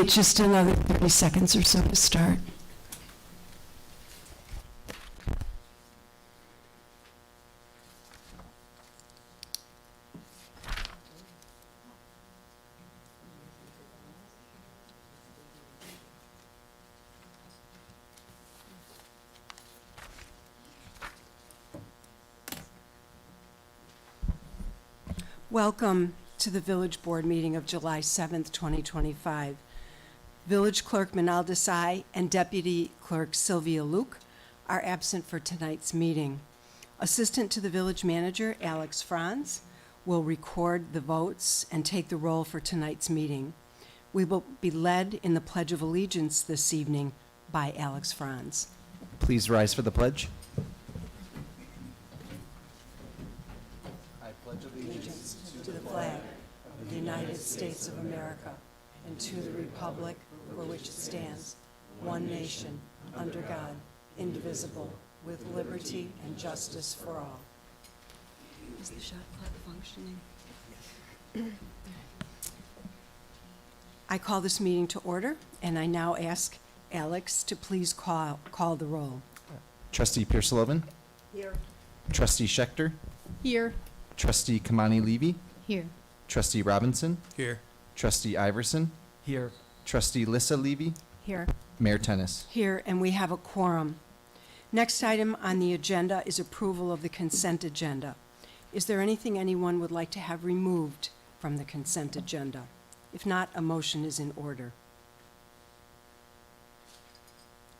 wait just another 30 seconds or so to start. Welcome to the Village Board meeting of July 7th, 2025. Village Clerk Manal Desai and Deputy Clerk Sylvia Luke are absent for tonight's meeting. Assistant to the Village Manager, Alex Franz, will record the votes and take the roll for tonight's meeting. We will be led in the Pledge of Allegiance this evening by Alex Franz. Please rise for the pledge. Allegiance to the flag of the United States of America and to the republic for which it stands, one nation, under God, indivisible, with liberty and justice for all. Is the shot clock functioning? I call this meeting to order, and I now ask Alex to please call the roll. Trustee Pierce-Sullivan. Here. Trustee Schechter. Here. Trustee Kamani Levy. Here. Trustee Robinson. Here. Trustee Iverson. Here. Trustee Lissa Levy. Here. Mayor Tennis. Here, and we have a quorum. Next item on the agenda is approval of the consent agenda. Is there anything anyone would like to have removed from the consent agenda? If not, a motion is in order.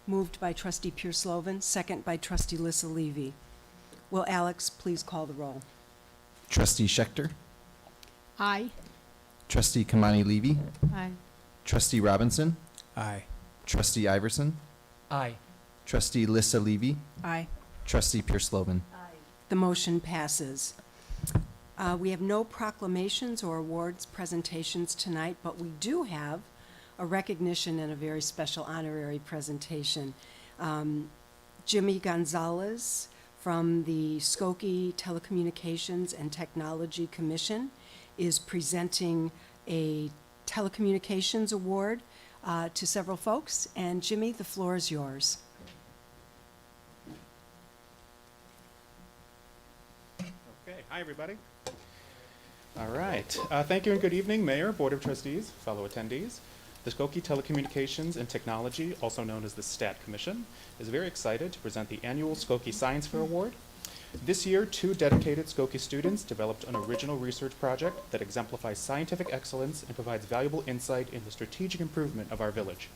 Moved by Trustee Pierce-Sullivan, second by Trustee Lissa Levy. Will Alex please call the roll? Trustee Schechter. Aye. Trustee Kamani Levy. Aye. Trustee Robinson. Aye. Trustee Iverson. Aye. Trustee Lissa Levy. Aye. Trustee Pierce-Sullivan. The motion passes. We have no proclamations or awards presentations tonight, but we do have a recognition and a very special honorary presentation. Jimmy Gonzalez from the Skokie Telecommunications and Technology Commission is presenting a telecommunications award to several folks. And Jimmy, the floor is yours. Okay, hi everybody. All right, thank you and good evening, Mayor, Board of Trustees, fellow attendees. The Skokie Telecommunications and Technology, also known as the STAT Commission, is very excited to present the annual Skokie Science Fair Award. This year, 2 dedicated Skokie students developed an original research project that exemplifies scientific excellence and provides valuable insight in the strategic improvement of our village.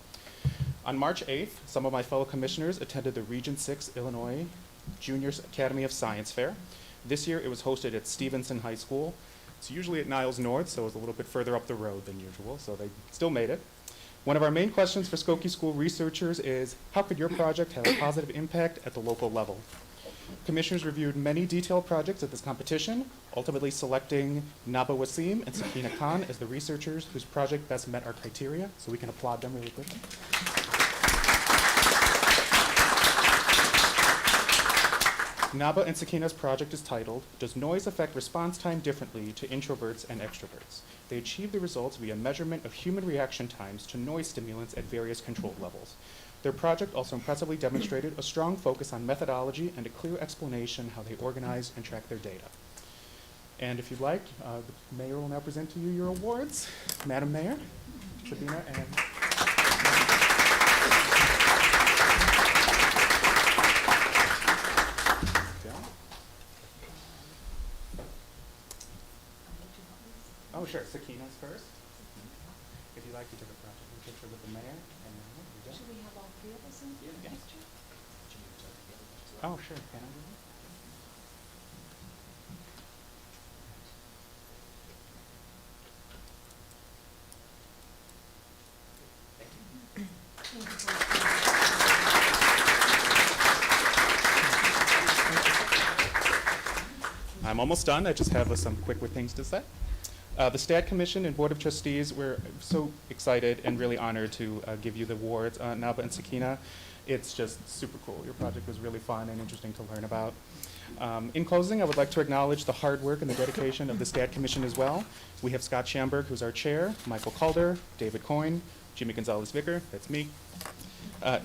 On March 8th, some of my fellow commissioners attended the Region 6 Illinois Junior Academy of Science Fair. This year, it was hosted at Stevenson High School. It's usually at Niles North, so it's a little bit further up the road than usual, so they still made it. One of our main questions for Skokie School researchers is, how could your project have a positive impact at the local level? Commissioners reviewed many detailed projects at this competition, ultimately selecting Naba Wasim and Sakina Khan as the researchers whose project best met our criteria, so we can applaud them really quickly. Naba and Sakina's project is titled, Does Noise Affect Response Time Differently to Introverts and Extroverts? They achieved the results via measurement of human reaction times to noise stimulants at various control levels. Their project also impressively demonstrated a strong focus on methodology and a clear explanation how they organize and track their data. And if you'd like, the Mayor will now present to you your awards. Madam Mayor, Sabina and... Oh, sure. Sakina's first. If you'd like to take a project picture with the mayor. And Should we have all three of us in the Yeah. picture? oh, sure. Can I do that? I'm almost done. I just have some quick things to say. The STAT Commission and Board of Trustees, we're so excited and really honored to give you the awards, Naba and Sakina. It's just super cool. Your project was really fun and interesting to learn about. In closing, I would like to acknowledge the hard work and the dedication of the STAT Commission as well. We have Scott Schamberg, who's our chair, Michael Calder, David Coyne, Jimmy Gonzalez-Vicker, that's me.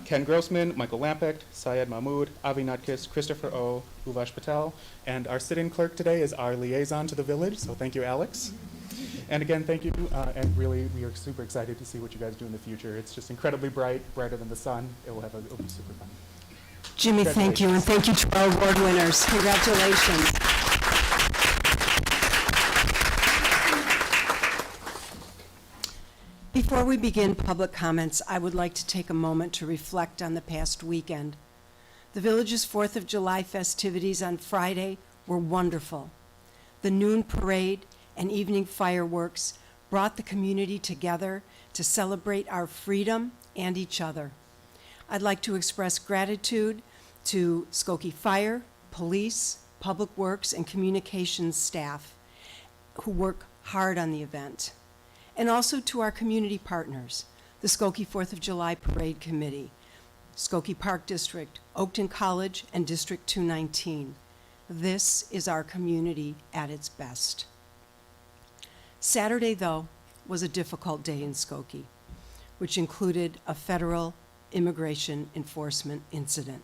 Ken Grossman, Michael Lampecht, Syed Mahmood, Avi Nutkiss, Christopher O., Uvash Patel, and our sit-in clerk today is our liaison to the village, so thank you, Alex. And again, thank you, and really, we are super excited to see what you guys do in the future. It's just incredibly bright, brighter than the sun. It'll be super fun. Jimmy, thank you, and thank you to our award winners. Congratulations. Before we begin public comments, I would like to take a moment to reflect on the past weekend. The village's 4th of July festivities on Friday were wonderful. The noon parade and evening fireworks brought the community together to celebrate our freedom and each other. I'd like to express gratitude to Skokie Fire, Police, Public Works, and Communications staff who work hard on the event. And also to our community partners, the Skokie 4th of July Parade Committee, Skokie Park District, Oakton College, and District 219. This is our community at its best. Saturday, though, was a difficult day in Skokie, which included a federal immigration enforcement incident.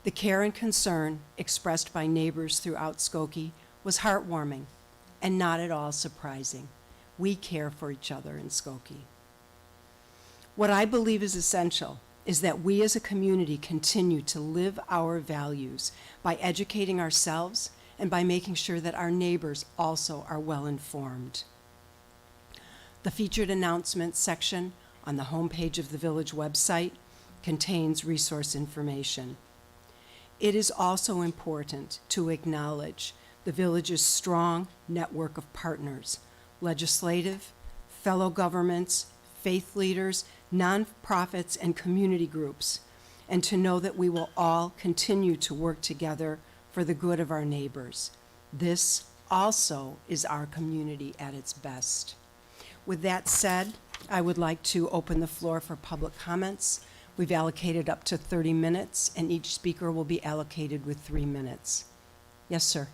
The care and concern expressed by neighbors throughout Skokie was heartwarming and not at all surprising. We care for each other in Skokie. What I believe is essential is that we as a community continue to live our values by educating ourselves and by making sure that our neighbors also are well informed. The featured announcements section on the homepage of the village website contains resource information. It is also important to acknowledge the village's strong network of partners, legislative, fellow governments, faith leaders, nonprofits, and community groups, and to know that we will all continue to work together for the good of our neighbors. This also is our community at its best. With that said, I would like to open the floor for public comments. We've allocated up to 30 minutes, and each speaker will be allocated with 3 minutes. Yes, sir.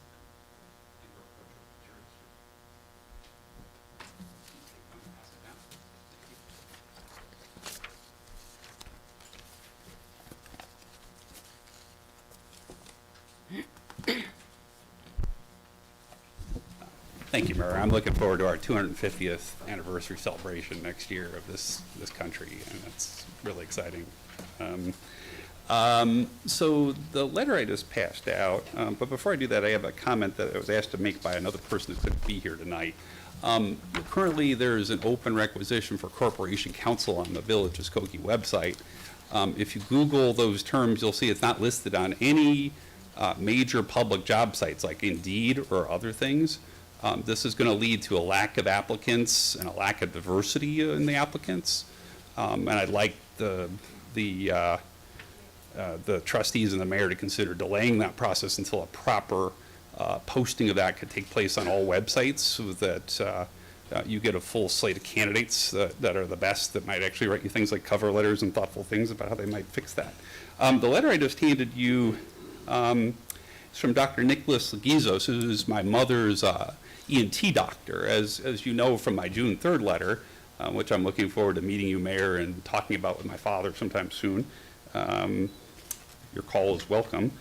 Thank you, Mayor. I'm looking forward to our 250th anniversary celebration next year of this country, and that's really exciting. So the letter I just passed out, but before I do that, I have a comment that I was asked to make by another person who couldn't be here tonight. Currently, there is an open requisition for corporation counsel on the Village of Skokie website. If you Google those terms, you'll see it's not listed on any major public job sites like Indeed or other things. This is going to lead to a lack of applicants and a lack of diversity in the applicants. And I'd like the trustees and the mayor to consider delaying that process until a proper posting of that could take place on all websites, so that you get a full slate of candidates that are the best, that might actually write you things like cover letters and thoughtful things about how they might fix that. The letter I just handed you is from Dr. Nicholas Legizos, who is my mother's ENT doctor. As you know from my June 3rd letter, which I'm looking forward to meeting you, Mayor, and talking about with my father sometime soon. Your call is welcome.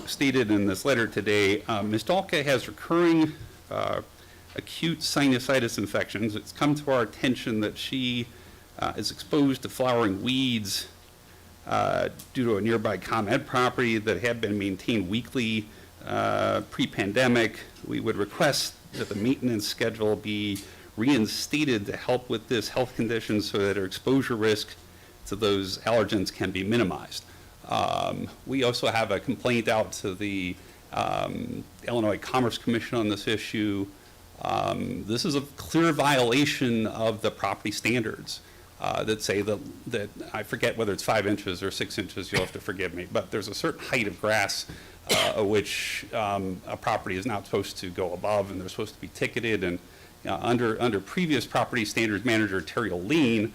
Stated in this letter today, Ms. Dahlke has recurring acute sinusitis infections. It's come to our attention that she is exposed to flowering weeds due to a nearby ComEd property that had been maintained weekly pre-pandemic. We would request that the maintenance schedule be reinstated to help with this health condition so that her exposure risk to those allergens can be minimized. We also have a complaint out to the Illinois Commerce Commission on this issue. This is a clear violation of the property standards that say that I forget whether it's 5 inches or 6 inches, you'll have to forgive me, but there's a certain height of grass which a property is not supposed to go above, and they're supposed to be ticketed. And under previous property standards manager Terry O'Lean,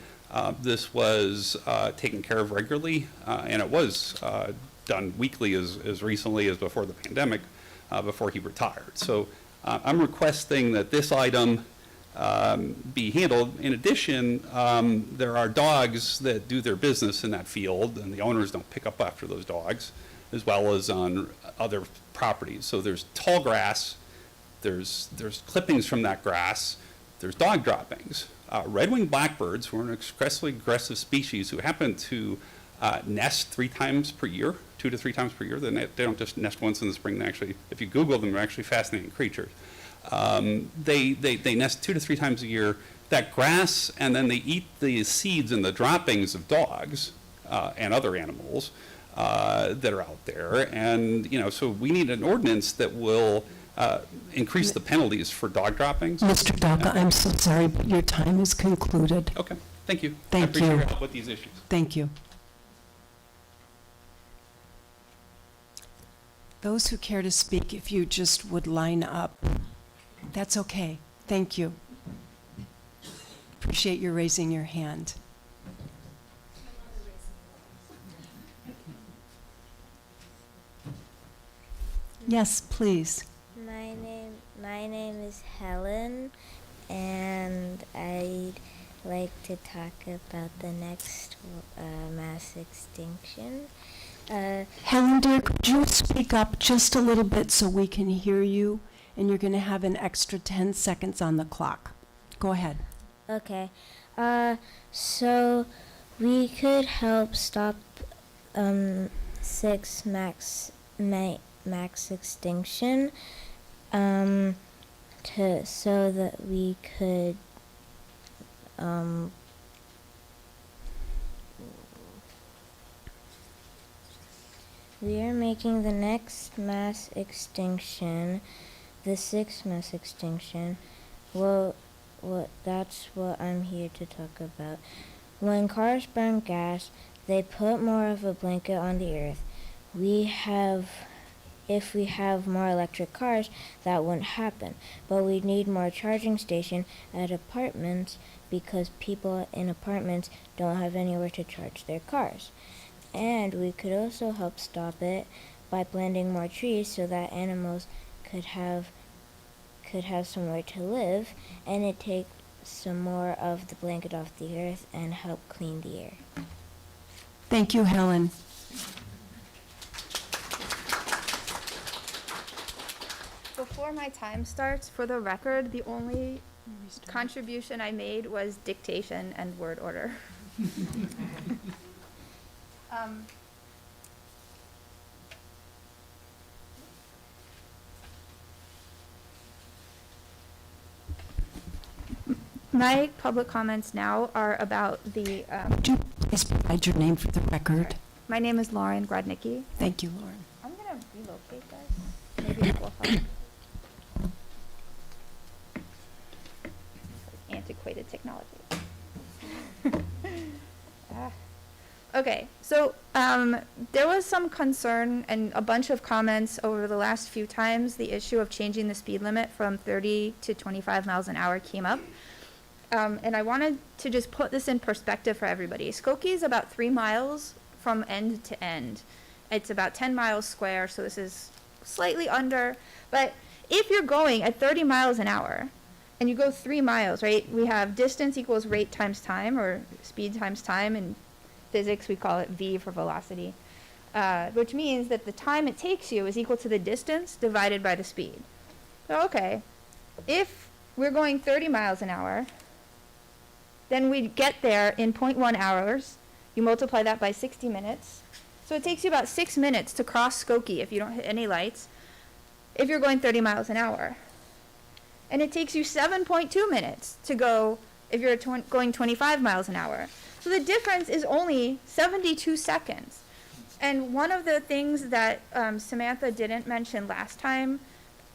this was taken care of regularly, and it was done weekly as recently as before the pandemic, before he retired. So I'm requesting that this item be handled. In addition, there are dogs that do their business in that field, and the owners don't pick up after those dogs, as well as on other properties. So there's tall grass, there's clippings from that grass, there's dog droppings. Red-winged blackbirds, who are an expressly aggressive species who happen to nest 3 times per year, 2 to 3 times per year. They don't just nest once in the spring. They actually, if you Google them, they're actually fascinating creatures. They nest 2 to 3 times a year. That grass, and then they eat the seeds and the droppings of dogs and other animals that are out there. And, so we need an ordinance that will increase the penalties for dog droppings. Mr. Dalka, I'm so sorry, but your time is concluded. Okay, thank you. Thank I appreciate you. your help with these issues. Thank you. Those who care to speak, if you just would line up, that's okay. Thank you. Appreciate your raising your hand. Yes, please. My name is Helen, and I'd like to talk about the next mass extinction. Helen, dear, could you speak up just a little bit so we can hear you? And you're going to have an extra 10 seconds on the clock. Go ahead. Okay. So we could help stop 6 max extinction so that we could we are making the next mass extinction the 6th mass extinction. Well, that's what I'm here to talk about. When cars burn gas, they put more of a blanket on the earth. If we have more electric cars, that wouldn't happen. But we need more charging station at apartments because people in apartments don't have anywhere to charge their cars. And we could also help stop it by planting more trees so that animals could have somewhere to live, and it take some more of the blanket off the earth and help clean the air. Thank you, Helen. Before my time starts, for the record, the only contribution I made was dictation and word order. My public comments now are about the, Would you please provide your name for the record? my name is Lauren Grodnicki. Thank you, Lauren. I'm gonna relocate this. Maybe that will help. Antiquated technology. Okay, so there was some concern and a bunch of comments over the last few times the issue of changing the speed limit from 30 to 25 miles an hour came up. And I wanted to just put this in perspective for everybody. Skokie is about 3 miles from end to end. It's about 10 miles square, so this is slightly under. But if you're going at 30 miles an hour and you go 3 miles, right, we have distance equals rate times time, or speed times time. In physics, we call it V for velocity, which means that the time it takes you is equal to the distance divided by the speed. So, okay, if we're going 30 miles an hour, then we get there in 0.1 hours. You multiply that by 60 minutes. So it takes you about 6 minutes to cross Skokie if you don't hit any lights, if you're going 30 miles an hour. And it takes you 7.2 minutes to go if you're going 25 miles an hour. So the difference is only 72 seconds. And one of the things that Samantha didn't mention last time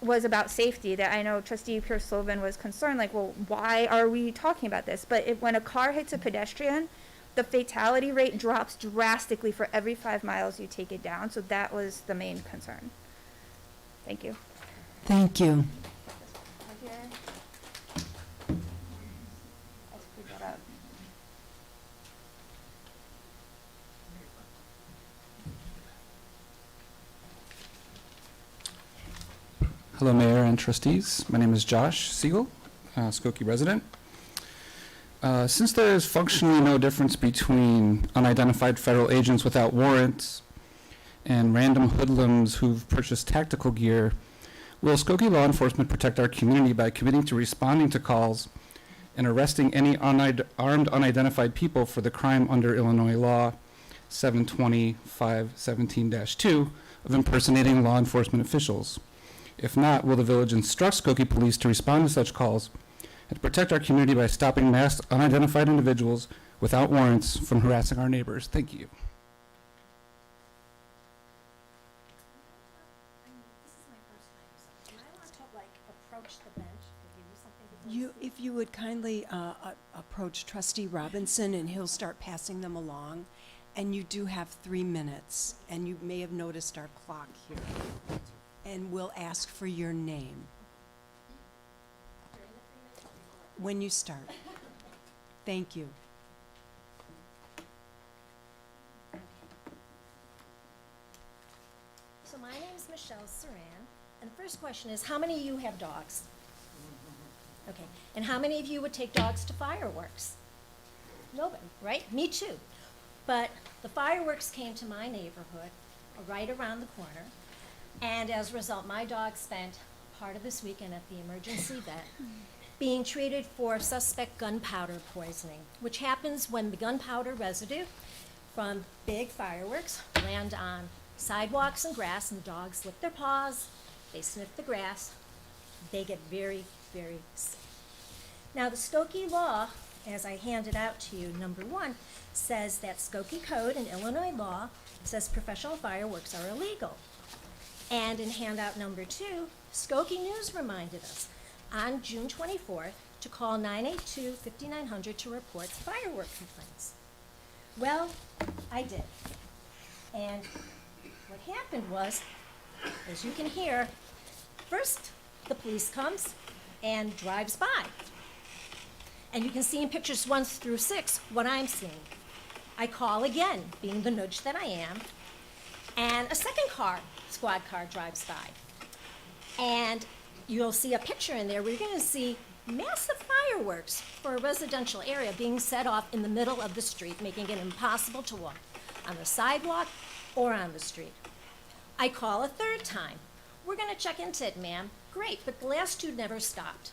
was about safety, that I know Trustee Pierce-Slovan was concerned, like, well, why are we talking about this? But when a car hits a pedestrian, the fatality rate drops drastically for every 5 miles you take it down. So that was the main concern. Thank you. Thank you. I screwed that up. Hello, Mayor and trustees. My name is Josh Siegel. Skokie resident. Since there is functionally no difference between unidentified federal agents without warrants and random hoodlums who've purchased tactical gear, will Skokie law enforcement protect our community by committing to responding to calls and arresting any armed unidentified people for the crime under Illinois law 720-517-2 of impersonating law enforcement officials? If not, will the village instruct Skokie police to respond to such calls and to protect our community by stopping masked unidentified individuals without warrants from harassing our neighbors? Thank you. If you would kindly approach Trustee Robinson, and he'll start passing them along. And you do have 3 minutes, and you may have noticed our clock here. And we'll ask for your name when you start. Thank you. So my name is Michelle Saran, and the first question is, how many of you have dogs? Okay, and how many of you would take dogs to fireworks? Nobody, right? Me too. But the fireworks came to my neighborhood, right around the corner, and as a result, my dog spent part of this weekend at the emergency vet being treated for suspect gunpowder poisoning, which happens when the gunpowder residue from big fireworks land on sidewalks and grass, and the dogs lick their paws, they sniff the grass, they get very, very sick. Now, the Skokie law, as I handed out to you, number 1, says that Skokie code and Illinois law says professional fireworks are illegal. And in handout number 2, Skokie News reminded us on June 24th to call 982-5900 to report firework complaints. Well, I did. And what happened was, as you can hear, first the police comes and drives by. And you can see in pictures 1 through 6 what I'm seeing. I call again, being the nudge that I am, and a second squad car drives by. And you'll see a picture in there where you're gonna see massive fireworks for a residential area being set off in the middle of the street, making it impossible to walk on the sidewalk or on the street. I call a third time. We're gonna check into it, ma'am. Great, but the last 2 never stopped.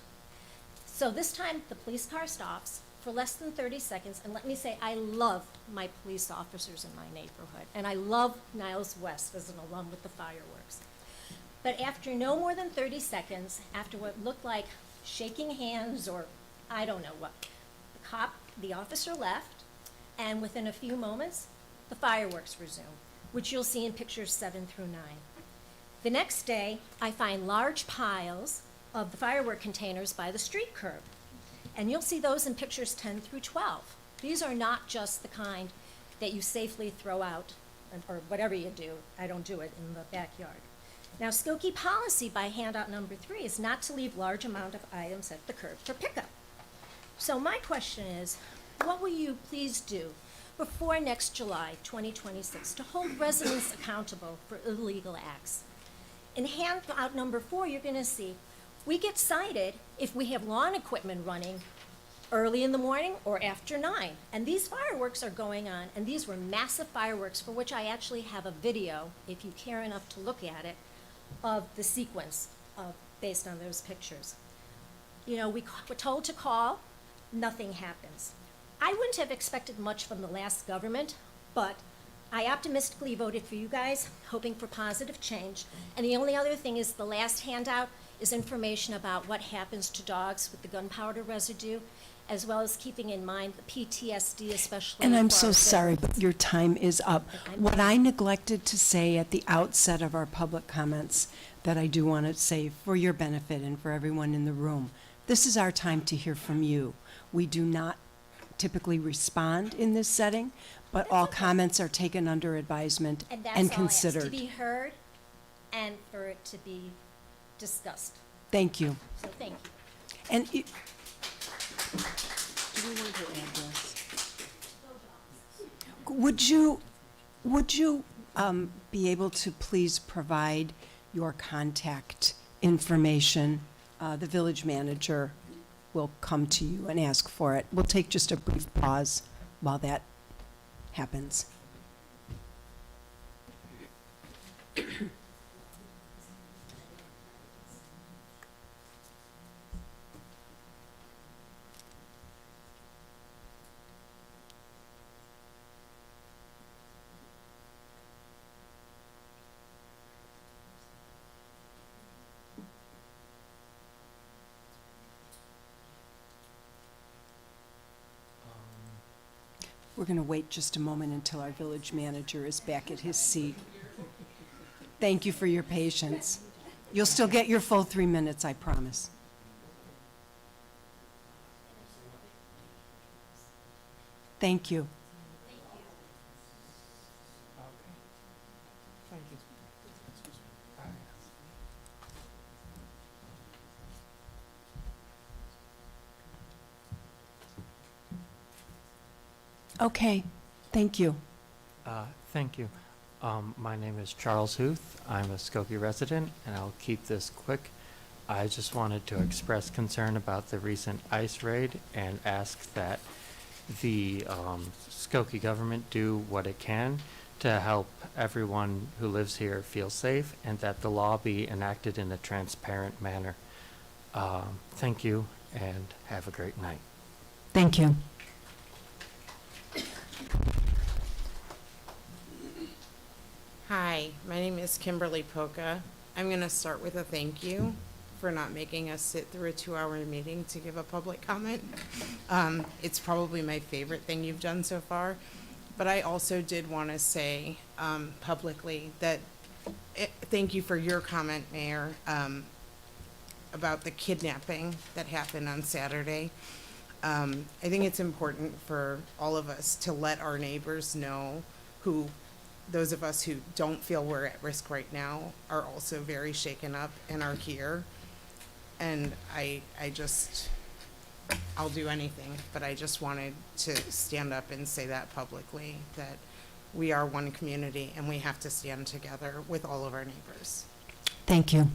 So this time, the police car stops for less than 30 seconds, and let me say, I love my police officers in my neighborhood, and I love Niles West as an alum with the fireworks. But after no more than 30 seconds, after what looked like shaking hands or I don't know what, the officer left, and within a few moments, the fireworks resumed, which you'll see in pictures 7 through 9. The next day, I find large piles of the firework containers by the street curb. And you'll see those in pictures 10 through 12. These are not just the kind that you safely throw out, or whatever you do. I don't do it in the backyard. Now, Skokie policy by handout number 3 is not to leave large amount of items at the curb for pickup. So my question is, what will you please do before next July 2026 to hold residents accountable for illegal acts? In handout number 4, you're gonna see we get cited if we have lawn equipment running early in the morning or after 9. And these fireworks are going on, and these were massive fireworks for which I actually have a video, if you care enough to look at it, of the sequence based on those pictures. You know, we were told to call, nothing happens. I wouldn't have expected much from the last government, but I optimistically voted for you guys, hoping for positive change. And the only other thing is the last handout is information about what happens to dogs with the gunpowder residue, as well as keeping in mind the PTSD, especially. And I'm for so our sorry, veterans. but your time is up. Okay. What I neglected to say at the outset of our public comments that I do want to say for your benefit and for everyone in the room, this is our time to hear from you. We do not typically respond in this setting, but all comments are taken under advisement And that's and all I ask, to considered. be heard and for it to be discussed. Thank you. So thank you. And do we want to add this? Would you be able to please provide your contact information, the village manager, will come to you and ask for it. We'll take just a brief pause while that happens. We're going to wait just a moment until our village manager is back at his seat. Thank you for your patience. You'll still get your full 3 minutes, I promise. Thank you. Okay, thank you. Thank you. My name is Charles Huth. I'm a Skokie resident, and I'll keep this quick. I just wanted to express concern about the recent ICE raid and ask that the Skokie government do what it can to help everyone who lives here feel safe, and that the law be enacted in a transparent manner. Thank you, and have a great night. Thank you. Hi, my name is Kimberly Poca. I'm going to start with a thank you for not making us sit through a 2-hour meeting to give a public comment. It's probably my favorite thing you've done so far. But I also did want to say publicly that thank you for your comment, Mayor, about the kidnapping that happened on Saturday. I think it's important for all of us to let our neighbors know those of us who don't feel we're at risk right now are also very shaken up and are here. And I'll do anything, but I just wanted to stand up and say that publicly, that we are one community and we have to stand together with all of our neighbors. Thank you.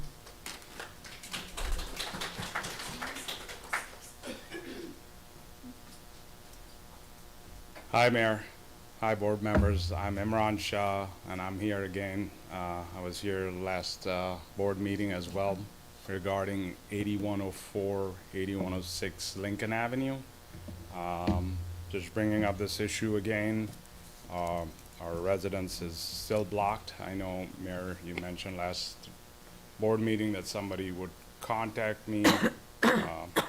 Hi, Mayor. Hi, board members. I'm Imran Shah, and I'm here again. I was here last board meeting as well regarding 8104, 8106 Lincoln Avenue. Just bringing up this issue again. Our residence is still blocked. I know, Mayor, you mentioned last board meeting that somebody would contact me.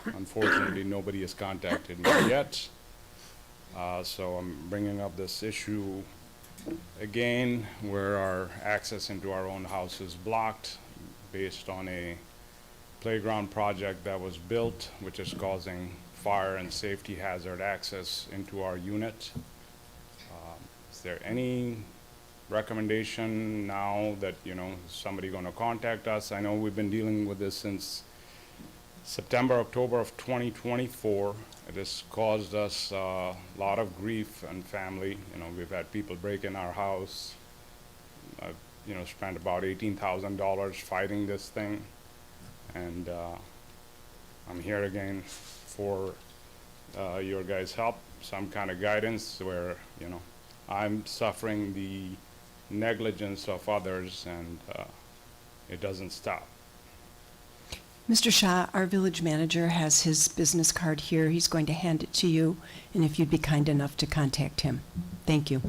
Unfortunately, nobody has contacted me yet. So I'm bringing up this issue again, where our access into our own house is blocked based on a playground project that was built, which is causing fire and safety hazard access into our unit. Is there any recommendation now that, somebody gonna contact us? I know we've been dealing with this since September, October of 2024. It has caused us a lot of grief and family. We've had people break in our house. I've, spent about $18,000 fighting this thing. And I'm here again for your guys' help, some kind of guidance where, I'm suffering the negligence of others and it doesn't stop. Mr. Shah, our village manager has his business card here. He's going to hand it to you, and if you'd be kind enough to contact him. Thank you.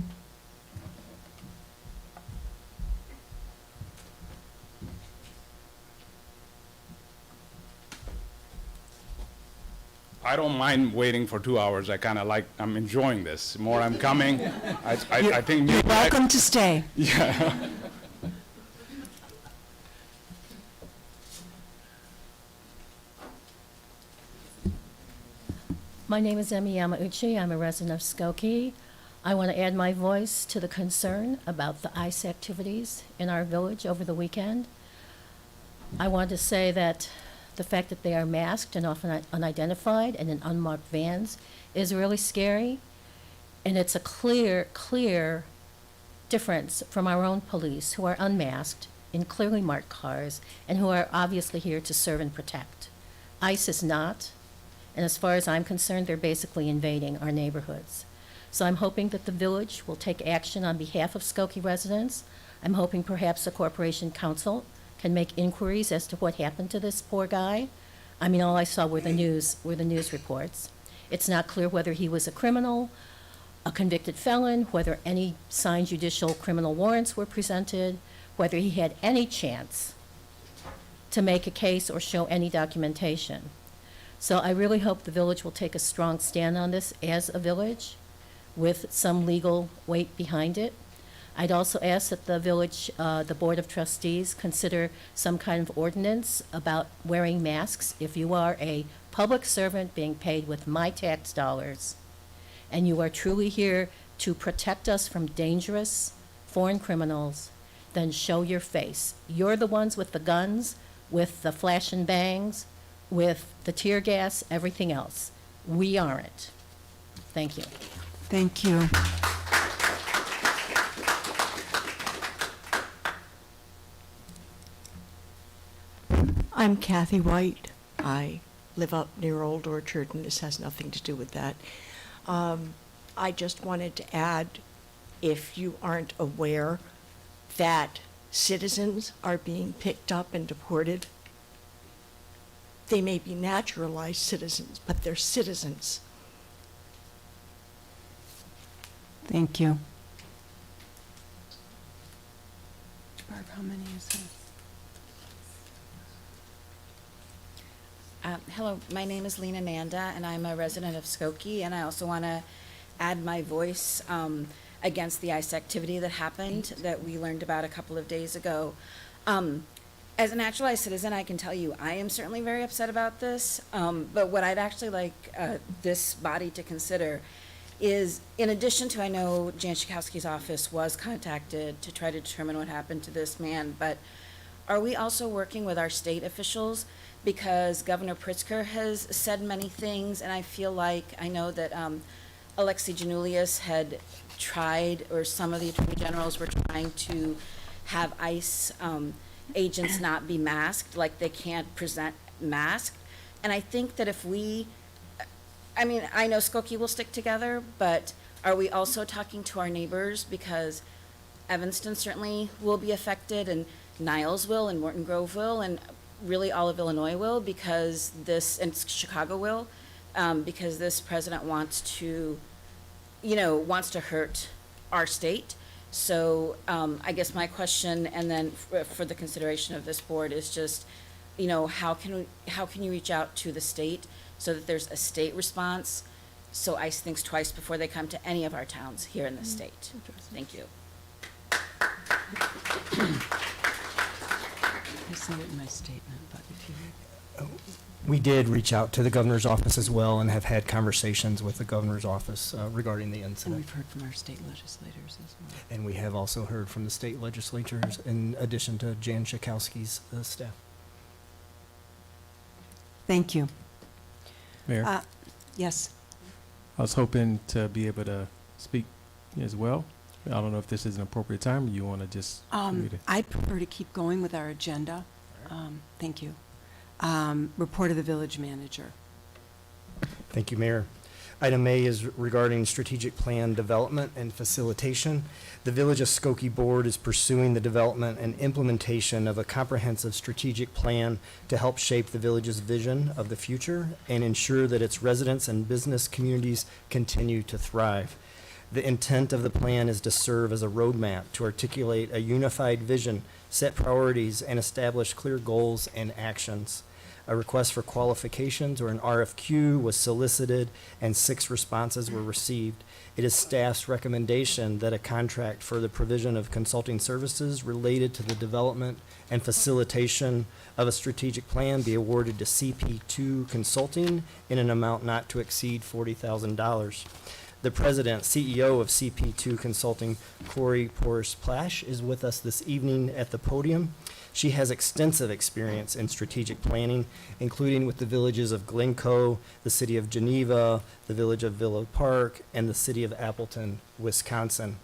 I don't mind waiting for 2 hours. I'm enjoying this. The more I'm coming, I think. You're welcome to stay. Yeah. My name is Emi Yamauchi. I'm a resident of Skokie. I want to add my voice to the concern about the ICE activities in our village over the weekend. I want to say that the fact that they are masked and often unidentified and in unmarked vans is really scary. And it's a clear difference from our own police who are unmasked in clearly marked cars and who are obviously here to serve and protect. ICE is not. And as far as I'm concerned, they're basically invading our neighborhoods. So I'm hoping that the village will take action on behalf of Skokie residents. I'm hoping perhaps the corporation counsel can make inquiries as to what happened to this poor guy. I mean, all I saw were the news reports. It's not clear whether he was a criminal, a convicted felon, whether any signed judicial criminal warrants were presented, whether he had any chance to make a case or show any documentation. So I really hope the village will take a strong stand on this as a village with some legal weight behind it. I'd also ask that the village, the Board of Trustees, consider some kind of ordinance about wearing masks. If you are a public servant being paid with my tax dollars, and you are truly here to protect us from dangerous foreign criminals, then show your face. You're the ones with the guns, with the flash and bangs, with the tear gas, everything else. We aren't. Thank you. Thank you. I'm Kathy White. I live up near Old Orchard, and this has nothing to do with that. I just wanted to add, if you aren't aware, that citizens are being picked up and deported. They may be naturalized citizens, but they're citizens. Thank you. Barb, how many is that? Hello, my name is Lena Nanda, and I'm a resident of Skokie, and I also want to add my voice against the ICE activity that happened that we learned about a couple of days ago. As a naturalized citizen, I can tell you I am certainly very upset about this, but what I'd actually like this body to consider is, in addition to, I know Jan Schakowsky's office was contacted to try to determine what happened to this man, but are we also working with our state officials? Because Governor Pritzker has said many things, and I feel like, I know that Alexei Janulius had tried, or some of the attorney generals were trying to have ICE agents not be masked, like they can't present masked. And I think that if we, I mean, I know Skokie will stick together, but are we also talking to our neighbors? Because Evanston certainly will be affected, and Niles will, and Morton Grove will, and really all of Illinois will, because this, and Chicago will, because this president wants to, wants to hurt our state. So I guess my question, and then for the consideration of this board, is just, how can you reach out to the state so that there's a state response, so ICE thinks twice before they come to any of our towns here in the state? Thank you. I said it in my statement, but if you... We did reach out to the governor's office as well and have had conversations with the governor's office regarding the And incident. we've heard from our state legislators as well. And we have also heard from the state legislatures in addition to Jan Schakowsky's staff. Thank you. Mayor, Yes. I was hoping to be able to speak as well. I don't know if this is an appropriate time, or you want to just... I prefer to keep going with our agenda. Thank you. Report of the village manager. Thank you, Mayor. Item A is regarding strategic plan development and facilitation. The Village of Skokie Board is pursuing the development and implementation of a comprehensive strategic plan to help shape the village's vision of the future and ensure that its residents and business communities continue to thrive. The intent of the plan is to serve as a roadmap to articulate a unified vision, set priorities, and establish clear goals and actions. A request for qualifications, or an RFQ, was solicited and 6 responses were received. It is staff's recommendation that a contract for the provision of consulting services related to the development and facilitation of a strategic plan be awarded to CP2 Consulting in an amount not to exceed $40,000. The president, CEO of CP2 Consulting, Corey Porras-Plash, is with us this evening at the podium. She has extensive experience in strategic planning, including with the villages of Glencoe, the city of Geneva, the village of Villa Park, and the city of Appleton, Wisconsin.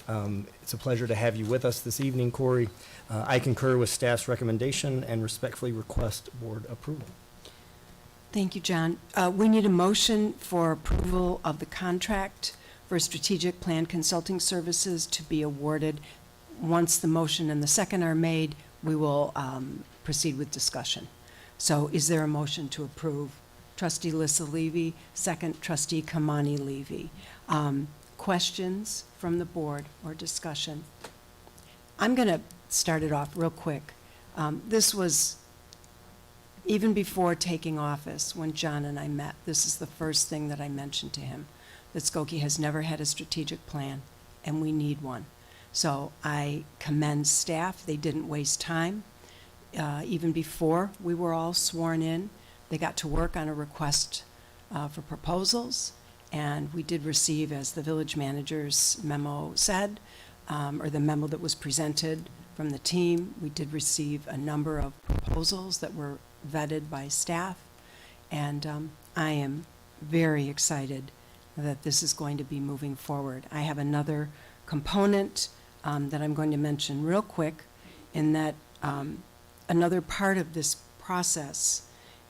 It's a pleasure to have you with us this evening, Corey. I concur with staff's recommendation and respectfully request board approval. Thank you, John. We need a motion for approval of the contract for strategic plan consulting services to be awarded. Once the motion and the second are made, we will proceed with discussion. So is there a motion to approve? Trustee Lissa Levy, second trustee Kamani Levy. Questions from the board or discussion? I'm going to start it off real quick. This was, even before taking office, when John and I met, this is the first thing that I mentioned to him, that Skokie has never had a strategic plan, and we need one. So I commend staff. They didn't waste time. Even before we were all sworn in, they got to work on a request for proposals, and we did receive, as the village manager's memo said, or the memo that was presented from the team, we did receive a number of proposals that were vetted by staff, and I am very excited that this is going to be moving forward. I have another component that I'm going to mention real quick, in that another part of this process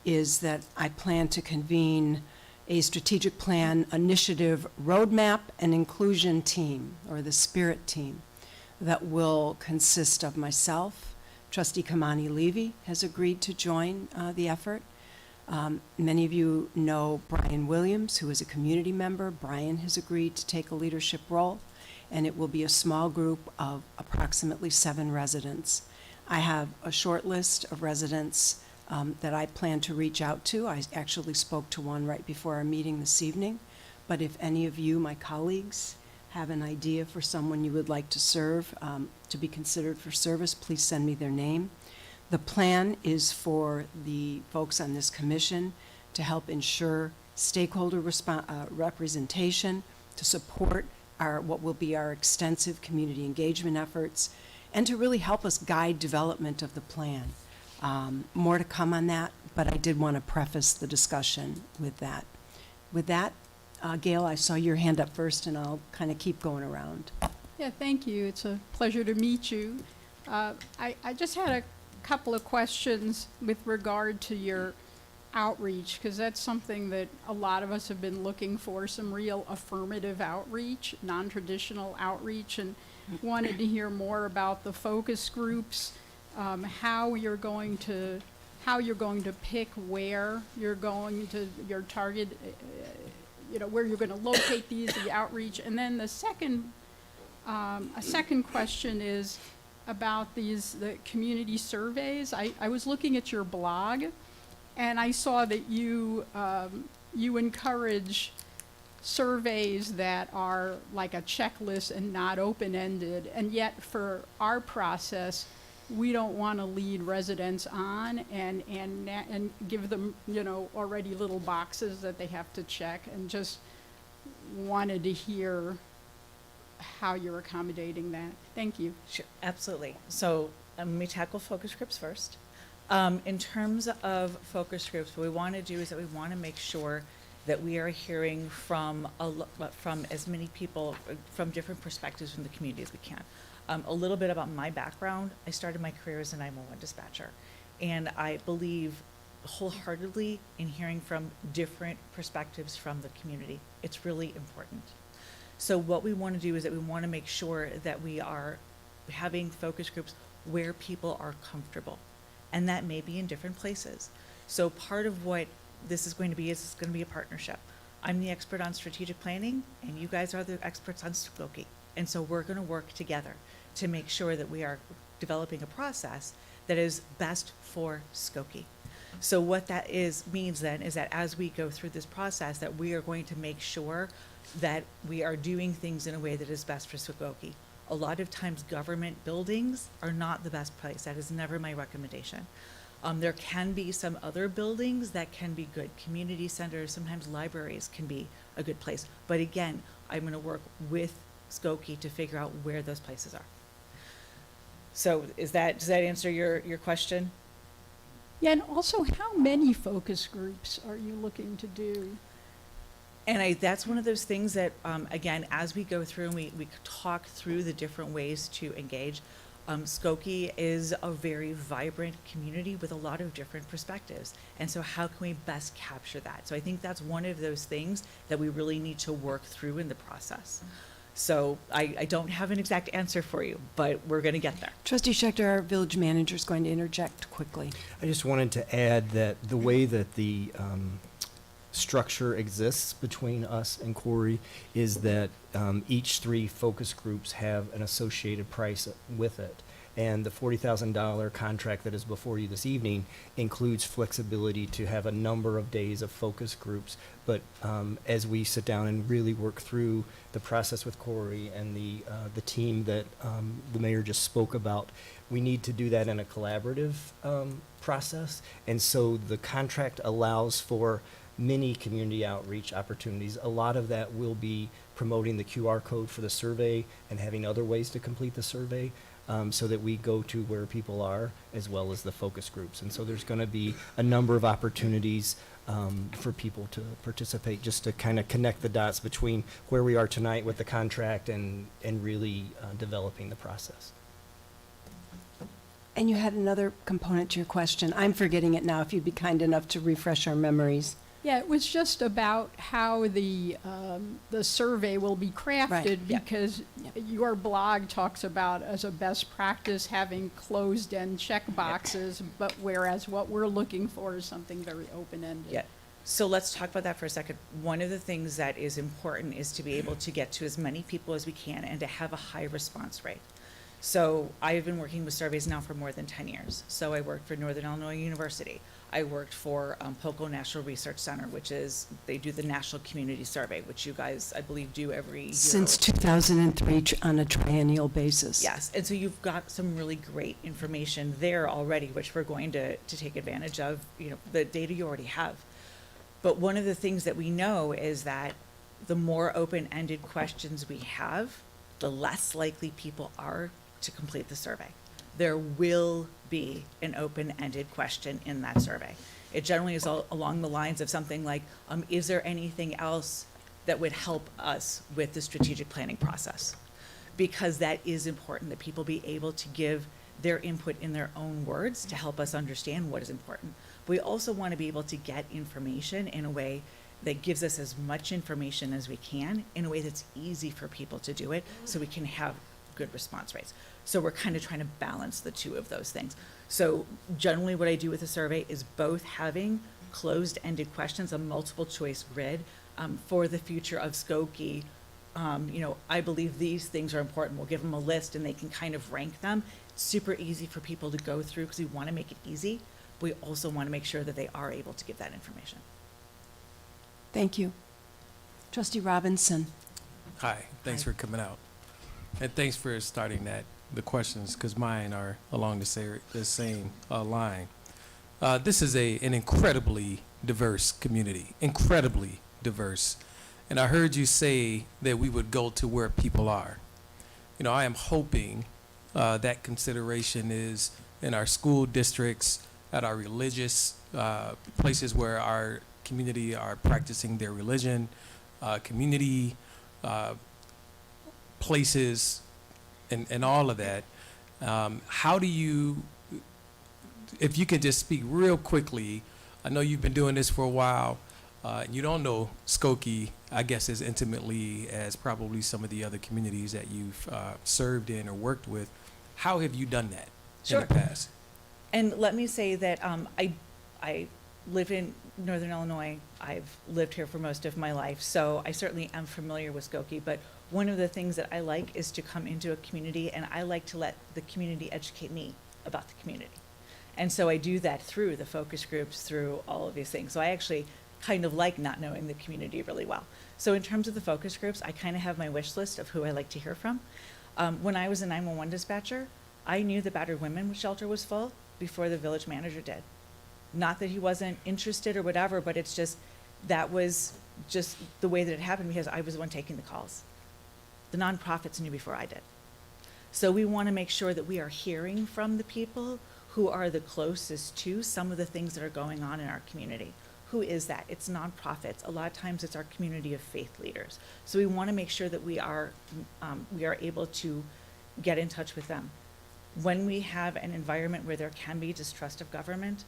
is that I plan to convene a strategic plan initiative roadmap and inclusion team, or the SPIRIT team, that will consist of myself. Trustee Kamani Levy has agreed to join the effort. Many of you know Brian Williams, who is a community member. Brian has agreed to take a leadership role, and it will be a small group of approximately 7 residents. I have a short list of residents that I plan to reach out to. I actually spoke to one right before our meeting this evening. But if any of you, my colleagues, have an idea for someone you would like to serve, to be considered for service, please send me their name. The plan is for the folks on this commission to help ensure stakeholder representation, to support what will be our extensive community engagement efforts, and to really help us guide development of the plan. More to come on that, but I did want to preface the discussion with that. With that, Gail, I saw your hand up first, and I'll kind of keep going around. Yeah, thank you. It's a pleasure to meet you. I just had a couple of questions with regard to your outreach, because that's something that a lot of us have been looking for, some real affirmative outreach, non-traditional outreach, and wanted to hear more about the focus groups, how you're going to pick where you're going to, your target, where you're going to locate these, the outreach. And then the second, a second question is about the community surveys. I was looking at your blog, and I saw that you encourage surveys that are like a checklist and not open-ended, and yet for our process, we don't want to lead residents on and give them, already little boxes that they have to check, and just wanted to hear how you're accommodating that. Thank you. Sure, absolutely. So let me tackle focus groups first. In terms of focus groups, what we want to do is that we want to make sure that we are hearing from as many people from different perspectives from the community as we can. A little bit about my background. I started my career as a 911 dispatcher, and I believe wholeheartedly in hearing from different perspectives from the community. It's really important. So what we want to do is that we want to make sure that we are having focus groups where people are comfortable, and that may be in different places. So part of what this is going to be is it's going to be a partnership. I'm the expert on strategic planning, and you guys are the experts on Skokie. And so we're going to work together to make sure that we are developing a process that is best for Skokie. So what that means then is that as we go through this process, that we are going to make sure that we are doing things in a way that is best for Skokie. A lot of times government buildings are not the best place. That is never my recommendation. There can be some other buildings that can be good. Community centers, sometimes libraries can be a good place. But again, I'm going to work with Skokie to figure out where those places are. So does that answer your question? Yeah, and also, how many focus groups are you looking to do? And that's one of those things that, again, as we go through and we talk through the different ways to engage, Skokie is a very vibrant community with a lot of different perspectives. And so how can we best capture that? So I think that's one of those things that we really need to work through in the process. So I don't have an exact answer for you, but we're going to get there. Trustee Schechter, our village manager, is going to interject quickly. I just wanted to add that the way that the structure exists between us and Corey is that each three focus groups have an associated price with it. And the $40,000 contract that is before you this evening includes flexibility to have a number of days of focus groups. But as we sit down and really work through the process with Corey and the team that the mayor just spoke about, we need to do that in a collaborative process. And so the contract allows for many community outreach opportunities. A lot of that will be promoting the QR code for the survey and having other ways to complete the survey. So that we go to where people are, as well as the focus groups. And so there's going to be a number of opportunities for people to participate, just to kind of connect the dots between where we are tonight with the contract and really developing the process. And you had another component to your question. I'm forgetting it now, if you'd be kind enough to refresh our memories. Yeah, it was just about how the survey will be crafted, Right, yeah. because your blog talks about, as a best practice, having closed-end check boxes, but whereas what we're looking for is something very open-ended. Yeah. So let's talk about that for a second. One of the things that is important is to be able to get to as many people as we can and to have a high response rate. So I've been working with surveys now for more than 10 years. So I worked for Northern Illinois University. I worked for Poco National Research Center, which is, they do the National Community Survey, which you guys, I believe, do every year. Since 2003 on a triennial basis. Yes, and so you've got some really great information there already, which we're going to take advantage of, the data you already have. But one of the things that we know is that the more open-ended questions we have, the less likely people are to complete the survey. There will be an open-ended question in that survey. It generally is along the lines of something like, is there anything else that would help us with the strategic planning process? Because that is important, that people be able to give their input in their own words to help us understand what is important. We also want to be able to get information in a way that gives us as much information as we can, in a way that's easy for people to do it, so we can have good response rates. So we're kind of trying to balance the two of those things. So generally what I do with a survey is both having closed-ended questions, a multiple choice grid for the future of Skokie. I believe these things are important. We'll give them a list and they can kind of rank them. It's super easy for people to go through because we want to make it easy. We also want to make sure that they are able to give that information. Thank you. Trustee Robinson. Hi, thanks for coming out. And thanks for starting the questions, because mine are along the same line. This is an incredibly diverse community, incredibly diverse. And I heard you say that we would go to where people are. I am hoping that consideration is in our school districts, at our religious places where our community are practicing their religion, community places, and all of that. How do you, if you can just speak real quickly, I know you've been doing this for a while, and you don't know Skokie, I guess, as intimately as probably some of the other communities that you've served in or worked with. How have you done that in the past? And let me say that I live in Northern Illinois. I've lived here for most of my life, so I certainly am familiar with Skokie. But one of the things that I like is to come into a community, and I like to let the community educate me about the community. And so I do that through the focus groups, through all of these things. So I actually kind of like not knowing the community really well. So in terms of the focus groups, I kind of have my wish list of who I like to hear from. When I was a 911 dispatcher, I knew the battered women's shelter was full before the village manager did. Not that he wasn't interested or whatever, but it's just, that was just the way that it happened because I was the one taking the calls. The nonprofits knew before I did. So we want to make sure that we are hearing from the people who are the closest to some of the things that are going on in our community. Who is that? It's nonprofits. A lot of times it's our community of faith leaders. So we want to make sure that we are able to get in touch with them. When we have an environment where there can be distrust of government,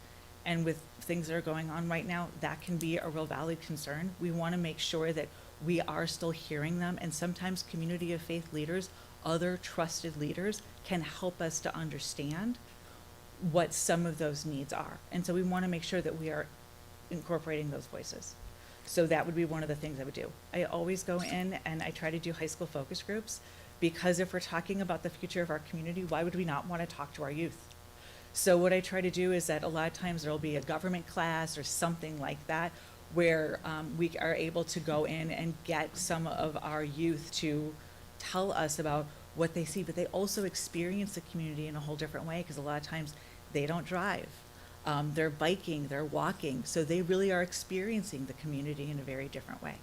and with things that are going on right now, that can be a real valid concern. We want to make sure that we are still hearing them, and sometimes community of faith leaders, other trusted leaders, can help us to understand what some of those needs are. And so we want to make sure that we are incorporating those voices. So that would be one of the things I would do. I always go in and I try to do high school focus groups, because if we're talking about the future of our community, why would we not want to talk to our youth? So what I try to do is that a lot of times there'll be a government class or something like that where we are able to go in and get some of our youth to tell us about what they see, but they also experience the community in a whole different way, because a lot of times they don't drive. They're biking, they're walking, so they really are experiencing the community in a very different way.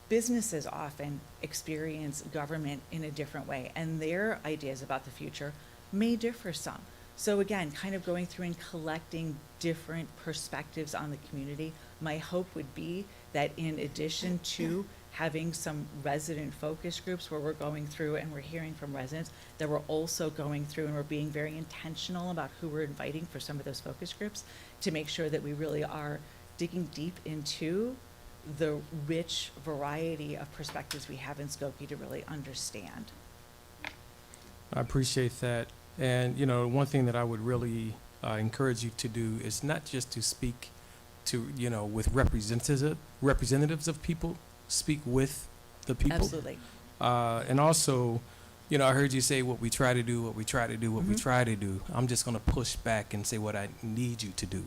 Businesses often experience government in a different way, and their ideas about the future may differ some. So again, kind of going through and collecting different perspectives on the community. My hope would be that in addition to having some resident focus groups where we're going through and we're hearing from residents, that we're also going through and we're being very intentional about who we're inviting for some of those focus groups, to make sure that we really are digging deep into the rich variety of perspectives we have in Skokie to really understand. I appreciate that. And, you know, one thing that I would really encourage you to do is not just to speak to, you know, with representatives of people, speak with the people. Absolutely. And also, you know, I heard you say what we try to do, what we try to do, what we try to do. I'm just going to push back and say what I need you to do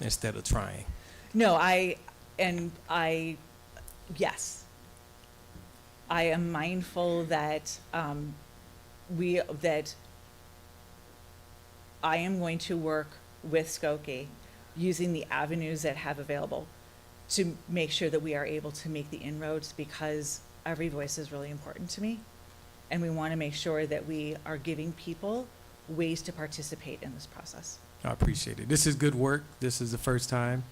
instead of trying. No, yes. I am mindful that I am going to work with Skokie using the avenues that have available to make sure that we are able to make the inroads, because every voice is really important to me. And we want to make sure that we are giving people ways to participate in this process. I appreciate it. This is good work. This is the first time.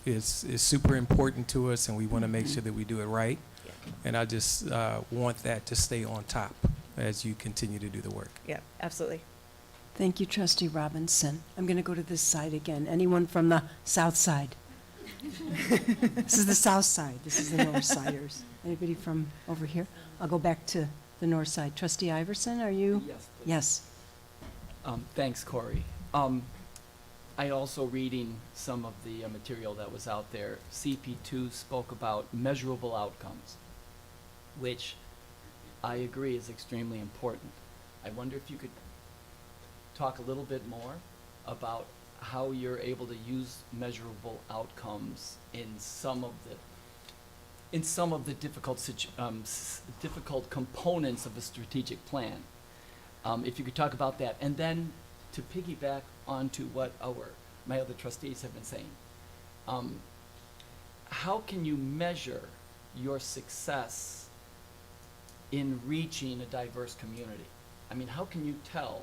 It's super important to us, and we want to make sure that we do it right. Yeah. And I just want that to stay on top as you continue to do the work. Yeah, absolutely. Thank you, Trustee Robinson. I'm going to go to this side again. Anyone from the south side? This is the south side. This is the north siders. Anybody from over here? I'll go back to the north side. Trustee Iverson, are you? Yes, please. Yes. Thanks, Corey. I also reading some of the material that was out there. CP2 spoke about measurable outcomes, which I agree is extremely important. I wonder if you could talk a little bit more about how you're able to use measurable outcomes in some of the difficult components of a strategic plan. If you could talk about that, and then to piggyback onto what my other trustees have been saying, how can you measure your success in reaching a diverse community? I mean, how can you tell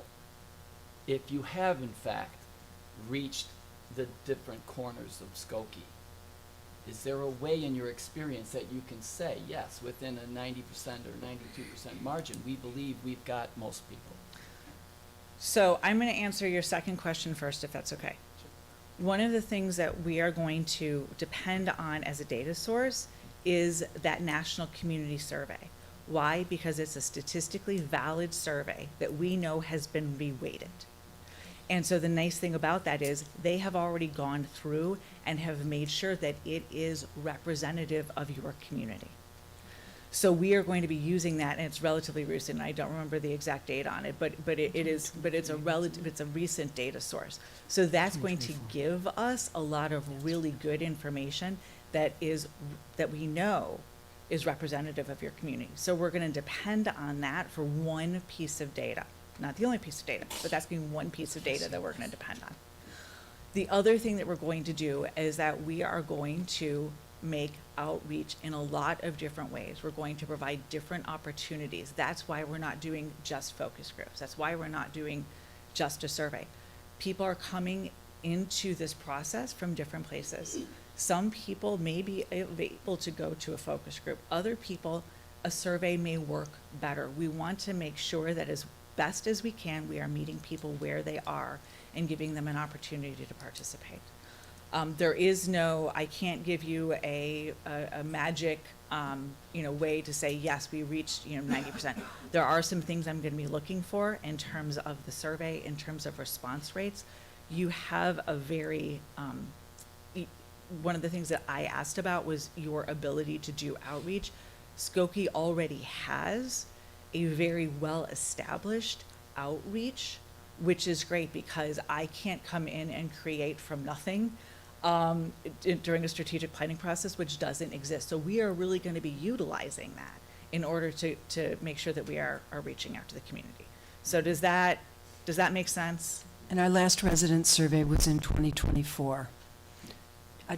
if you have in fact reached the different corners of Skokie? Is there a way in your experience that you can say, yes, within a 90% or 92% margin, we believe we've got most people? So I'm going to answer your second question first, if that's okay. One of the things that we are going to depend on as a data source is that national community survey. Why? Because it's a statistically valid survey that we know has been reweighted. And so the nice thing about that is they have already gone through and have made sure that it is representative of your community. So we are going to be using that, and it's relatively recent. I don't remember the exact date on it, but it's a recent data source. So that's going to give us a lot of really good information that we know is representative of your community. So we're going to depend on that for one piece of data. Not the only piece of data, but that's going to be one piece of data that we're going to depend on. The other thing that we're going to do is that we are going to make outreach in a lot of different ways. We're going to provide different opportunities. That's why we're not doing just focus groups. That's why we're not doing just a survey. People are coming into this process from different places. Some people may be able to go to a focus group. Other people, a survey may work better. We want to make sure that as best as we can, we are meeting people where they are and giving them an opportunity to participate. There is no, I can't give you a magic, way to say, yes, we reached, 90%. There are some things I'm going to be looking for in terms of the survey, in terms of response rates. You have a very, one of the things that I asked about was your ability to do outreach. Skokie already has a very well-established outreach, which is great because I can't come in and create from nothing during a strategic planning process, which doesn't exist. So we are really going to be utilizing that in order to make sure that we are reaching out to the community. So does that make sense? And our last resident survey was in 2024.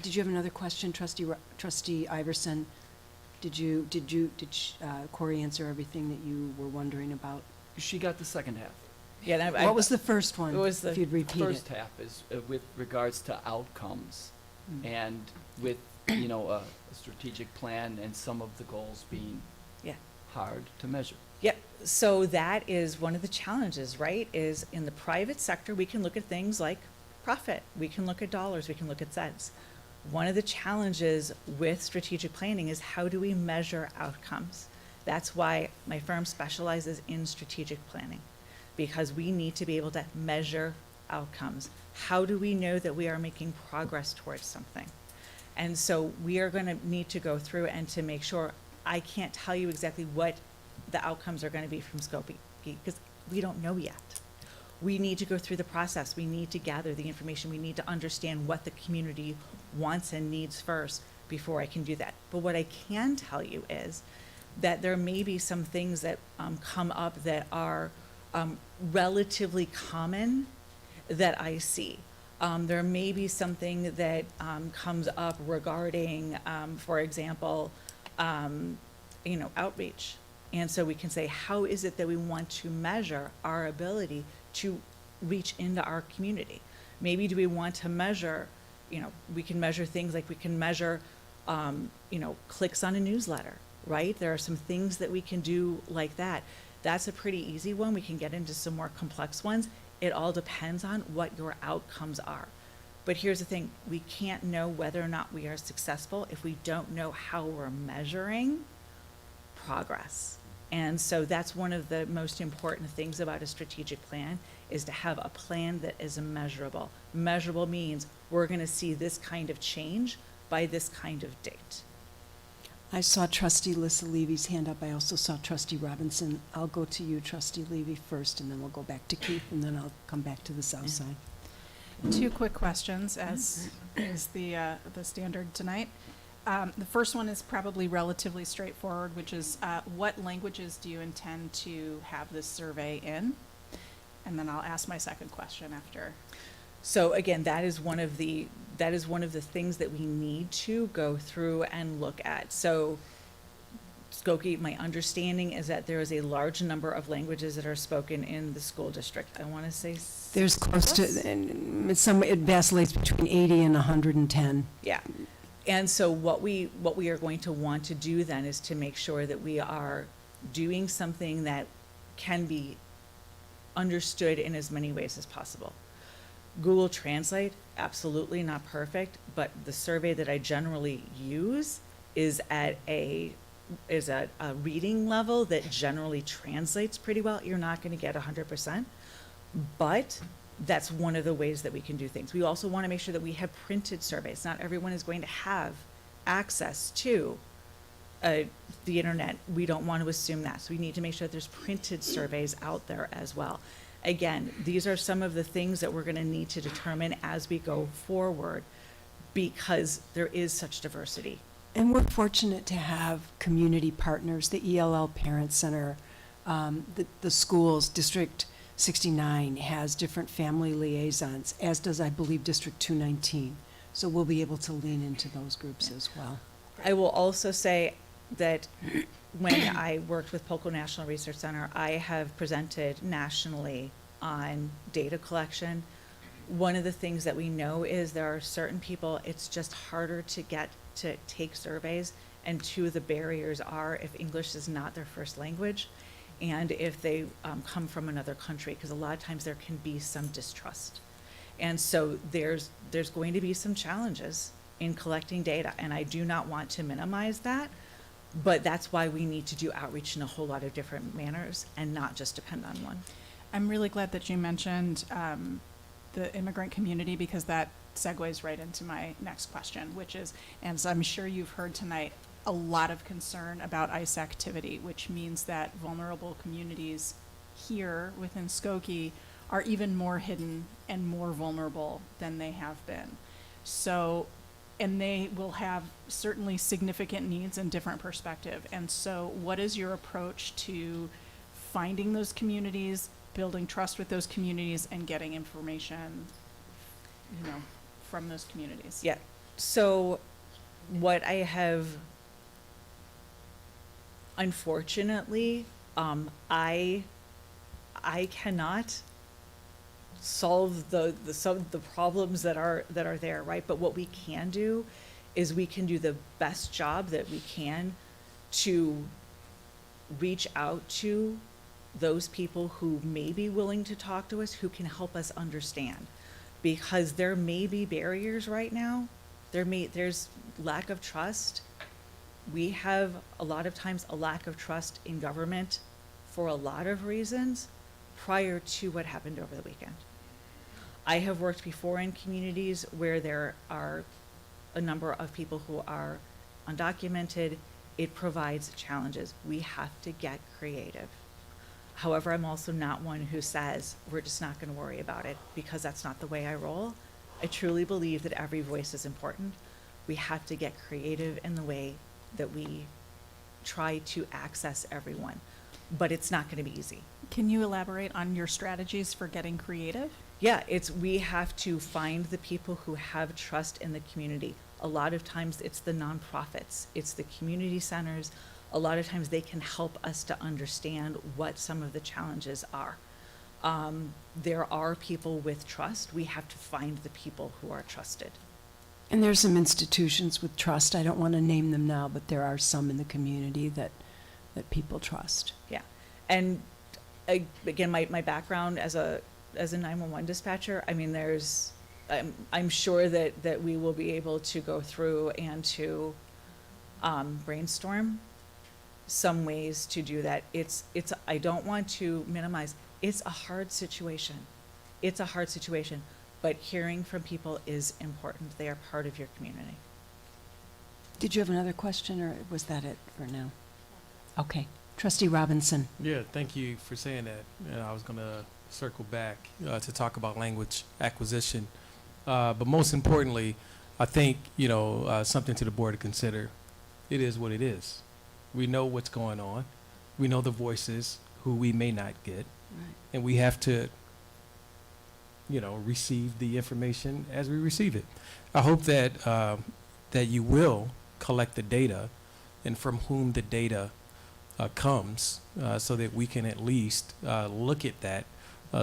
Did you have another question, Trustee Iverson? Did Corey answer everything that you were wondering about? She got the second half. Yeah. And What was the first one? What was if you'd repeat First it. half is with regards to outcomes Mm. and with, a strategic plan and some of the goals being Yeah. hard to measure. Yeah, so that is one of the challenges, right? Is in the private sector, we can look at things like profit, we can look at dollars, we can look at cents. One of the challenges with strategic planning is how do we measure outcomes? That's why my firm specializes in strategic planning, because we need to be able to measure outcomes. How do we know that we are making progress towards something? And so we are going to need to go through and to make sure, I can't tell you exactly what the outcomes are going to be from Skokie because we don't know yet. We need to go through the process. We need to gather the information. We need to understand what the community wants and needs first before I can do that. But what I can tell you is that there may be some things that come up that are relatively common that I see. There may be something that comes up regarding, for example, outreach. And so we can say, how is it that we want to measure our ability to reach into our community? Maybe do we want to measure, we can measure things like we can measure, clicks on a newsletter, right? There are some things that we can do like that. That's a pretty easy one. We can get into some more complex ones. It all depends on what your outcomes are. But here's the thing, we can't know whether or not we are successful if we don't know how we're measuring progress. And so that's one of the most important things about a strategic plan is to have a plan that is measurable. Measurable means we're going to see this kind of change by this kind of date. I saw Trustee Lissa Levy's hand up. I also saw Trustee Robinson. I'll go to you, Trustee Levy, first, and then we'll go back to Keith, and then I'll come back to the south side. Two quick questions, as is the standard tonight. The first one is probably relatively straightforward, which is what languages do you intend to have this survey in? And then I'll ask my second question after. So again, that is one of the things that we need to go through and look at. So Skokie, my understanding is that there is a large number of languages that are spoken in the school district. I want to say There's close to, and it vacillates between 80 and 110. Yeah. And so what we are going to want to do then is to make sure that we are doing something that can be understood in as many ways as possible. Google Translate, absolutely not perfect, but the survey that I generally use is at a reading level that generally translates pretty well. You're not going to get 100%, but that's one of the ways that we can do things. We also want to make sure that we have printed surveys. Not everyone is going to have access to the internet. We don't want to assume that. So we need to make sure that there's printed surveys out there as well. Again, these are some of the things that we're going to need to determine as we go forward because there is such diversity. And we're fortunate to have community partners, the ELL Parent Center, the schools, District 69 has different family liaisons, as does, I believe, District 219. So we'll be able to lean into those groups as well. I will also say that when I worked with Polk National Research Center, I have presented nationally on data collection. One of the things that we know is there are certain people, it's just harder to get to take surveys, and two of the barriers are if English is not their first language. and if they come from another country, because a lot of times there can be some distrust. And so there's going to be some challenges in collecting data, and I do not want to minimize that, but that's why we need to do outreach in a whole lot of different manners and not just depend on one. I'm really glad that you mentioned the immigrant community, because that segues right into my next question, which is, and as I'm sure you've heard tonight, a lot of concern about ICE activity, which means that vulnerable communities here within Skokie are even more hidden and more vulnerable than they have been. So, and they will have certainly significant needs and different perspective. And so what is your approach to finding those communities, building trust with those communities, and getting information, you know, from those communities? Yeah. So what I have, unfortunately, I cannot solve some of the problems that are there, right? But what we can do is we can do the best job that we can to reach out to those people who may be willing to talk to us, who can help us understand. Because there may be barriers right now. There's lack of trust. We have a lot of times a lack of trust in government for a lot of reasons prior to what happened over the weekend. I have worked before in communities where there are a number of people who are undocumented. It provides challenges. We have to get creative. However, I'm also not one who says we're just not going to worry about it, because that's not the way I roll. I truly believe that every voice is important. We have to get creative in the way that we try to access everyone, but it's not going to be easy. Can you elaborate on your strategies for getting creative? Yeah, we have to find the people who have trust in the community. A lot of times it's the nonprofits, it's the community centers. A lot of times they can help us to understand what some of the challenges are. There are people with trust. We have to find the people who are trusted. And there's some institutions with trust. I don't want to name them now, but there are some in the community that people trust. Yeah, and again, my background as a 911 dispatcher, I mean, I'm sure that we will be able to go through and to brainstorm some ways to do that. I don't want to minimize. It's a hard situation. It's a hard situation, but hearing from people is important. They are part of your community. Did you have another question, or was that it for now? Okay. Trustee Robinson. Yeah, thank you for saying that. I was going to circle back to talk about language acquisition. But most importantly, I think, something to the board to consider. It is what it is. We know what's going on. We know the voices who we may not get. Right. And we have to, receive the information as we receive it. I hope that that you will collect the data and from whom the data comes, so that we can at least look at that,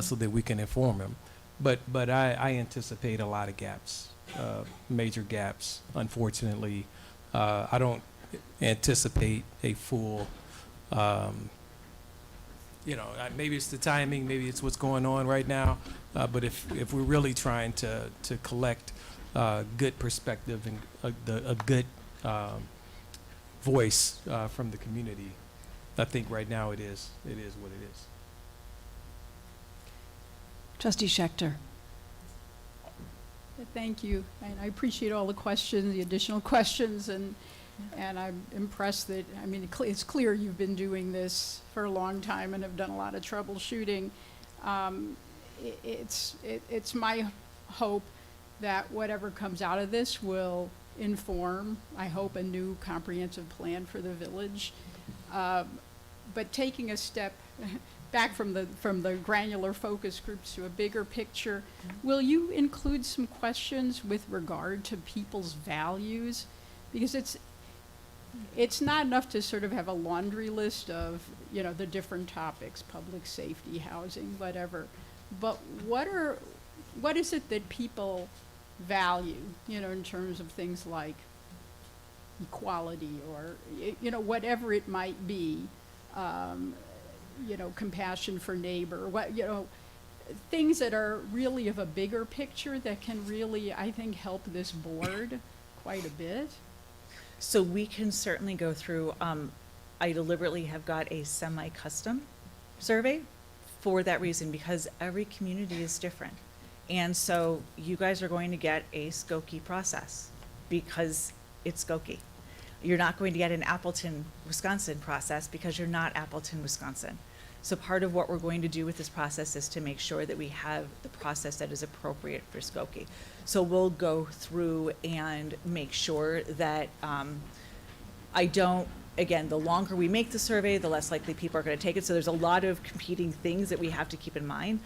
so that we can inform them. But I anticipate a lot of gaps, major gaps, unfortunately. I don't anticipate a full, maybe it's the timing, maybe it's what's going on right now, but if we're really trying to collect good perspective and a good voice from the community, I think right now it is what it is. Trustee Schechter. Thank you, and I appreciate all the questions, the additional questions, and I'm impressed that, it's clear you've been doing this for a long time and have done a lot of troubleshooting. It's my hope that whatever comes out of this will inform, I hope, a new comprehensive plan for the village. But taking a step back from the granular focus groups to a bigger picture, will you include some questions with regard to people's values? Because it's not enough to sort of have a laundry list of, the different topics, public safety, housing, whatever. But what is it that people value, in terms of things like equality or, whatever it might be, compassion for neighbor, things that are really of a bigger picture that can really, I think, help this board quite a bit. So we can certainly go through, I deliberately have got a semi-custom survey for that reason, because every community is different. And so you guys are going to get a Skokie process because it's Skokie. You're not going to get an Appleton, Wisconsin process because you're not Appleton, Wisconsin. So part of what we're going to do with this process is to make sure that we have the process that is appropriate for Skokie. So we'll go through and make sure that again, the longer we make the survey, the less likely people are going to take it. So there's a lot of competing things that we have to keep in mind.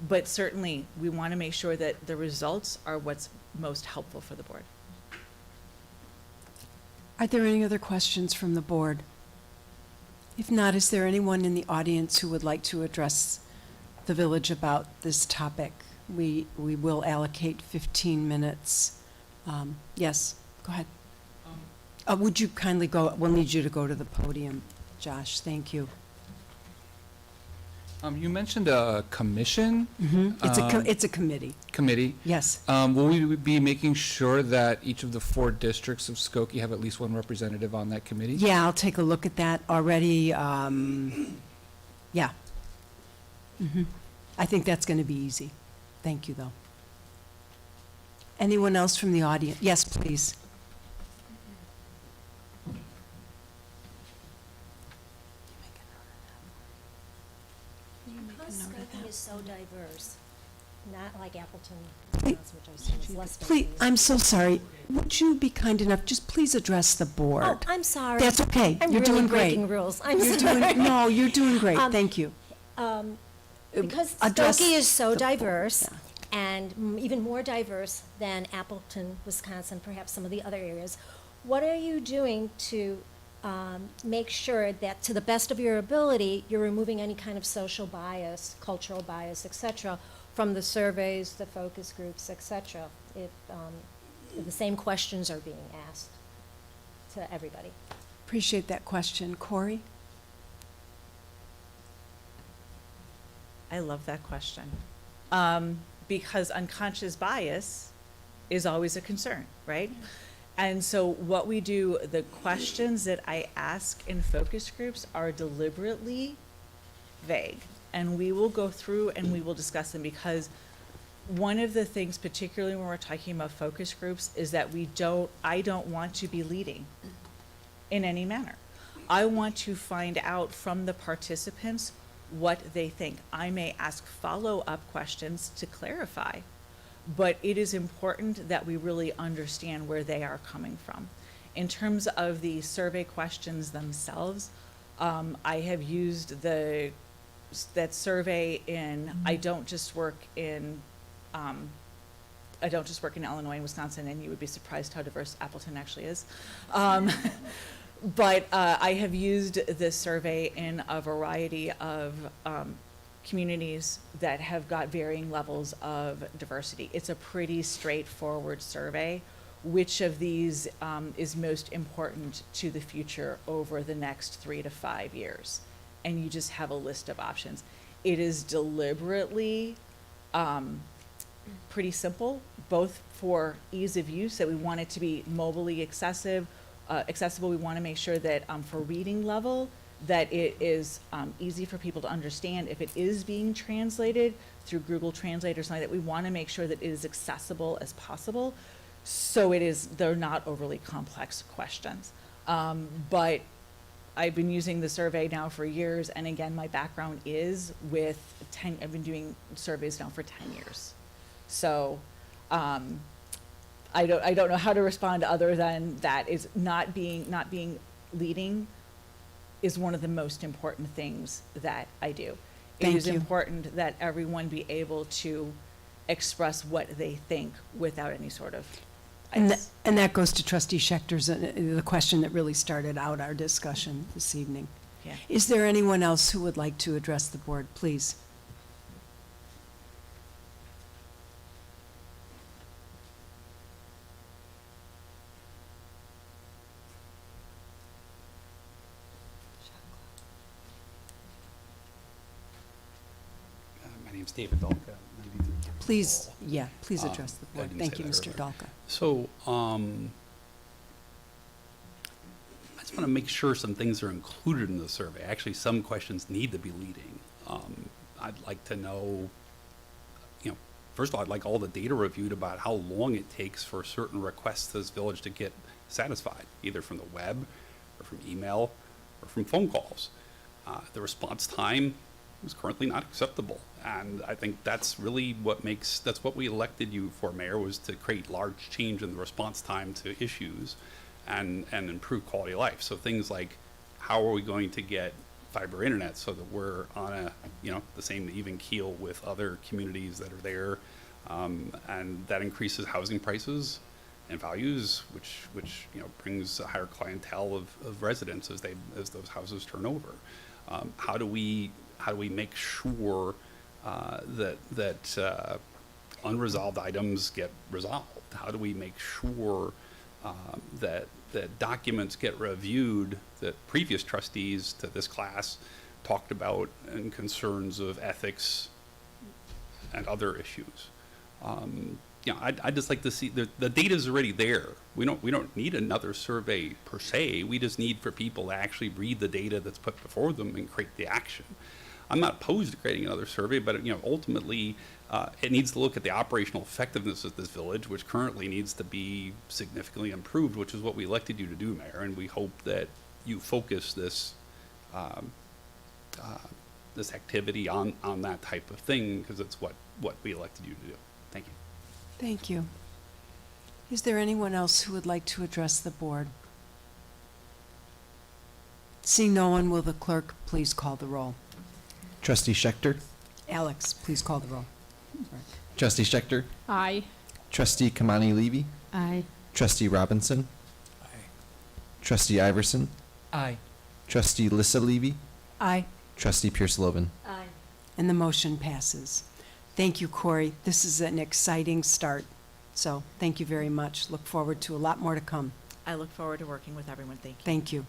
But certainly, we want to make sure that the results are what's most helpful for the board. Are there any other questions from the board? If not, is there anyone in the audience who would like to address the village about this topic? We will allocate 15 minutes. Yes, go ahead. Would you kindly go, we'll need you to go to the podium, Josh, thank you. You mentioned a commission. It's a committee. Committee. Yes. Will we be making sure that each of the 4 districts of Skokie have at least one representative on that committee? Yeah, I'll take a look at that already. Yeah. I think that's going to be easy. Thank you, though. Anyone else from the audience? Yes, please. Because Skokie is so diverse, not like Appleton, which I assume is less diverse. Please, I'm so sorry. Would you be kind enough, just please address the board? Oh, I'm sorry. That's okay. I'm You're really doing great. breaking rules. I'm You're sorry. No, you're doing great. Thank you. Because Address Skokie is so the board, diverse, yeah. and even more diverse than Appleton, Wisconsin, perhaps some of the other areas, what are you doing to make sure that, to the best of your ability, you're removing any kind of social bias, cultural bias, et cetera, from the surveys, the focus groups, et cetera, if the same questions are being asked to everybody? Appreciate that question. Corey? I love that question. Because unconscious bias is always a concern, right? And so what we do, the questions that I ask in focus groups are deliberately vague. And we will go through and we will discuss them, because one of the things, particularly when we're talking about focus groups, is that I don't want to be leading in any manner. I want to find out from the participants what they think. I may ask follow-up questions to clarify, but it is important that we really understand where they are coming from. In terms of the survey questions themselves, I have used that survey in, I don't just work in Illinois and Wisconsin, and you would be surprised how diverse Appleton actually is. But I have used this survey in a variety of communities that have got varying levels of diversity. It's a pretty straightforward survey. Which of these is most important to the future over the next 3 to 5 years? And you just have a list of options. It is deliberately pretty simple, both for ease of use, that we want it to be mobilely accessible. We want to make sure that for reading level, that it is easy for people to understand. If it is being translated through Google Translate or something, that we want to make sure that it is accessible as possible. So they're not overly complex questions. But I've been using the survey now for years, and again, my background is I've been doing surveys now for 10 years. So I don't know how to respond other than that is not being leading is one of the most important things that I do. It is important that everyone be able to express what they think without any sort of bias. And that goes to Trustee Schechter's, the question that really started out our discussion this evening. Yeah. Is there anyone else who would like to address the board, please? David Dalka. Please, please Um, address the I board. didn't Thank say you, that Mr. earlier. Dalka. So, I just want to make sure some things are included in the survey. Actually, some questions need to be leading. I'd like to know, first of all, I'd like all the data reviewed about how long it takes for certain requests to this village to get satisfied, either from the web or from email or from phone calls. The response time is currently not acceptable. And I think that's really that's what we elected you for, Mayor, was to create large change in the response time to issues and improve quality of life. So things like, how are we going to get fiber internet so that we're on the same even keel with other communities that are there, and that increases housing prices and values, which brings a higher clientele of residents as those houses turn over. How do we make sure that unresolved items get resolved? How do we make sure that documents get reviewed that previous trustees to this class talked about and concerns of ethics and other issues? I'd just like to see the data's already there. We don't need another survey per se. We just need for people to actually read the data that's put before them and create the action. I'm not opposed to creating another survey, but ultimately it needs to look at the operational effectiveness of this village, which currently needs to be significantly improved, which is what we elected you to do, Mayor. And we hope that you focus this this activity on that type of thing, because it's what we elected you to do. Thank you. Thank you. Is there anyone else who would like to address the board? Seeing no one, will the clerk please call the roll? Trustee Schechter? Alex, please call the roll. Sorry. Trustee Schechter? Aye. Trustee Kamani Levy? Aye. Trustee Robinson? Aye. Trustee Iverson? Aye. Trustee Lissa Levy? Aye. Trustee Pierce-Lovan? Aye. And the motion passes. Thank you, Corey. This is an exciting start. So thank you very much. Look forward to a lot more to come. I look forward to working with everyone. Thank you. Thank you.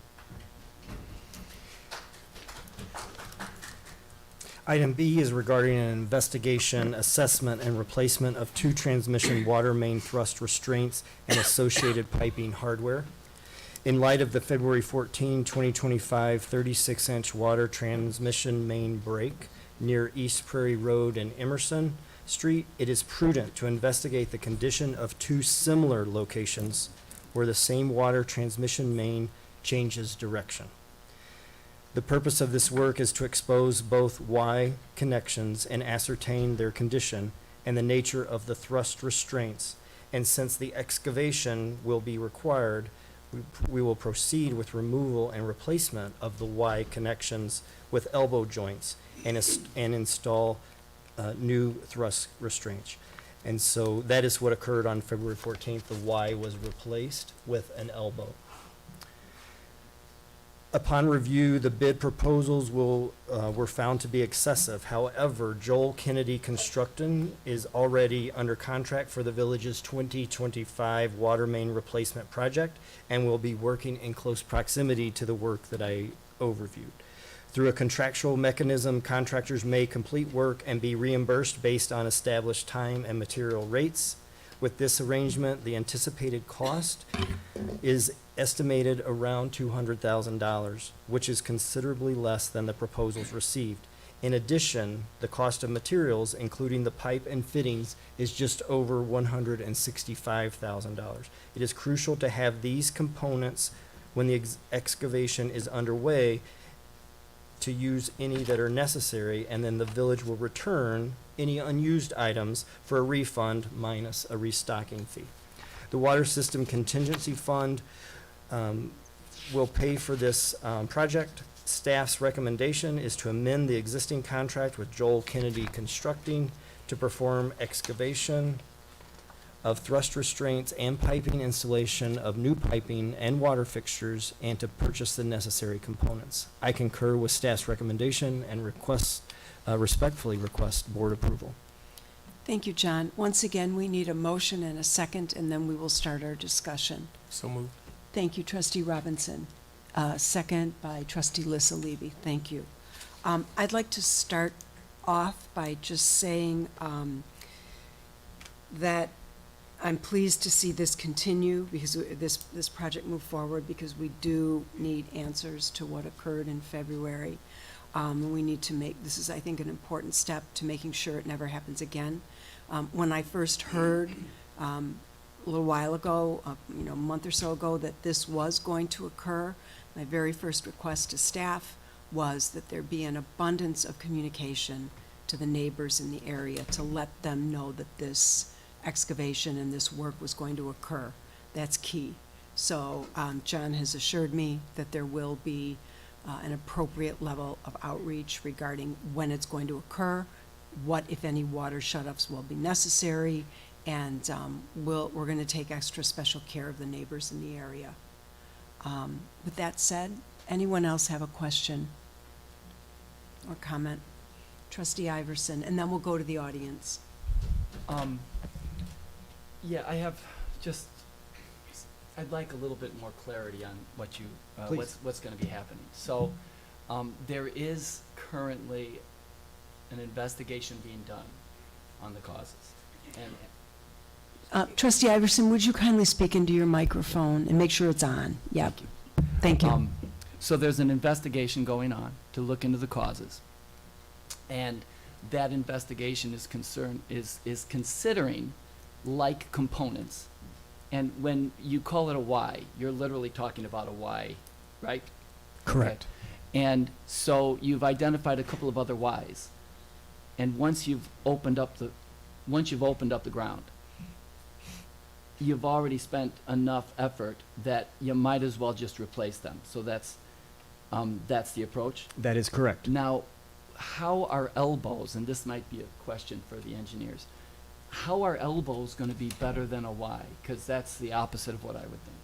Item B is regarding an investigation, assessment, and replacement of 2 transmission water main thrust restraints and associated piping hardware. In light of the February 14, 2025 36-inch water transmission main break near East Prairie Road and Emerson Street, it is prudent to investigate the condition of 2 similar locations where the same water transmission main changes direction. The purpose of this work is to expose both Y connections and ascertain their condition and the nature of the thrust restraints. And since the excavation will be required, we will proceed with removal and replacement of the Y connections with elbow joints and install new thrust restraints. And so that is what occurred on February 14th. The Y was replaced with an elbow. Upon review, the bid proposals were found to be excessive. However, Joel Kennedy Construction is already under contract for the village's 2025 water main replacement project and will be working in close proximity to the work that I overviewed. Through a contractual mechanism, contractors may complete work and be reimbursed based on established time and material rates. With this arrangement, the anticipated cost is estimated around $200,000, which is considerably less than the proposals received. In addition, the cost of materials, including the pipe and fittings, is just over $165,000. It is crucial to have these components when the excavation is underway, to use any that are necessary, and then the village will return any unused items for a refund minus a restocking fee. The Water System Contingency Fund will pay for this project. Staff's recommendation is to amend the existing contract with Joel Kennedy Constructing to perform excavation of thrust restraints and piping installation of new piping and water fixtures, and to purchase the necessary components. I concur with staff's recommendation and respectfully request board approval. Thank you, John. Once again, we need a motion and a second, and then we will start our discussion. So moved. Thank you, Trustee Robinson. Second by Trustee Lissa Levy. Thank you. I'd like to start off by just saying that I'm pleased to see this continue, because this project move forward, because we do need answers to what occurred in February. We need to this is, I think, an important step to making sure it never happens again. When I first heard a little while ago, a month or so ago, that this was going to occur, my very first request to staff was that there be an abundance of communication to the neighbors in the area to let them know that this excavation and this work was going to occur. That's key. So John has assured me that there will be an appropriate level of outreach regarding when it's going to occur, what, if any, water shut-offs will be necessary, and we're going to take extra special care of the neighbors in the area. With that said, anyone else have a question or comment? Trustee Iverson, and then we'll go to the audience. Yeah, I have just, I'd like a little bit more clarity on what you, Please. what's going to be happening. So, there is currently an investigation being done on the causes. And Trustee Iverson, would you kindly speak into your microphone and make sure it's on? Yep. Thank you. So there's an investigation going on to look into the causes. And that investigation is considering like components. And when you call it a Y, you're literally talking about a Y, right? Correct. Okay. And so you've identified a couple of other Ys. And once you've opened up the ground, you've already spent enough effort that you might as well just replace them. So that's the approach. That is correct. Now, how are elbows, and this might be a question for the engineers, how are elbows going to be better than a Y? Because that's the opposite of what I would think.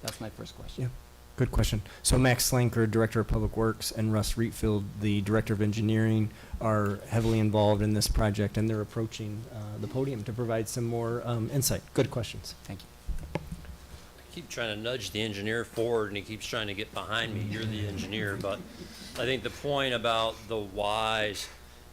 That's my first question. Yeah, good question. So Max Slanker, Director of Public Works, and Russ Reetfield, the Director of Engineering, are heavily involved in this project, and they're approaching the podium to provide some more insight. Good questions. Thank you. I keep trying to nudge the engineer forward, and he keeps trying to get behind me. You're the engineer, but I think the point about the Ys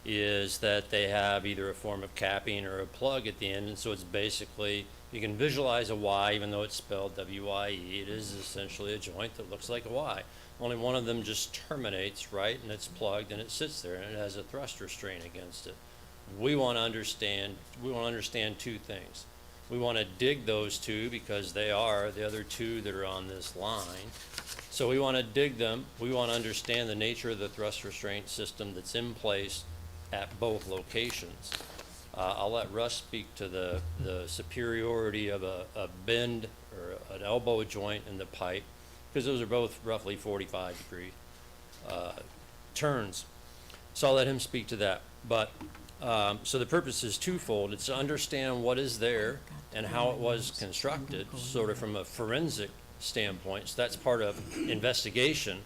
is that they have either a form of capping or a plug at the end, and so it's basically, you can visualize a Y, even though it's spelled W-Y-E. It is essentially a joint that looks like a Y. Only one of them just terminates, right, and it's plugged and it sits there and it has a thrust restraint against it. We want to understand two things. We want to dig those two because they are the other two that are on this line. So we want to dig them. We want to understand the nature of the thrust restraint system that's in place at both locations. I'll let Russ speak to the superiority of a bend or an elbow joint in the pipe, because those are both roughly 45-degree turns. So I'll let him speak to that. But so the purpose is twofold. It's to understand what is there and how it was constructed, sort of from a forensic standpoint. So that's part of investigation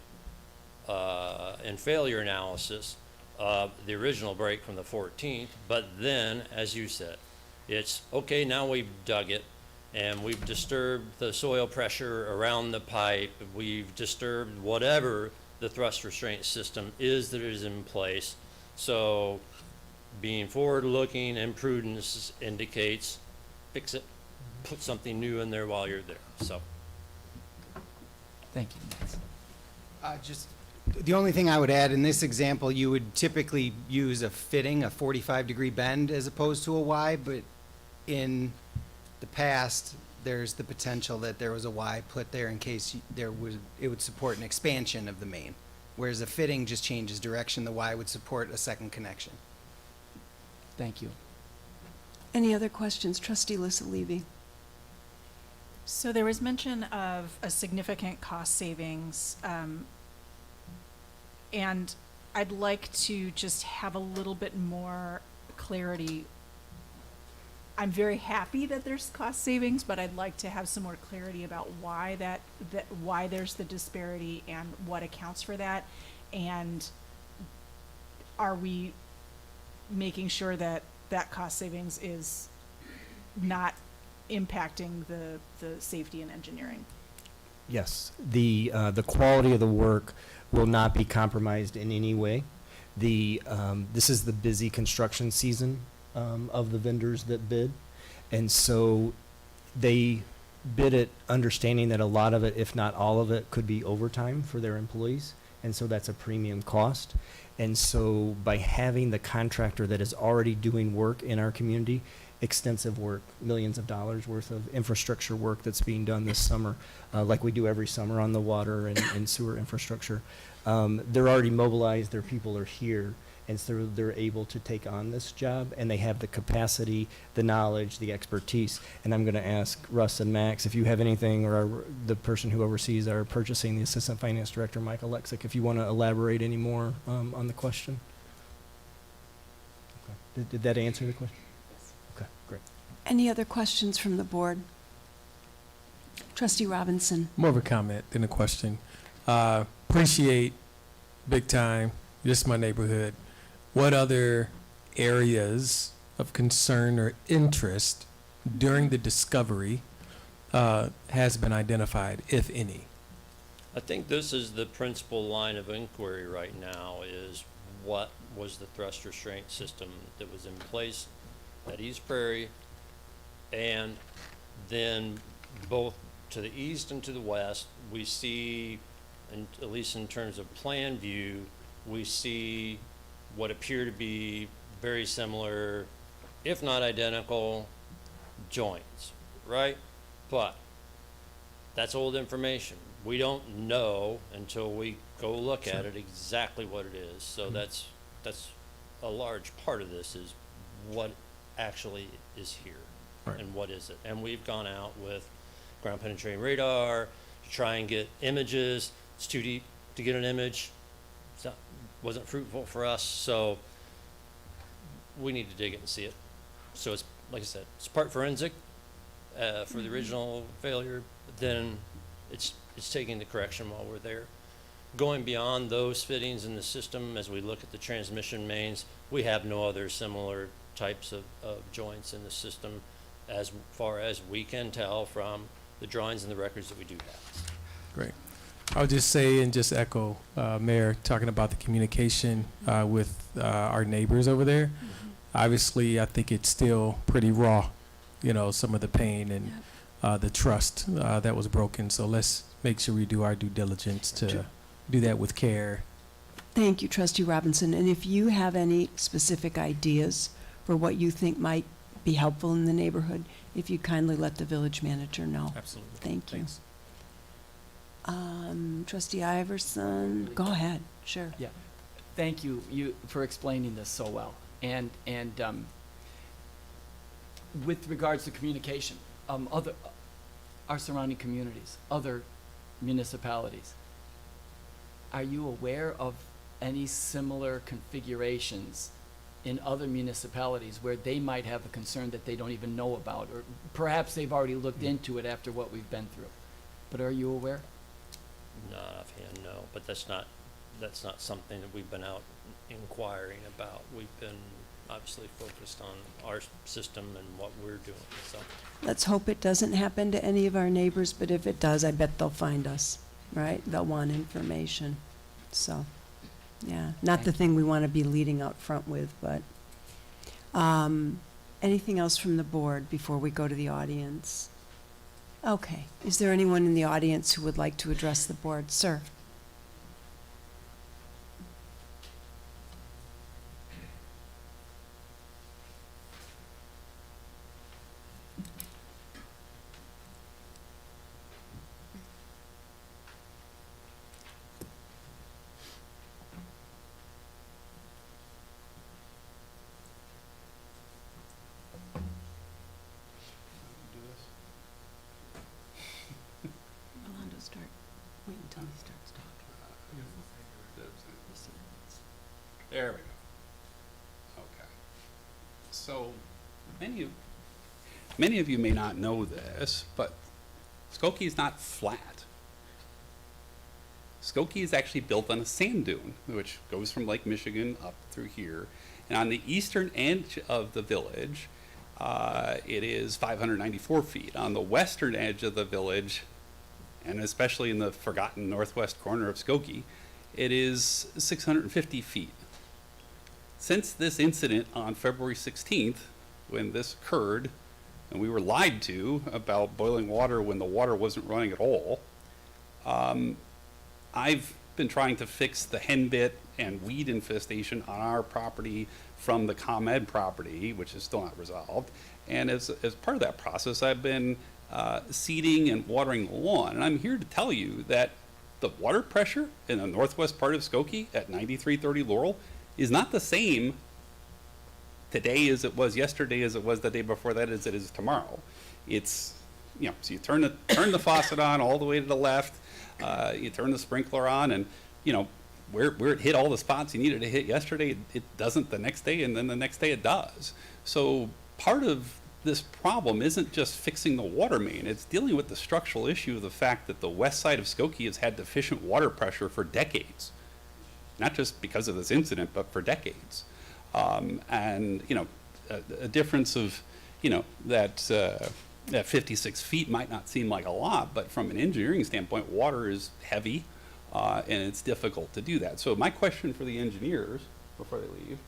and failure analysis of the original break from the 14th. But then, as you said, it's, okay, now we've dug it, and we've disturbed the soil pressure around the pipe, we've disturbed whatever the thrust restraint system is that is in place. So being forward-looking and prudence indicates fix it, put something new in there while you're there. So thank you. Just the only thing I would add, in this example, you would typically use a fitting, a 45-degree bend, as opposed to a Y, but in the past, there's the potential that there was a Y put there in case it would support an expansion of the main, whereas a fitting just changes direction. The Y would support a second connection. Thank you. Any other questions? Trustee Lissa-Levy. So there was mention of a significant cost savings, and I'd like to just have a little bit more clarity. I'm very happy that there's cost savings, but I'd like to have some more clarity about why why there's the disparity and what accounts for that. And are we making sure that that cost savings is not impacting the safety and engineering? Yes, the quality of the work will not be compromised in any way. This is the busy construction season of the vendors that bid. And so they bid it understanding that a lot of it, if not all of it, could be overtime for their employees. And so that's a premium cost. And so by having the contractor that is already doing work in our community, extensive work, millions of dollars worth of infrastructure work that's being done this summer, like we do every summer on the water and sewer infrastructure. They're already mobilized, their people are here, and so they're able to take on this job, and they have the capacity, the knowledge, the expertise. And I'm gonna ask Russ and Max if you have anything, or the person who oversees our purchasing, the Assistant Finance Director, Mike Alexic, if you wanna elaborate any more on the question. Okay. Did that answer the question? Okay, great. Any other questions from the board? Trustee Robinson. More of a comment than a question. Appreciate big time, just my neighborhood. What other areas of concern or interest during the discovery has been identified, if any? I think this is the principal line of inquiry right now, is what was the thrust restraint system that was in place at East Prairie, and then both to the east and to the west, we see, and at least in terms of plan view, we see what appear to be very similar, if not identical, joints, right? But that's old information. We don't know until we go look at it exactly what it is. So that's a large part of this, is what actually is here, and what is it. And we've gone out with ground penetrating radar to try and get images. It's too deep to get an image. Wasn't fruitful for us, so we need to dig it and see it. So it's, like I said, it's part forensic for the original failure, then it's taking the correction while we're there. Going beyond those fittings in the system, as we look at the transmission mains, we have no other similar types of joints in the system as far as we can tell from the drawings and the records that we do have. Great. I would just say, and just echo Mayor talking about the communication with our neighbors over there. Obviously, I think it's still pretty raw, you know, some of the pain and the trust that was broken. So let's make sure we do our due diligence to do that with care. Thank you, Trustee Robinson. And if you have any specific ideas for what you think might be helpful in the neighborhood, if you kindly let the village manager know. Absolutely. Thank you. Thanks. Trustee Iverson, go ahead, sure. Yeah, thank you for explaining this so well. And with regards to communication, our surrounding communities, other municipalities, are you aware of any similar configurations in other municipalities where they might have a concern that they don't even know about, or perhaps they've already looked into it after what we've been through? But are you aware? Not offhand, no, but that's not something that we've been out inquiring about. We've been obviously focused on our system and what we're doing, so. Let's hope it doesn't happen to any of our neighbors, but if it does, I bet they'll find us, right? They'll want information, so, yeah. Not the thing we want to be leading out front with, but, anything else from the board before we go to the audience? Okay. Is there anyone in the audience who would like to address the board? Sir? Start. Wait until he starts talking. There we go. Okay. So many of you may not know this, but Skokie is not flat. Skokie is actually built on a sand dune, which goes from Lake Michigan up through here. And on the eastern edge of the village, it is 594 feet. On the western edge of the village, and especially in the forgotten northwest corner of Skokie, it is 650 feet. since this incident on February 16th, when this occurred, and we were lied to about boiling water when the water wasn't running at all, I've been trying to fix the henbit and weed infestation on our property from the ComEd property, which is still not resolved. And as part of that process, I've been seeding and watering the lawn. And I'm here to tell you that the water pressure in the northwest part of Skokie at 9330 Laurel is not the same today as it was yesterday, as it was the day before that, as it is tomorrow. It's, so you turn the faucet on all the way to the left, you turn the sprinkler on, and, where it hit all the spots you needed to hit yesterday, it doesn't the next day, and then the next day it does. So part of this problem isn't just fixing the water main, it's dealing with the structural issue of the fact that the west side of Skokie has had deficient water pressure for decades. Not just because of this incident, but for decades. And, a difference of, that 56 feet might not seem like a lot, but from an engineering standpoint, water is heavy, and it's difficult to do that. So my question for the engineers, before they leave,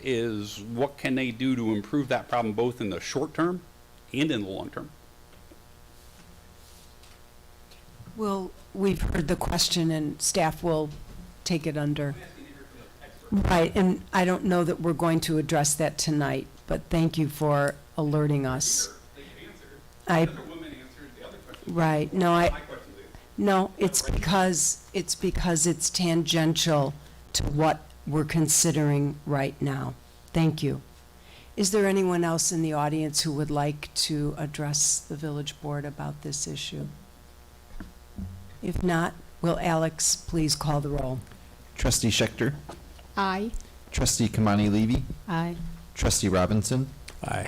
is what can they do to improve that problem both in the short term and in the long term? Well, we've heard the question and staff will take it under. Right, and I don't know that we're going to address that tonight, but thank you for alerting us. Right, no, it's because it's tangential to what we're considering right now. Thank you. Is there anyone else in the audience who would like to address the village board about this issue? If not, will Alex please call the roll? Trustee Schechter, Aye. Trustee Kamani Levy, Aye. Trustee Robinson, Aye.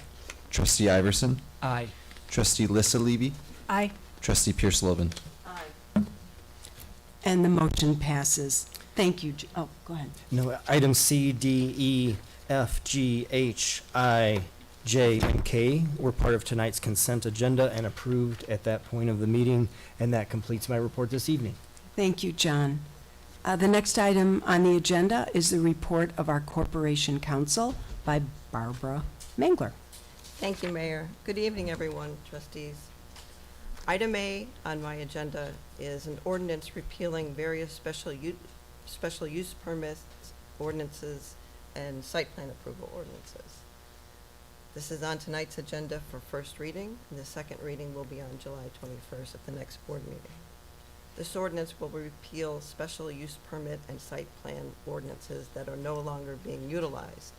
Trustee Iverson, Aye. Trustee Lissa Levy, Aye. Trustee Pierce-Lovin. And the motion passes. Thank you. Oh, go ahead. No, item C, D, E, F, G, H, I, J, and K were part of tonight's consent agenda and approved at that point of the meeting, and that completes my report this evening. Thank you, John. The next item on the agenda is the report of our corporation counsel by Barbara Mangler. Thank you, Mayor. Good evening, everyone, trustees. Item A on my agenda is an ordinance repealing various special use permits, ordinances, and site plan approval ordinances. This is on tonight's agenda for first reading, and the second reading will be on July 21st at the next board meeting. This ordinance will repeal special use permit and site plan ordinances that are no longer being utilized.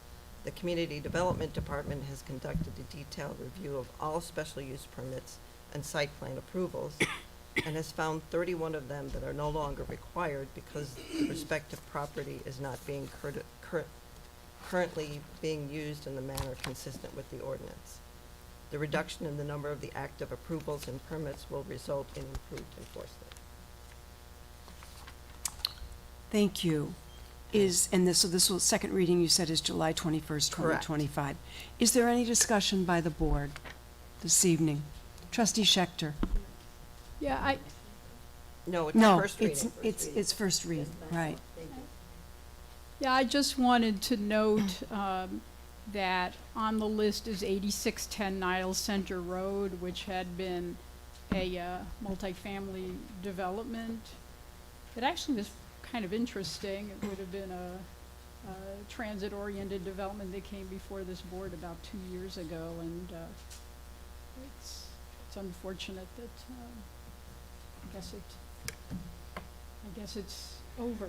The Community Development Department has conducted a detailed review of all special use permits and site plan approvals and has found 31 of them that are no longer required because the respective property is not being currently being used in the manner consistent with the ordinance. The reduction in the number of the active approvals and permits will result in improved enforcement. Thank you. So this will, second reading you said is July 21st, 2025. Is there any discussion by the board this evening? Trustee Schechter? Yeah, No, it's No, first reading. it's first reading, right. Yeah, I just wanted to note that on the list is 8610 Niles Center Road, which had been a multifamily development. It actually was kind of interesting. It would have been a transit-oriented development that came before this board about 2 years ago, and it's unfortunate that I guess it's over.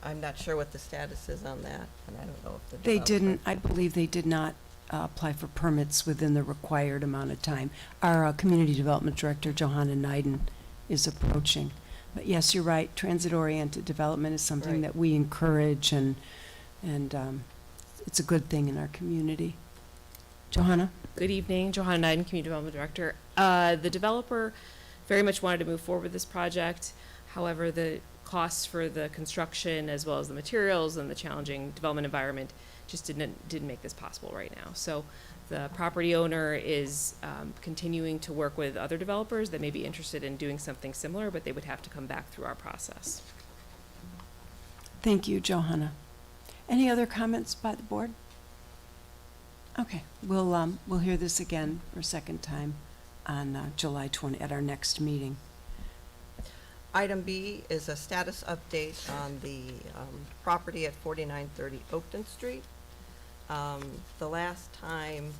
I'm not sure what the status is on that, and I don't know if the They developer- didn't, I believe they did not apply for permits within the required amount of time. Our Community Development Director, Johanna Neiden, is approaching. But yes, you're right, transit-oriented development is something Right. that we encourage, and it's a good thing in our community. Johanna? Good evening, Johanna Neiden, Community Development Director. The developer very much wanted to move forward with this project. However, the costs for the construction as well as the materials and the challenging development environment just didn't make this possible right now. So the property owner is continuing to work with other developers that may be interested in doing something similar, but they would have to come back through our process. Thank you, Johanna. Any other comments by the board? Okay, we'll hear this again for a second time on July 20, at our next meeting. Item B is a status update on the property at 4930 Oakton Street. The last time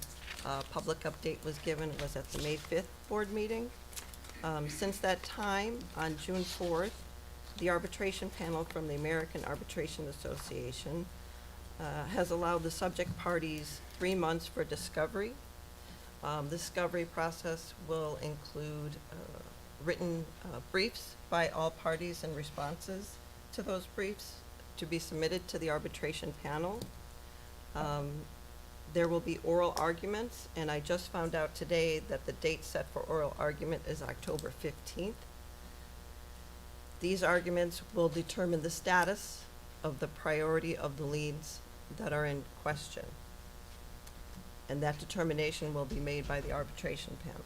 a public update was given was at the May 5th board meeting. Since that time, on June 4th, the arbitration panel from the American Arbitration Association has allowed the subject parties 3 months for discovery. The discovery process will include written briefs by all parties and responses to those briefs to be submitted to the arbitration panel. There will be oral arguments, and I just found out today that the date set for oral argument is October 15th. These arguments will determine the status of the priority of the liens that are in question. And that determination will be made by the arbitration panel.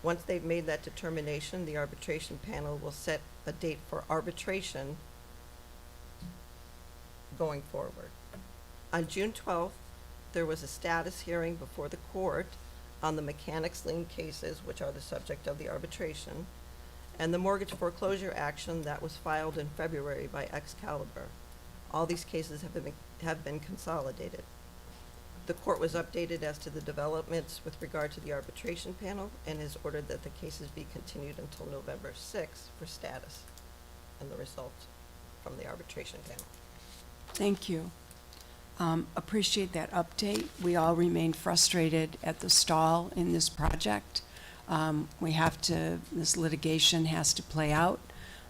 Once they've made that determination, the arbitration panel will set a date for arbitration going forward. On June 12th, there was a status hearing before the court on the mechanics lien cases, which are the subject of the arbitration, and the mortgage foreclosure action that was filed in February by Excalibur. All these cases have been consolidated. The court was updated as to the developments with regard to the arbitration panel and has ordered that the cases be continued until November 6th for status and the results from the arbitration panel. Thank you. Appreciate that update. We all remain frustrated at the stall in this project. This litigation has to play out,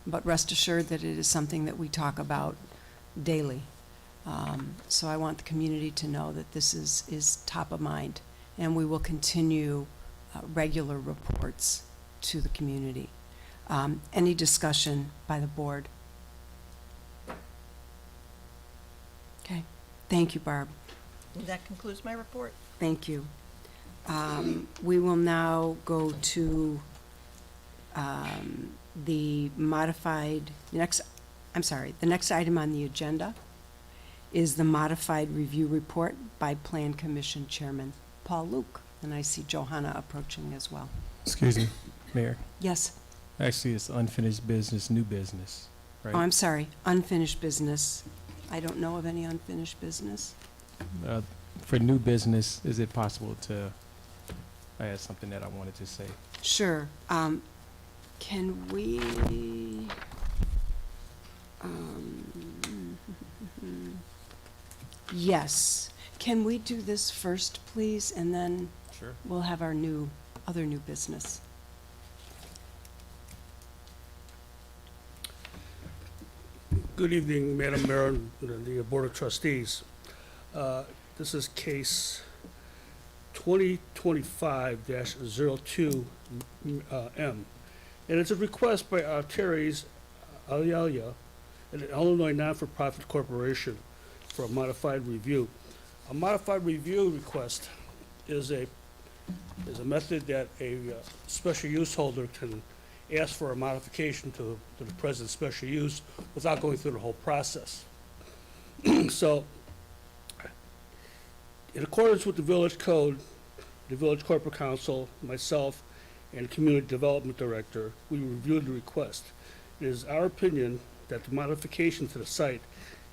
but rest assured that it is something that we talk about daily. So I want the community to know that this is top of mind, and we will continue regular reports to the community. Any discussion by the board? Okay. Thank you, Barb. That concludes my report. Thank you. We will now go to the next item on the agenda is the modified review report by Plan Commission Chairman Paul Luke. And I see Johanna approaching as well. Excuse me, Mayor. Yes. Actually, it's unfinished business, new business, right? Oh, I'm sorry. Unfinished business. I don't know of any unfinished business. For new business, is it possible to, I had something that I wanted to say. Sure. Can we, yes. Can we do this first, please, and then Sure. we'll have our other new business. Good evening, Madam Mayor and the Board of Trustees. This is case 2025-02M. And it's a request by Terry's Alialia, an Illinois non-for-profit corporation, for a modified review. A modified review request is a method that a special use holder can ask for a modification to the present special use without going through the whole process. So, in accordance with the village code, the village corporate counsel, myself, and community development director, we reviewed the request. It is our opinion that the modification to the site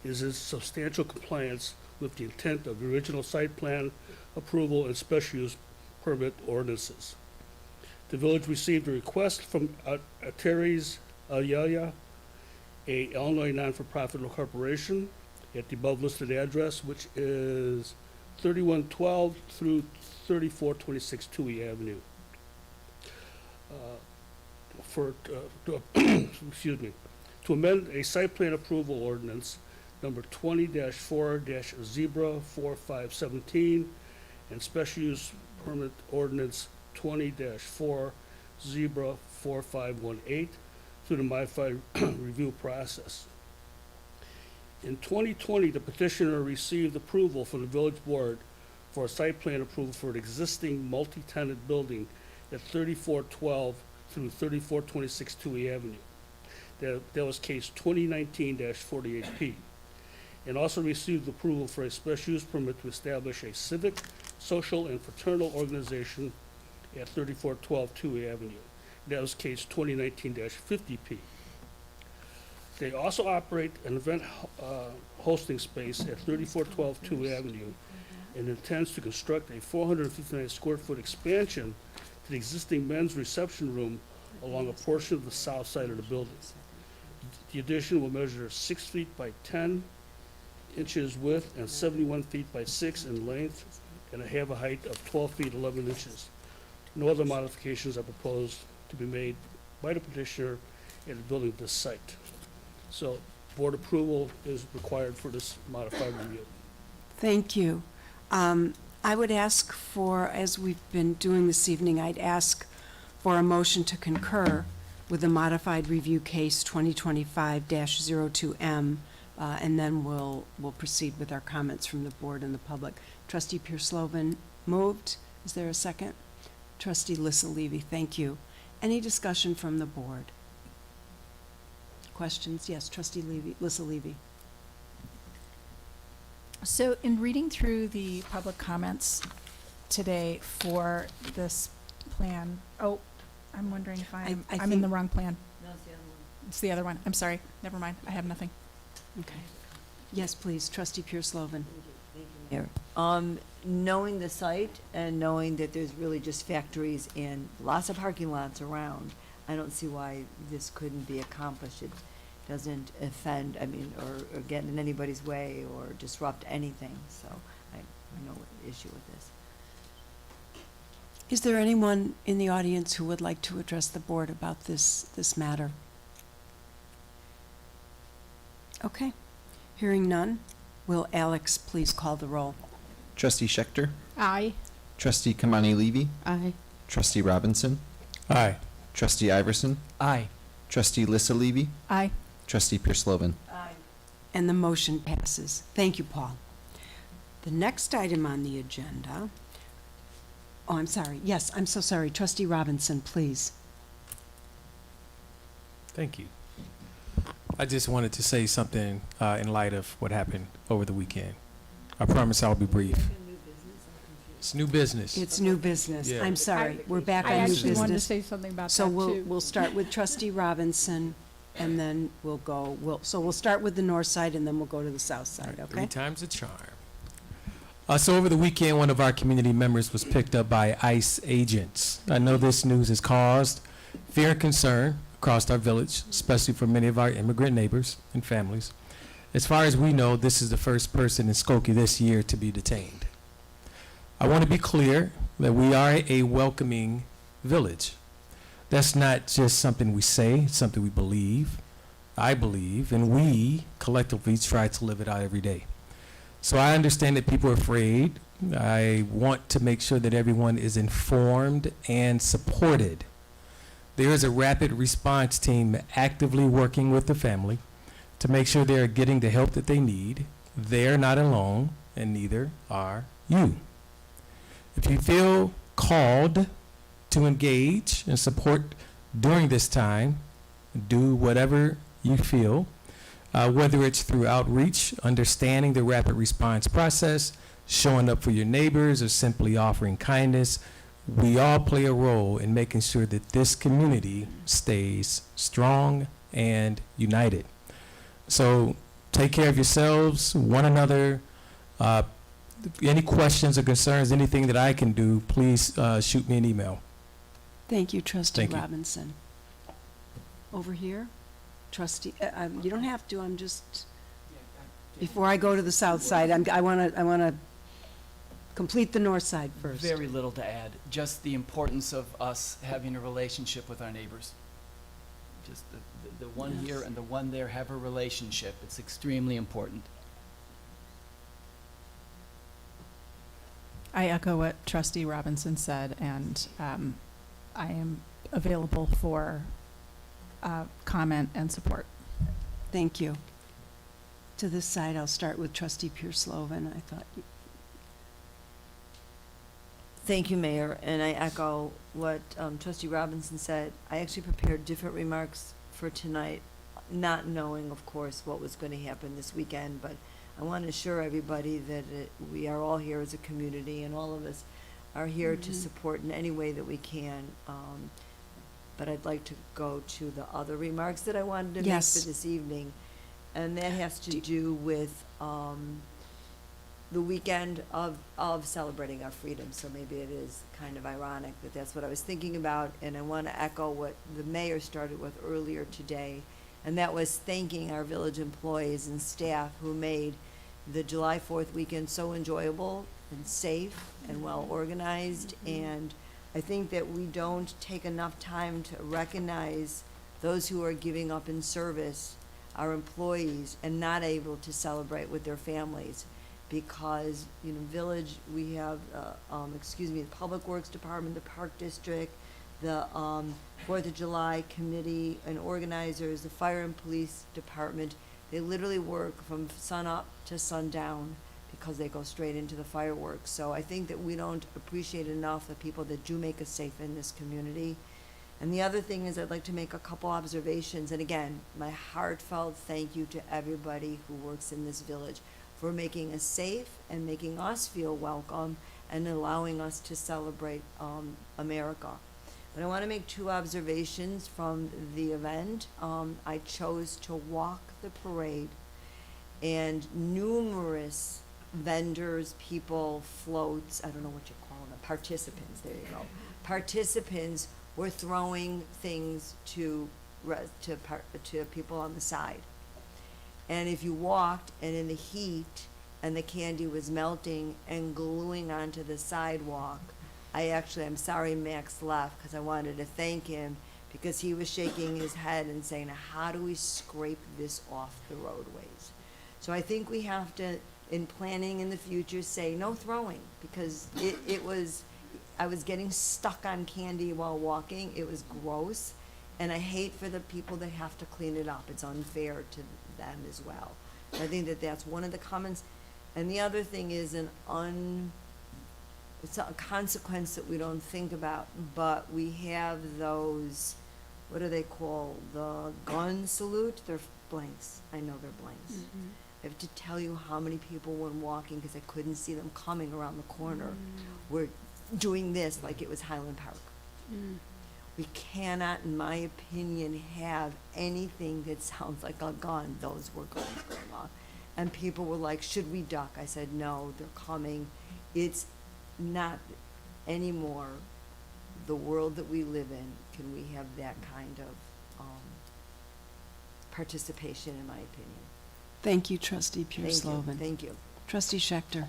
is in substantial compliance with the intent of the original site plan approval and special use permit ordinances. The village received a request from Terry's Alialia, a Illinois non-for-profit corporation, at the above listed address, which is 3112 through 3426 Toohey Avenue. To amend a site plan approval ordinance number 20-4-Zebra 4517 and special use permit ordinance 20-4 Zebra 4518 through the modified review process. In 2020, the petitioner received approval from the village board for a site plan approval for an existing multi-tenant building at 3412 through 3426 Toohey Avenue. That was case 2019-48P. and also received approval for a special use permit to establish a civic, social, and fraternal organization at 3412 2A Avenue. That was case 2019-50P. They also operate an event hosting space at 3412 2A Avenue and intends to construct a 459 square foot expansion to the existing men's reception room along a portion of the south side of the building. The addition will measure 6 feet by 10 inches width and 71 feet by 6 in length and have a height of 12 feet 11 inches. No other modifications are proposed to be made by the petitioner in the building of this site. So board approval is required for this modified review. Thank you. I would ask for, as we've been doing this evening, I'd ask for a motion to concur with the modified review case 2025-02M, and then we'll proceed with our comments from the board and the public. Trustee Pierce-Slovan moved. Is there a second? Trustee Lissa-Levy, thank you. Any discussion from the board? Questions? Yes, Trustee Lissa-Levy. So in reading through the public comments today for this plan, I'm wondering if I'm in think- the wrong plan. No, it's the other one. It's the other one. I'm sorry. Never mind. I have nothing. Okay. Yes, please, Trustee Pierce-Slovan. Here. Knowing the site and knowing that there's really just factories and lots of parking lots around, I don't see why this couldn't be accomplished. It doesn't offend, or get in anybody's way or disrupt anything, so I no issue with this. Is there anyone in the audience who would like to address the board about this matter? Okay. Hearing none, will Alex please call the roll? Trustee Schechter, Aye. Trustee Kamani-Levy, Aye. Trustee Robinson, Aye. Trustee Iverson, Aye. Trustee Lissa-Levy, Aye. Trustee Pierce-Slovan. And the motion passes. Thank you, Paul. The next item on the agenda, I'm sorry. Yes, I'm so sorry. Trustee Robinson, please. Thank you. I just wanted to say something in light of what happened over the weekend. I promise I'll be brief. It's new business. It's new business. Yeah. I'm sorry. We're back I on new actually wanted to business. say something about So that too. we'll start with Trustee Robinson, and then we'll start with the north side, and then we'll go to the south side, Three okay? times a charm. So over the weekend, one of our community members was picked up by ICE agents. I know this news has caused fear and concern across our village, especially for many of our immigrant neighbors and families. As far as we know, this is the first person in Skokie this year to be detained. I want to be clear that we are a welcoming village. That's not just something we say, it's something we believe, I believe, and we collectively try to live it out every day. So I understand that people are afraid. I want to make sure that everyone is informed and supported. There is a rapid response team actively working with the family to make sure they are getting the help that they need. They are not alone, and neither are you. If you feel called to engage and support during this time, do whatever you feel, whether it's through outreach, understanding the rapid response process, showing up for your neighbors, or simply offering kindness. We all play a role in making sure that this community stays strong and united. So take care of yourselves, one another. Any questions or concerns, anything that I can do, please shoot me an email. Thank you, Trustee Thank you. Robinson. Over here, Trustee, you don't have to, I'm just, before I go to the south side, I want to complete the north side first. Very little to add, just the importance of us having a relationship with our neighbors. Just the one here and the one there have a relationship. It's extremely important. I echo what Trustee Robinson said, and I am available for comment and support. Thank you. To this side, I'll start with Trustee Pierce-Slovan. I thought, Thank you, Mayor, and I echo what Trustee Robinson said. I actually prepared different remarks for tonight, not knowing, of course, what was going to happen this weekend, but I want to assure everybody that we are all here as a community, and all of us are here to support in any way that we can. But I'd like to go to the other remarks that I wanted to make Yes. for this evening, and that has to do with the weekend of celebrating our freedom. So maybe it is kind of ironic that that's what I was thinking about, and I want to echo what the mayor started with earlier today, and that was thanking our village employees and staff who made the July 4th weekend so enjoyable and safe and well organized. And I think that we don't take enough time to recognize those who are giving up in service, our employees, and not able to celebrate with their families. Because, you know, village, we have, the Public Works Department, the Park District, the 4th of July Committee and organizers, the Fire and Police Department. They literally work from sun up to sundown because they go straight into the fireworks. So I think that we don't appreciate enough the people that do make us safe in this community. And the other thing is, I'd like to make a couple observations. And again, my heartfelt thank you to everybody who works in this village for making us safe and making us feel welcome and allowing us to celebrate America. But I want to make two observations from the event. I chose to walk the parade, and numerous vendors, people, floats, I don't know what you call them, participants, there you go. Participants were throwing things to people on the side. And if you walked, and in the heat, and the candy was melting and gluing onto the sidewalk, I'm sorry Max left, because I wanted to thank him, because he was shaking his head and saying, how do we scrape this off the roadways? So I think we have to, in planning in the future, say no throwing, because I was getting stuck on candy while walking. It was gross, and I hate for the people that have to clean it up. It's unfair to them as well. I think that that's one of the comments. And the other thing is it's a consequence that we don't think about, but we have those, what are they called? The gun salute? They're blanks. I know they're blanks. I have to tell you how many people, when walking, because I couldn't see them coming around the corner, were doing this like it was Highland Park. We cannot, in my opinion, have anything that sounds like a gun. Those were guns going off. And people were like, should we duck? I said, no, they're coming. It's not anymore the world that we live in. Can we have that kind of participation, in my opinion? Thank you, Trustee Pure-Slovan. Thank you. Trustee Schechter.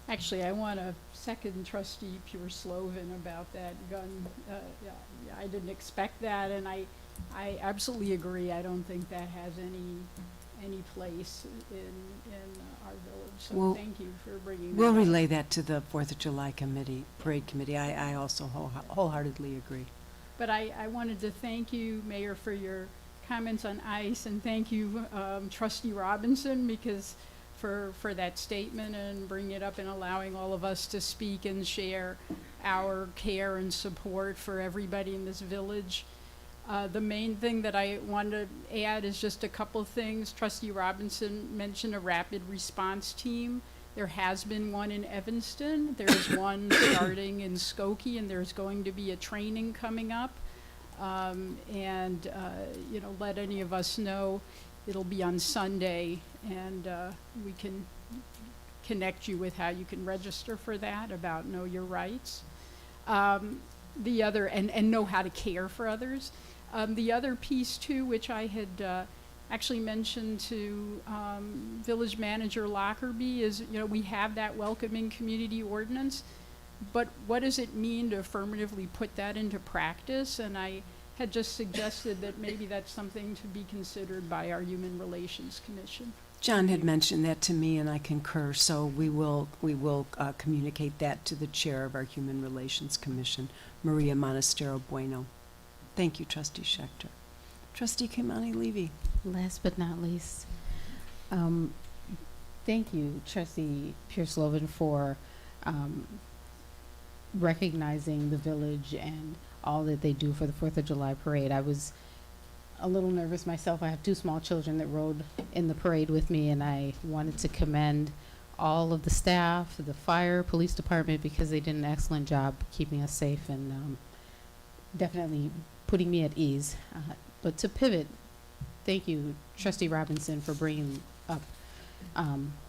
Actually, I want to second Trustee Pure-Slovan about that gun. Yeah, I didn't expect that, and I absolutely agree. I don't think that has any place in our village. So Well, thank you for bringing that We'll up. relay that to the 4th of July parade committee. I also wholeheartedly agree. But I wanted to thank you, Mayor, for your comments on ICE, and thank you, Trustee Robinson, because for that statement and bringing it up and allowing all of us to speak and share our care and support for everybody in this village. The main thing that I wanted to add is just a couple of things. Trustee Robinson mentioned a rapid response team. There has been one in Evanston. There's one starting in Skokie, and there's going to be a training coming up. Let any of us know. It'll be on Sunday, and we can connect you with how you can register for that, about Know Your Rights. The other, and know how to care for others. The other piece too, which I had actually mentioned to Village Manager Lockerbie, is, we have that welcoming community ordinance, but what does it mean to affirmatively put that into practice? And I had just suggested that maybe that's something to be considered by our Human Relations Commission. John had mentioned that to me, and I concur, so we will communicate that to the chair of our Human Relations Commission, Maria Monastero Bueno. Thank you, Trustee Schechter. Trustee Kimani Levy. Last but not least, thank you, Trustee Pure-Slovan, for recognizing the village and all that they do for the 4th of July parade. I was a little nervous myself. I have two small children that rode in the parade with me, and I wanted to commend all of the staff, the fire, police department, because they did an excellent job keeping us safe and definitely putting me at ease. But to pivot, thank you, Trustee Robinson, for bringing up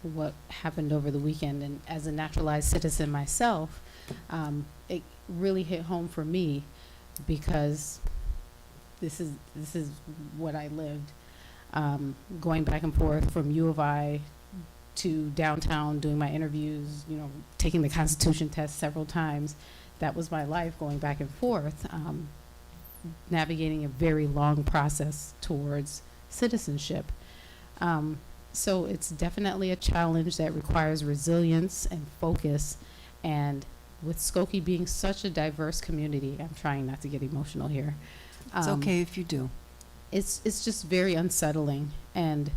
what happened over the weekend. And as a naturalized citizen myself, it really hit home for me because this is what I lived. Going back and forth from U of I to downtown, doing my interviews, you know, taking the Constitution test several times. That was my life, going back and forth, navigating a very long process towards citizenship. So it's definitely a challenge that requires resilience and focus. And with Skokie being such a diverse community, I'm trying not to get emotional here. It's okay if you do. It's just very unsettling. And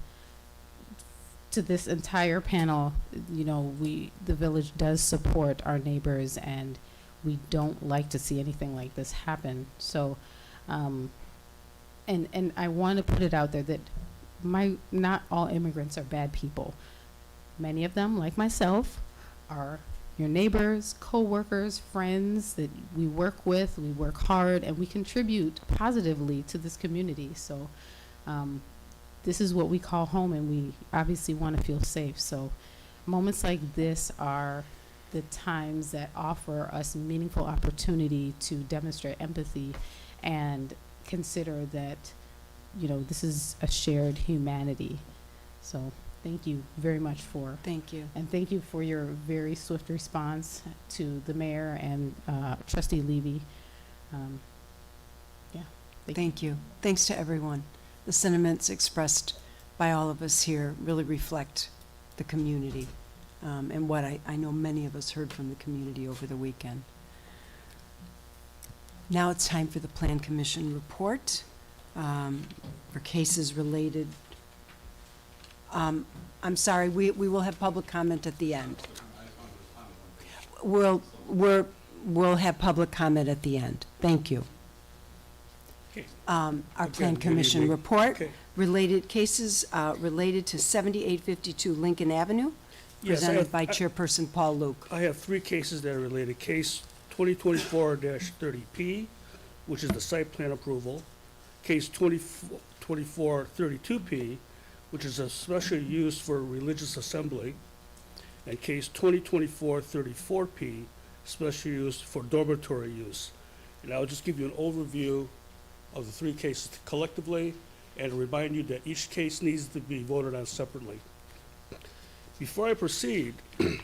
to this entire panel, you know, the village does support our neighbors, and we don't like to see anything like this happen. So, and I want to put it out there that not all immigrants are bad people. Many of them, like myself, are your neighbors, co-workers, friends that we work with, we work hard, and we contribute positively to this community. So this is what we call home, and we obviously want to feel safe. So moments like this are the times that offer us meaningful opportunity to demonstrate empathy and consider that, you know, this is a shared humanity. So thank you very much for. Thank you. And thank you for your very swift response to the mayor and Trustee Levy. Yeah. Thank you. Thanks to everyone. The sentiments expressed by all of us here really reflect the community and what I know many of us heard from the community over the weekend. Now it's time for the Plan Commission report for cases related. I'm sorry, we will have public comment at the end. We'll have public comment at the end. Thank you. Our Plan Commission report, related cases related to 7852 Lincoln Avenue, Yes, presented by Chairperson Paul Luke. I have three cases that are related. Case 2024-30P, which is the site plan approval. Case 2432P, which is a special use for religious assembly. And case 2024-34P, special use for dormitory use. And I'll just give you an overview of the three cases collectively and remind you that each case needs to be voted on separately. Before I proceed, I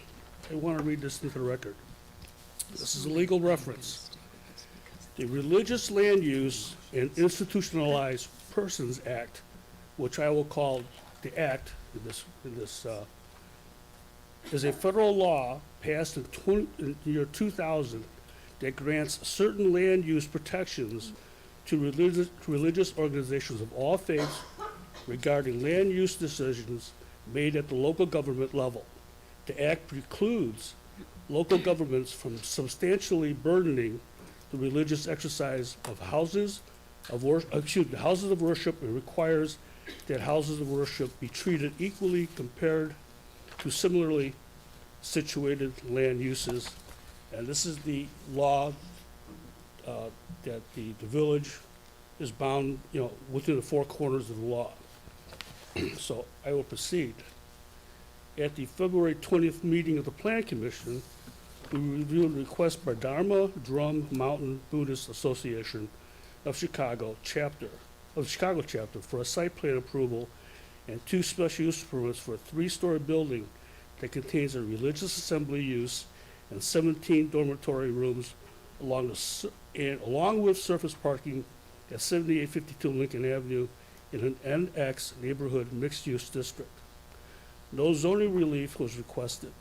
want to read this into the record. This is a legal reference. The Religious Land Use and Institutionalized Persons Act, which I will call the Act in this is a federal law passed in the year 2000 that grants certain land use protections to religious organizations of all faiths regarding land use decisions made at the local government level. The Act precludes local governments from substantially burdening the religious exercise of houses of worship, and requires that houses of worship be treated equally compared to similarly situated land uses. And this is the law that the village is bound, you know, within the four corners of the law. So I will proceed. At the February 20th meeting of the Plan Commission, we reviewed a request by Dharma Drum Mountain Buddhist Association of Chicago chapter for a site plan approval and two special use permits for a three-story building that contains a religious assembly use and 17 dormitory rooms along with surface parking at 7852 Lincoln Avenue in an NX neighborhood mixed-use district. No zoning relief was requested.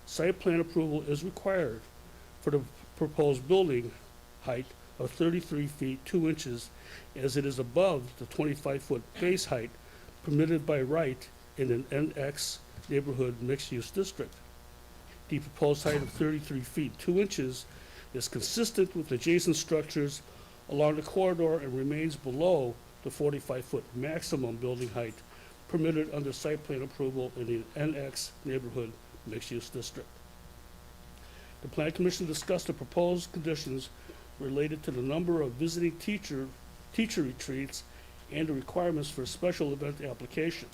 Site plan approval is required for the proposed building height of 33 feet 2 inches, as it is above the 25-foot base height permitted by right in an NX neighborhood mixed-use district. The proposed height of 33 feet 2 inches is consistent with adjacent structures along the corridor and remains below the the 45-foot maximum building height permitted under site plan approval in the NX neighborhood mixed-use district. The Plan Commission discussed the proposed conditions related to the number of visiting teacher retreats and the requirements for a special event application.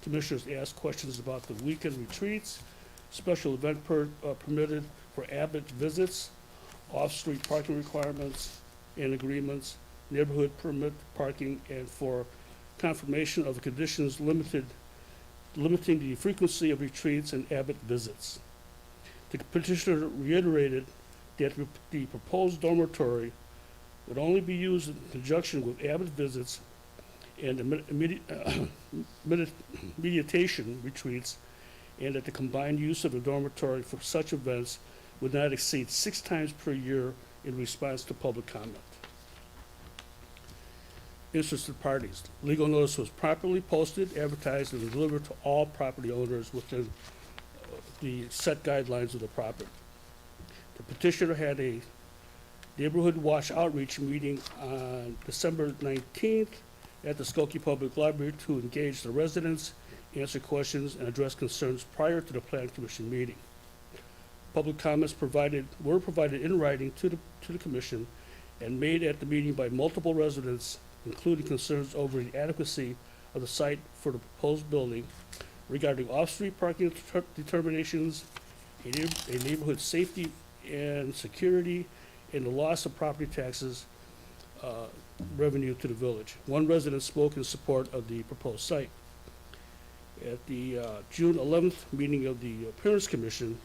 Commissioners asked questions about the weekend retreats, special event permitted for Abbott visits, off-street parking requirements and agreements, neighborhood permit parking, and for confirmation of the conditions limiting the frequency of retreats and Abbott visits. The petitioner reiterated that the proposed dormitory would only be used in conjunction with Abbott visits and the meditation retreats, and that the combined use of the dormitory for such events would not exceed 6 times per year in response to public comment. Interested parties. Legal notice was properly posted, advertised, and delivered to all property owners within the set guidelines of the property. The petitioner had a neighborhood watch outreach meeting on December 19th at the Skokie Public Library to engage the residents, answer questions, and address concerns prior to the Plan Commission meeting. Public comments were provided in writing to the Commission and made at the meeting by multiple residents, including concerns over the adequacy of the site for the proposed building, regarding off-street parking determinations, a neighborhood safety and security, and the loss of property taxes revenue to the village. One resident spoke in support of the proposed site. At the June 11th meeting of the Parents Commission,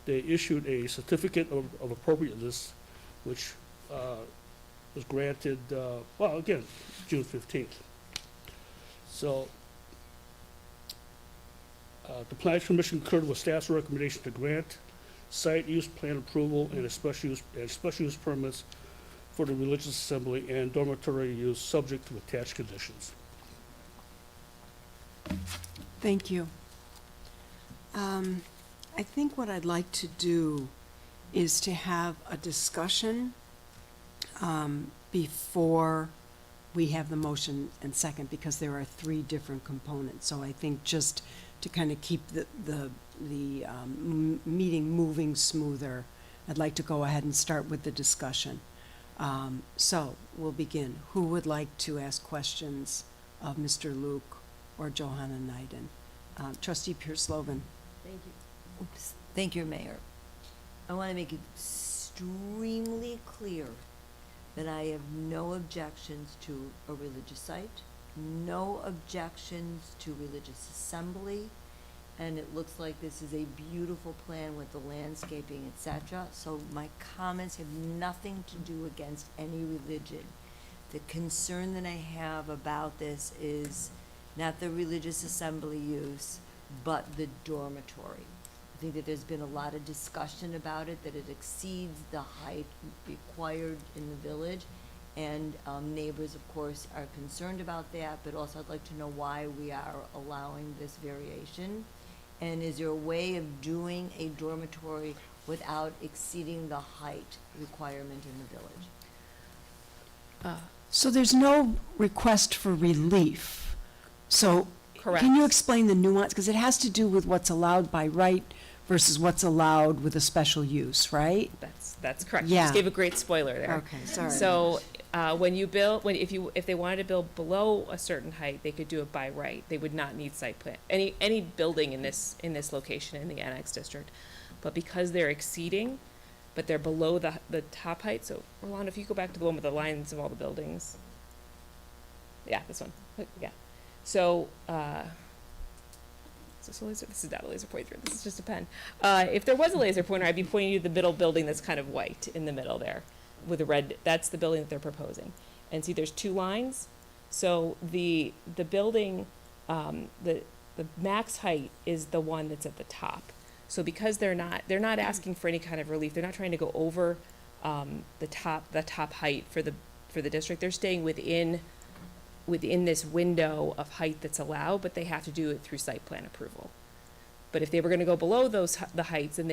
they issued a certificate of appropriateness, which was granted, well, again, June 15th. So the Plan Commission concurred with staff's recommendation to grant site use plan approval and special use permits for the religious assembly and dormitory use subject to attached conditions. Thank you. I think what I'd like to do is to have a discussion before we have the motion and second, because there are 3 different components. So I think just to kind of keep the meeting moving smoother, I'd like to go ahead and start with the discussion. So we'll begin. Who would like to ask questions of Mr. Luke or Johanna Nyden? Trustee Pierce-Lovan. Thank you. Oops. Thank you, Mayor. I want to make it extremely clear that I have no objections to a religious site, no objections to religious assembly, and it looks like this is a beautiful plan with the landscaping, etc. So my comments have nothing to do against any religion. The concern that I have about this is not the religious assembly use, but the dormitory. I think that there's been a lot of discussion about it, that it exceeds the height required in the village. And neighbors, of course, are concerned about that, but also I'd like to know why we are allowing this variation. And is there a way of doing a dormitory without exceeding the height requirement in the village? So there's no request for relief. So Correct. Can you explain the nuance? Because it has to do with what's allowed by right versus what's allowed with a special use, right? That's correct. You Yeah. just gave a great spoiler there. Okay, sorry. So if they wanted to build below a certain height, they could do it by right. They would not need site plan. Any building in this location in the annex district, but because they're exceeding, but they're below the top height. So Rolanda, if you go back to the one with the lines of all the buildings. Yeah, this one. Yeah. So, this is not a laser pointer, this is just a pen. If there was a laser pointer, I'd be pointing you to the middle building that's kind of white in the middle there with the red, that's the building that they're proposing. And see, there's 2 lines. So the building, the max height is the one that's at the top. So because they're not asking for any kind of relief, they're not trying to go over the top height for the district. They're staying within this window of height that's allowed, but they have to do it through site plan approval. But if they were gonna go below the heights, then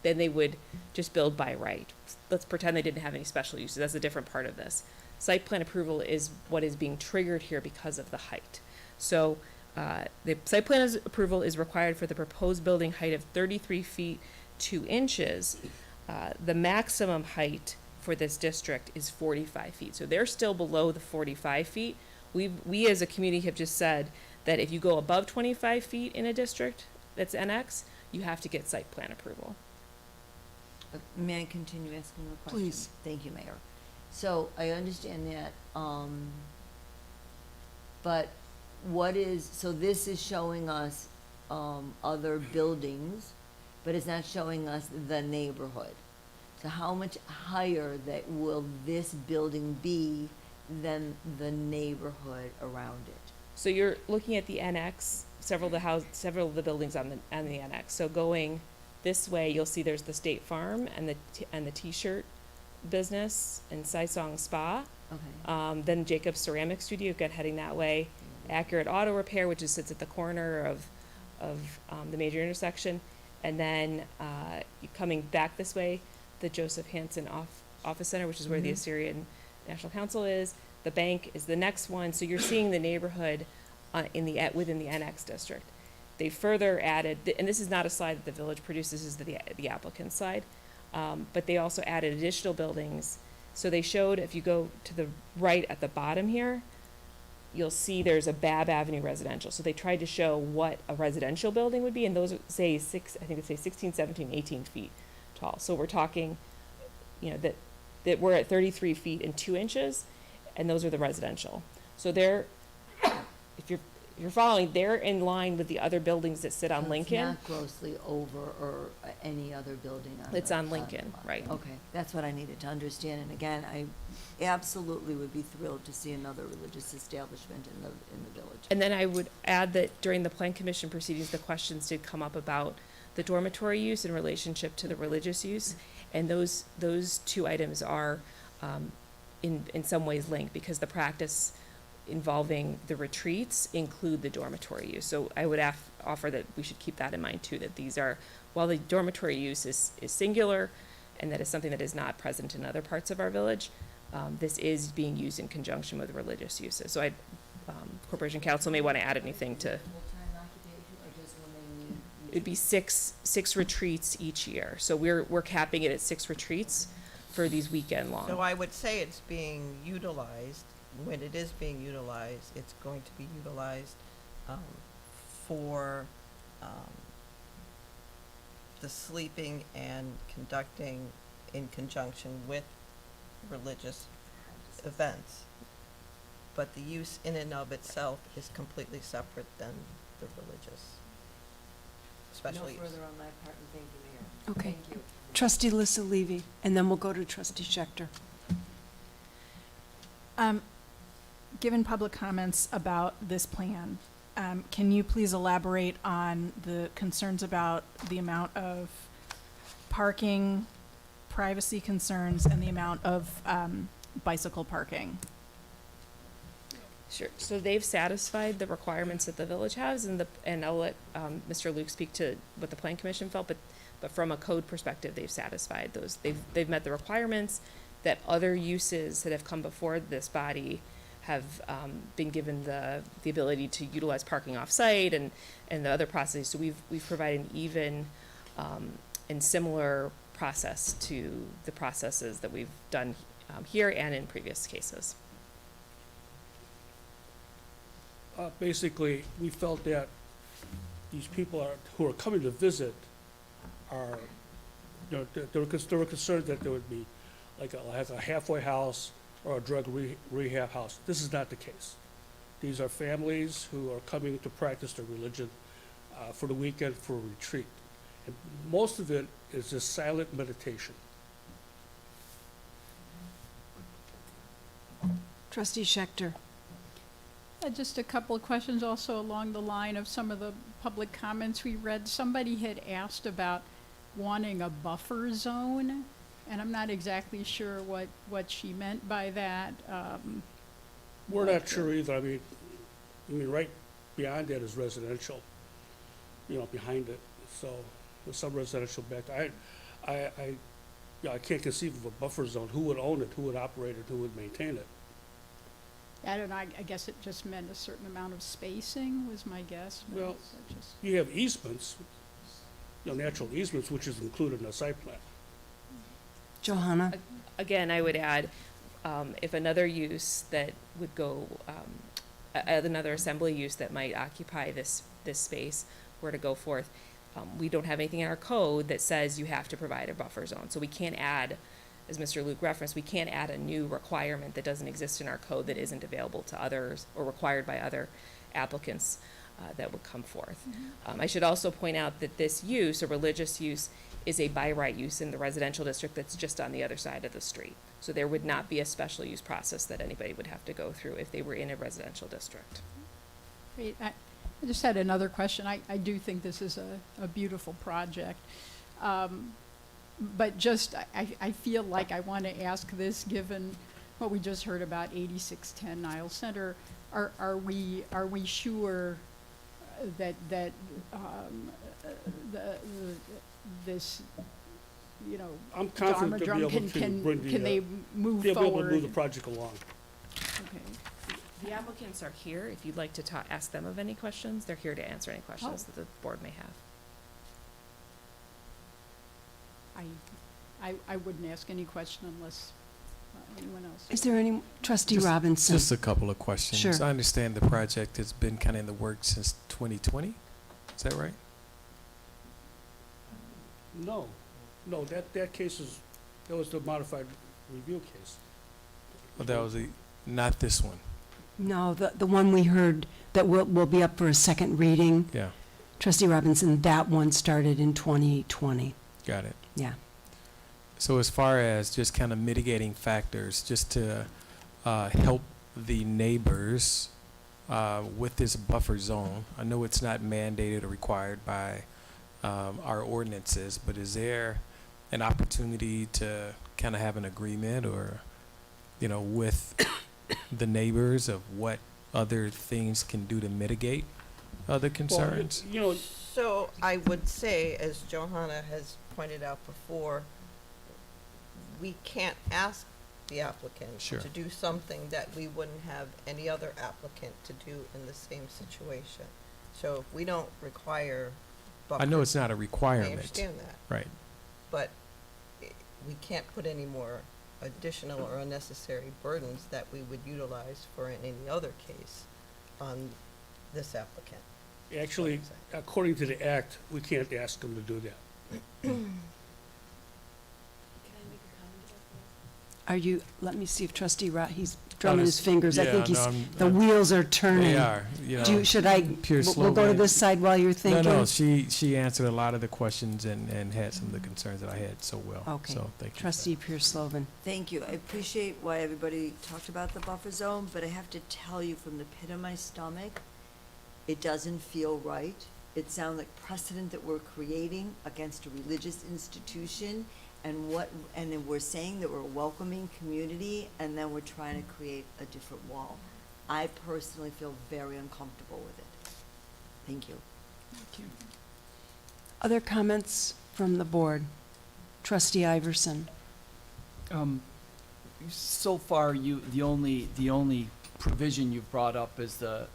they would just build by right. Let's pretend they didn't have any special uses. That's a different part of this. Site plan approval is what is being triggered here because of the height. So the site plan approval is required for the proposed building height of 33 feet 2 inches. The maximum height for this district is 45 feet. So they're still below the 45 feet. We as a community have just said that if you go above 25 feet in a district that's NX, you have to get site plan approval. May I continue asking the question? Please. Thank you, Mayor. So I understand that, but so this is showing us, other buildings, but it's not showing us the neighborhood. So how much higher will this building be than the neighborhood around it? So you're looking at the NX, several of the buildings on the NX. So going this way, you'll see there's the State Farm and the T-shirt business and Saisong Spa. Okay. Then Jacob's Ceramic Studio, again heading that way. Accurate Auto Repair, which sits at the corner of the major intersection. And then coming back this way, the Joseph Hansen Office Center, which is where the Assyrian National Council is. The bank is the next one. So you're seeing the neighborhood within the NX district. They further added, and this is not a slide that the village produced, this is the applicant's slide, but they also added additional buildings. So they showed, if you go to the right at the bottom here, you'll see there's a Babb Avenue residential. So they tried to show what a residential building would be, and those say 16, 17, 18 feet tall. So we're talking, that we're at 33 feet and 2 inches, and those are the residential. So if you're following, they're in line with the other buildings that sit on So Lincoln. It's not grossly over or any other building on It's the on Lincoln, lot. right. Okay, that's what I needed to understand. And again, I absolutely would be thrilled to see another religious establishment in the village. And then I would add that during the Plan Commission proceedings, the questions did come up about the dormitory use in relationship to the religious use. And those two items are in some ways linked, because the practice involving the retreats include the dormitory use. So I would offer that we should keep that in mind too, that these are, while the dormitory use is singular and that is something that is not present in other parts of our village, this is being used in conjunction with religious uses. So Corporation Council may want to add anything to. Full-time occupation or just when they need? It'd be six retreats each year. So we're capping it at 6 retreats for these weekend long. So I would say it's being utilized. When it is being utilized, it's going to be utilized for the sleeping and conducting in conjunction with religious events. But the use in and of itself is completely separate than the religious special use. No further on my part, and thank you, Mayor. Okay. Thank you. Trustee Lissa Levy, and then we'll go to Trustee Schechter. Given public comments about this plan, can you please elaborate on the concerns about the amount of parking, privacy concerns, and the amount of bicycle parking? Sure. So they've satisfied the requirements that the village has, and I'll let Mr. Luke speak to what the Plan Commission felt, but from a code perspective, they've satisfied those. They've met the requirements that other uses that have come before this body have been given the ability to utilize parking off-site and the other processes. So we've provided an even and similar process to the processes that we've done here and in previous cases. Basically, we felt that these people who are coming to visit are, they were concerned that there would be like a halfway house or a drug rehab house. This is not the case. These are families who are coming to practice their religion for the weekend for a retreat. And most of it is just silent meditation. Trustee Schechter. Just a couple of questions also along the line of some of the public comments we read. Somebody had asked about wanting a buffer zone, and I'm not exactly sure what she meant by that. We're not sure either. I mean, right beyond that is residential, behind it. So there's some residential back there. I can't conceive of a buffer zone. Who would own it? Who would operate it? Who would maintain it? I don't know, I guess it just meant a certain amount of spacing was my guess. but Well, is that just- You have easements, natural easements, which is included in the site plan. Johanna? Again, I would add, if another use that would go, another assembly use that might occupy this space were to go forth, we don't have anything in our code that says you have to provide a buffer zone. So we can't add, as Mr. Luke referenced, we can't add a new requirement that doesn't exist in our code that isn't available to others or required by other applicants that would come forth. I should also point out that this use, a religious use, is a by right use in the residential district that's just on the other side of the street. So there would not be a special use process that anybody would have to go through if they were in a residential district. Great. I just had another question. I do think this is a beautiful project. But just, I feel like I want to ask this, given what we just heard about 8610 Niles Center. Are we sure that this, I'm confident they'll be able to bring the, can they move they'll be able to forward? move the project along. Okay. The applicants are here. If you'd like to ask them of any questions, they're here to answer any questions that the board may have. I wouldn't ask any question unless anyone else. Is there any, Trustee Robinson? Just a couple of questions. Sure. I understand the project has been kind of in the works since 2020. Is that right? No, that case that was the modified review case. Well, that was not this one. No, the one we heard that will be up for a second reading. Yeah. Trustee Robinson, that one started in 2020. Got it. Yeah. So as far as just kind of mitigating factors, just to help the neighbors with this buffer zone, I know it's not mandated or required by our ordinances, but is there an opportunity to kind of have an agreement or, with the neighbors of what other things can do to mitigate other concerns? Well, So I would say, as Johanna has pointed out before, we can't ask the applicant Sure. to do something that we wouldn't have any other applicant to do in the same situation. So if we don't require I know it's not a I requirement. understand that, Right. but we can't put any more additional or unnecessary burdens that we would utilize for any other case on this applicant. Actually, according to the act, we can't ask them to do that. Are you, let me see if Trustee he's drumming his fingers. I yeah, think no, the wheels are turning. They are. Should I, Pure we'll go to slogan. this side while you're thinking? No, she answered a lot of the questions and had some of the concerns that I had so well. Okay. So thank you. Trustee Pierce-Slovan. Thank you. I appreciate why everybody talked about the buffer zone, but I have to tell you from the pit of my stomach, it doesn't feel right. It sounds like precedent that we're creating against a religious institution, and then we're saying that we're a welcoming community, and then we're trying to create a different wall. I personally feel very uncomfortable with it. Thank you. Thank you. Other comments from the board? Trustee Iverson. So far, the only provision you've brought up is the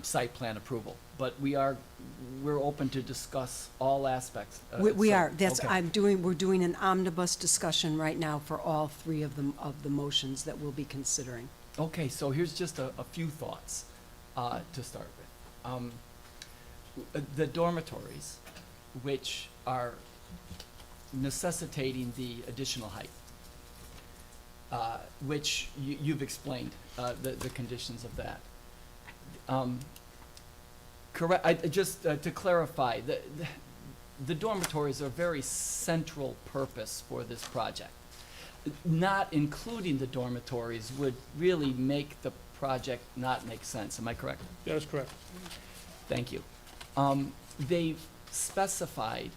site plan approval, but we're open to discuss all aspects. We so- are, that's, okay. we're doing an omnibus discussion right now for all three of the motions that we'll be considering. Okay, so here's just a few thoughts to start with. The dormitories, which are necessitating the additional height, which you've explained the conditions of that. Correct. Just to clarify, the dormitories are a very central purpose for this project. Not including the dormitories would really make the project not make sense. Am I correct? That is correct. Thank you. They've specified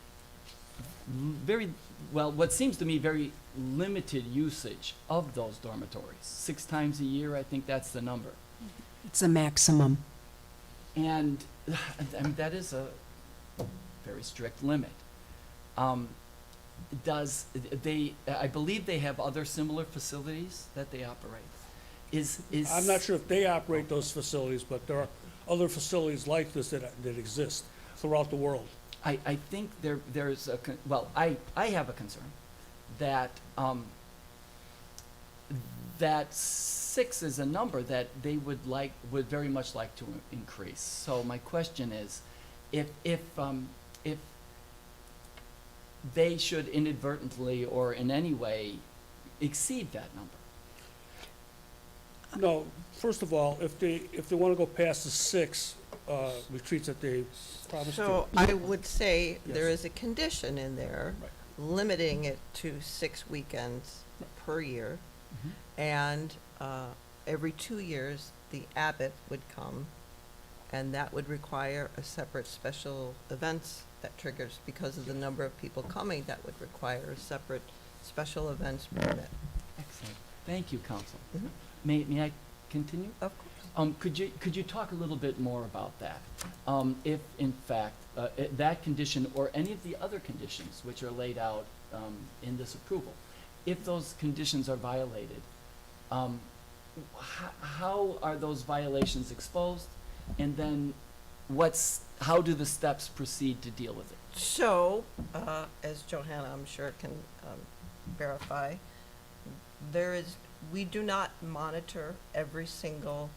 very, well, what seems to me very limited usage of those dormitories. 6 times a year, I think that's the number. It's a maximum. And I mean, that is a very strict limit. I believe they have other similar facilities that they operate. is. I'm not sure if they operate those facilities, but there are other facilities like this that exist throughout the world. I think there's a, I have a concern that, that 6 is a number that they would very much like to increase. So my question is, if they should inadvertently or in any way exceed that number. No, first of all, if they want to go past the 6 retreats that they promised to. So I would say Yes. there is a condition in there Right. limiting it to 6 weekends per year. Mhm. And every 2 years, the abbot would come, and that would require a separate special events that triggers, because of the number of people coming, that would require a separate special events permit. Excellent. Thank you, Counsel. Mhm. May I continue? Of course. Could you talk a little bit more about that? If in fact that condition or any of the other conditions which are laid out in this approval, if those conditions are violated, how are those violations exposed, and then how do the steps proceed to deal with it? So, as Johanna, I'm sure, can verify, we do not monitor every single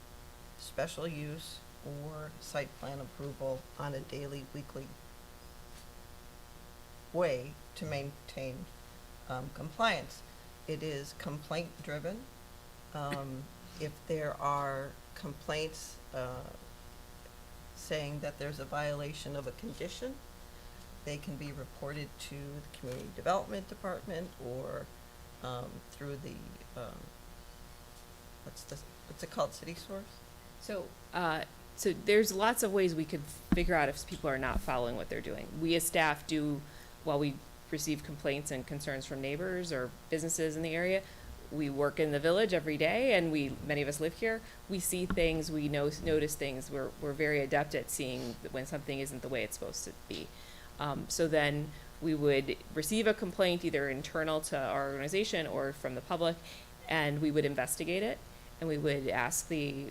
special use or site plan approval on a daily, weekly way to maintain compliance. It is complaint-driven. If there are complaints saying that there's a violation of a condition, they can be reported to the Community Development Department or through the, what's it called, City Source? So, so there's lots of ways we could figure out if people are not following what they're doing. We as staff do, while we receive complaints and concerns from neighbors or businesses in the area, we work in the village every day, and many of us live here. We see things, we notice things. We're very adept at seeing when something isn't the way it's supposed to be. So then we would receive a complaint either internal to our organization or from the public, and we would investigate it, and we would ask the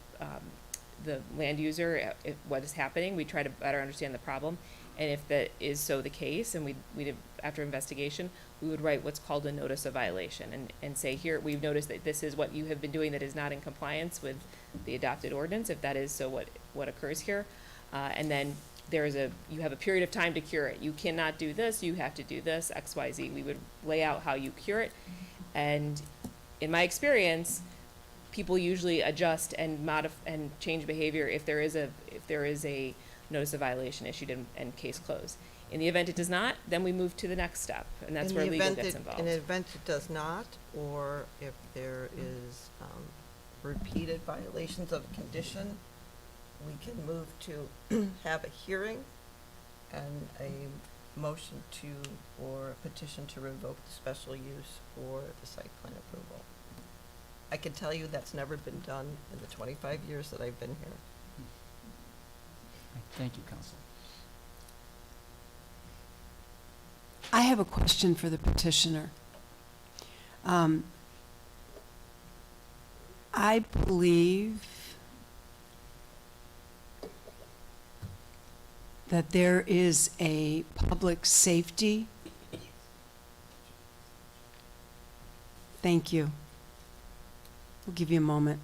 land user what is happening. We try to better understand the problem, and if that is so the case, and we'd after investigation, we would write what's called a notice of violation and say, here, we've noticed that this is what you have been doing that is not in compliance with the adopted ordinance. If that is so, what occurs here, and then you have a period of time to cure it. You cannot do this, you have to do this, X, Y, Z. We would lay out how you cure it. And in my experience, people usually adjust and and change behavior if there is a notice of violation issued and case closed. In the event it does not, then we move to the next step, and that's where legal gets involved. In the event it does not, or if there is repeated violations of condition, we can move to have a hearing and a motion or a petition to revoke the special use or the site plan approval. I can tell you that's never been done in the 25 years that I've been here. Thank you, Counsel. I have a question for the petitioner. I believe that there is a public safety. Thank you. We'll give you a moment.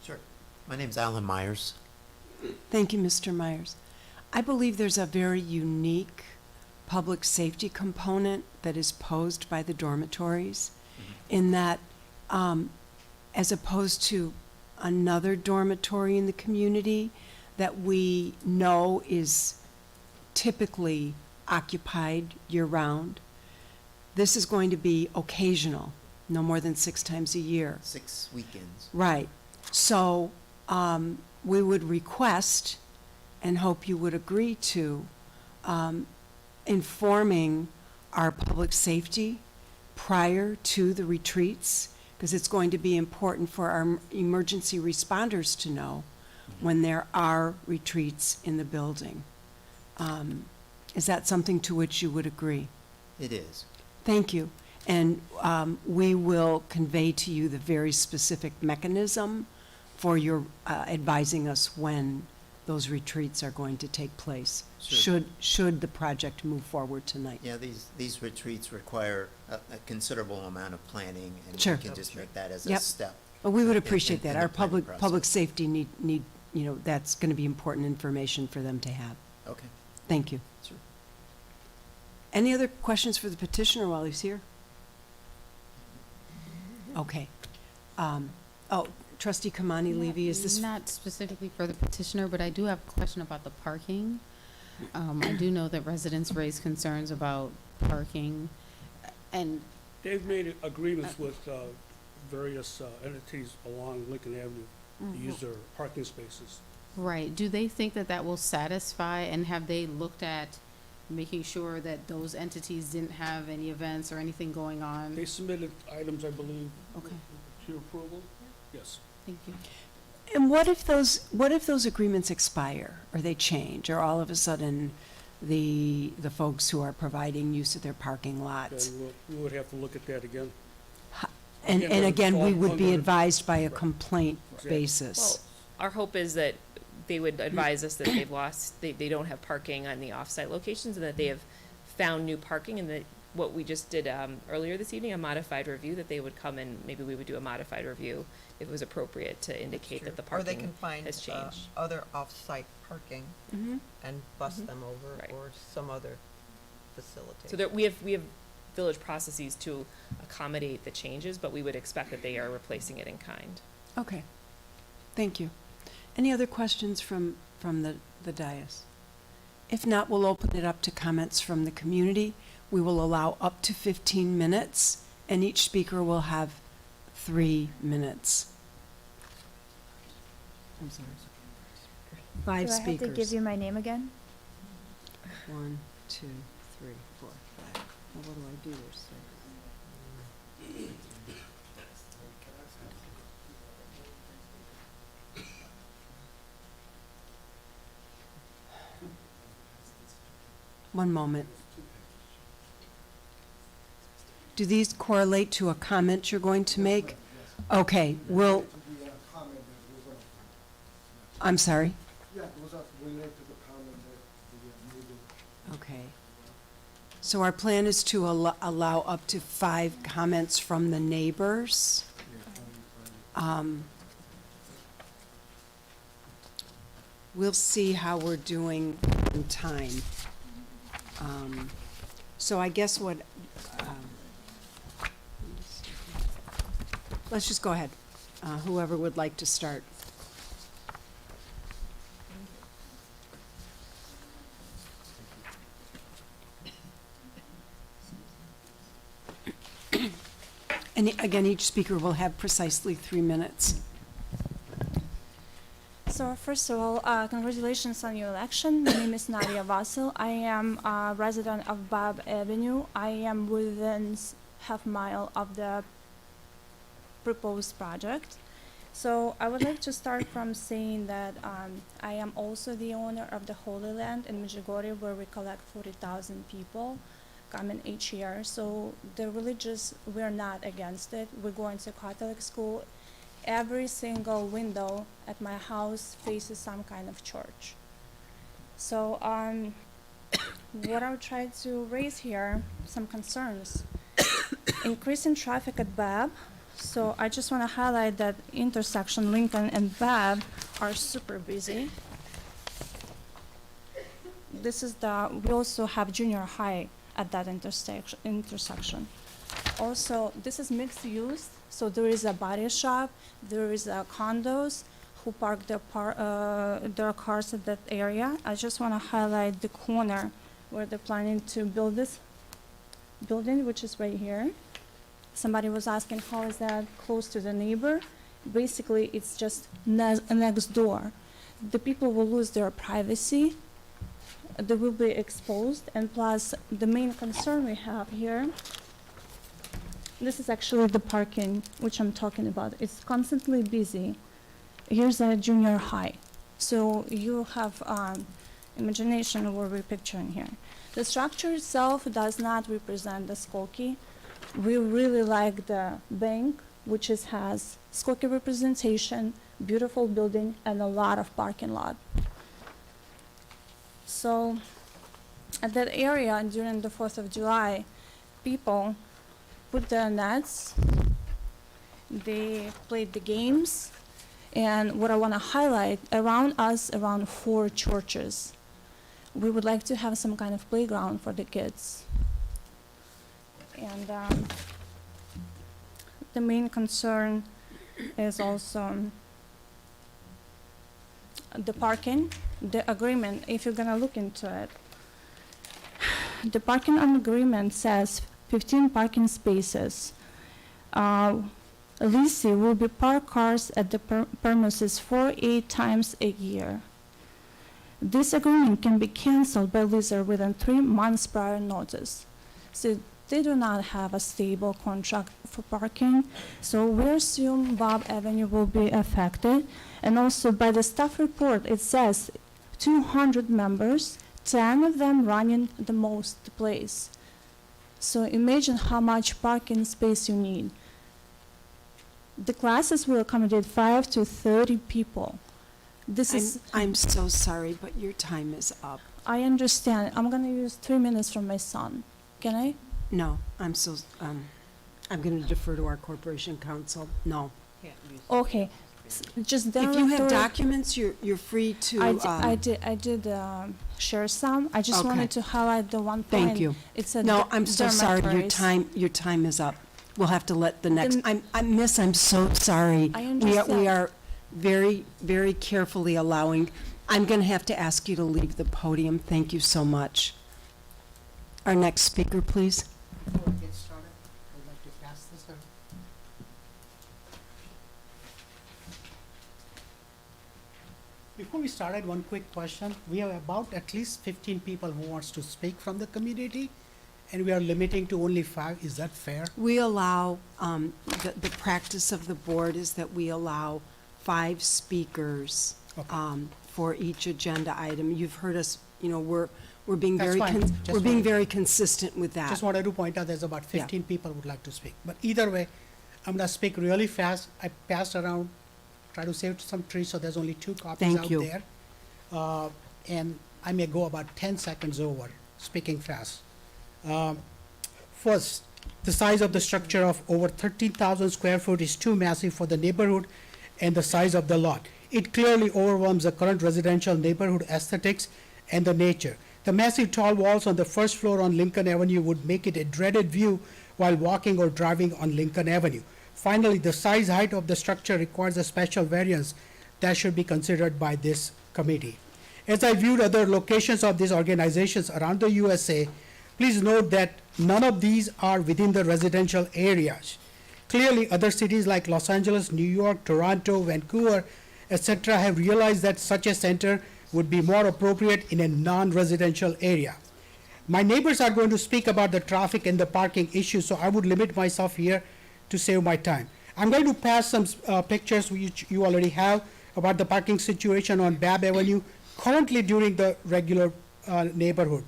Sure. My name's Alan Myers. Thank you, Mr. Myers. I believe there's a very unique public safety component that is posed by the dormitories, in that as opposed to another dormitory in the community that we know is typically occupied year-round, this is going to be occasional, no more than 6 times a year. 6 weekends. Right. So we would request and hope you would agree to informing our public safety prior to the retreats, because it's going to be important for our emergency responders to know when there are retreats in the building. Is that something to which you would agree? It is. Thank you. And we will convey to you the very specific mechanism for your advising us when those retreats are going to take place, Sure. should the project move forward tonight. Yeah, these retreats require a considerable amount of planning, and Sure. we can just make that as a Yep. step. Well, we would in- appreciate in that. the Our planning public process. safety need, that's going to be important information for them to have. Okay. Thank you. Sure. Any other questions for the petitioner while he's here? Okay. Trustee Kamani Levy, is this? Not specifically for the petitioner, but I do have a question about the parking. I do know that residents raise concerns about parking, and They've made agreements with various entities along Lincoln Avenue to use their parking spaces. right, do they think that that will satisfy, and have they looked at making sure that those entities didn't have any events or anything going on? They submitted items, I believe, Okay, to your approval? Yes. thank you. And what if those agreements expire, or they change, or all of a sudden the folks who are providing use of their parking lots? Then we would have to look at that again. And Again, again, we would be under- advised by a Right. complaint Exactly. basis. Well, our hope is that they would advise us that they've lost, they don't have parking on the off-site locations, and that they have found new parking, and that what we just did earlier this evening, a modified review, that they would come and maybe we would do a modified review if it was appropriate to indicate that the Or they can parking find has changed. other off-site parking Mhm. and bus Mhm. them over, Right. or some other facility. So there, we have village processes to accommodate the changes, but we would expect that they are replacing it in kind. Okay, thank you. Any other questions from the dais? If not, we'll open it up to comments from the community. We will allow up to 15 minutes, and each speaker will have 3 minutes. I'm sorry. 5 Do I speakers. have to give you my name again? 1, 2, 3, 4, 5. Well, what do I do? There's 6. One moment. Do these correlate to a comment you're going to make? Okay, I'm sorry? Yeah, those are related to the comment that we made. Okay. So our plan is to allow up to 5 comments from the neighbors. We'll see how we're doing in time. So I guess let's just go ahead. Whoever would like to start. And again, each speaker will have precisely 3 minutes. So first of all, congratulations on your election. My name is Nadia Vasil. I am a resident of Bob Avenue. I am within half mile of the proposed project. So I would like to start from saying that I am also the owner of the Holy Land in Medjugorje, where we collect 40,000 people coming each year. So the religious, we're not against it. We're going to Catholic school. Every single window at my house faces some kind of church. So what I would try to raise here, some concerns. Increasing traffic at Bab. So I just want to highlight that intersection Lincoln and Bab are super busy. This is we also have junior high at that intersection. Also, this is mixed use, so there is a body shop, there is condos who park their cars at that area. I just want to highlight the corner where they're planning to build this building, which is right here. Somebody was asking how is that close to the neighbor. Basically, it's just next door. The people will lose their privacy. They will be exposed, and plus the main concern we have here, this is actually the parking which I'm talking about. It's constantly busy. Here's a junior high. So you have imagination of what we're picturing here. The structure itself does not represent the Skokie. We really like the bank, which has Skokie representation, beautiful building, and a lot of parking lot. So at that area during the 4th of July, people put their nets, they played the games, and what I want to highlight, around us, around 4 churches. We would like to have some kind of playground for the kids. And the main concern is also the parking, the agreement, if you're gonna look into it. The parking agreement says 15 parking spaces. Leasing will be park cars at the premises 8 times a year. This agreement can be canceled by leaser within 3 months prior notice. So they do not have a stable contract for parking, so we assume Bob Avenue will be affected. And also by the staff report, it says 200 members, 10 of them running the most place. So imagine how much parking space you need. The classes will accommodate 5 to 30 people. I'm so sorry, but your time is up. I understand. I'm gonna use 3 minutes from my son. Can I? No, I'm going to defer to our corporation counsel. No. Okay. Just If you have through- documents, you're free to. I did share some. I just Okay. wanted to highlight the one point. Thank you. It said No, I'm so sorry. dormitories. Your time is up. We'll have to let the next. Then- Miss, I'm so sorry. I We understand. are very, very carefully allowing. I'm going to have to ask you to leave the podium. Thank you so much. Our next speaker, please. Before we get started, I'd like to pass this on. Before we started, one quick question. We have about at least 15 people who wants to speak from the community, and we are limiting to only 5. Is that fair? We allow, the practice of the board is that we allow 5 speakers for each agenda item. You've heard us, we're being That's very, fine. Just we're being wanted- very consistent with that. Just wanted to point out there's about 15 people would like to speak. But either way, I'm gonna speak really fast. I passed around, try to save some trees, so there's only 2 copies Thank out you. there. And I may go about 10 seconds over, speaking fast. First, the size of the structure of over 13,000 square foot is too massive for the neighborhood and the size of the lot. It clearly overwhelms the current residential neighborhood aesthetics and the nature. The massive tall walls on the first floor on Lincoln Avenue would make it a dreaded view while walking or driving on Lincoln Avenue. Finally, the size height of the structure requires a special variance that should be considered by this committee. As I viewed other locations of these organizations around the USA, please note that none of these are within the residential areas. Clearly, other cities like Los Angeles, New York, Toronto, Vancouver, etc. have realized that such a center would be more appropriate in a non-residential area. My neighbors are going to speak about the traffic and the parking issues, so I would limit myself here to save my time. I'm going to pass some pictures which you already have about the parking situation on Babb Avenue currently during the regular neighborhood.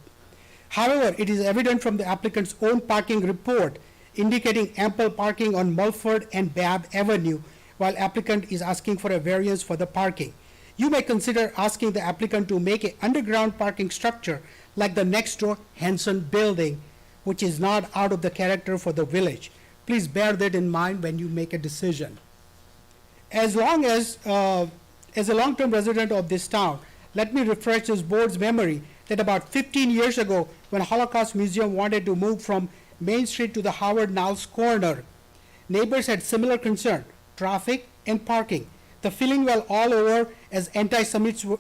However, it is evident from the applicant's own parking report indicating ample parking on Mulford and Babb Avenue, while applicant is asking for a variance for the parking. You may consider asking the applicant to make an underground parking structure like the next door Henson building, which is not out of the character for the village. Please bear that in mind when you make a decision. As a long-term resident of this town, let me refresh this board's memory that about 15 years ago, when Holocaust Museum wanted to move from Main Street to the Howard Niles corner, neighbors had similar concern, traffic and parking. The feeling well all over as anti-Semitic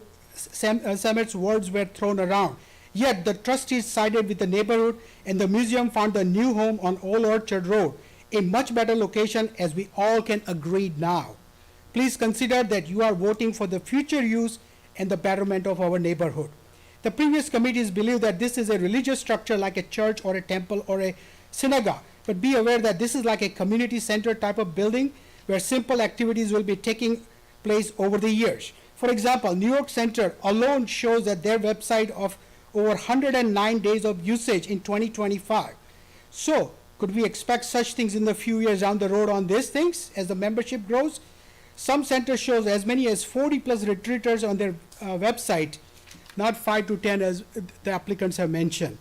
words were thrown around. Yet the trustees sided with the neighborhood and the museum found a new home on Old Orchard Road, a much better location as we all can agree now. Please consider that you are voting for the future use and the betterment of our neighborhood. The previous committees believe that this is a religious structure like a church or a temple or a synagogue, but be aware that this is like a community center type of building where simple activities will be taking place over the years. For example, New York Center alone shows that their website of over 109 days of usage in 2025. So, could we expect such things in the few years down the road on these things as the membership grows? Some centers shows as many as 40 plus retreaters on their website, not 5 to 10 as the applicants have mentioned.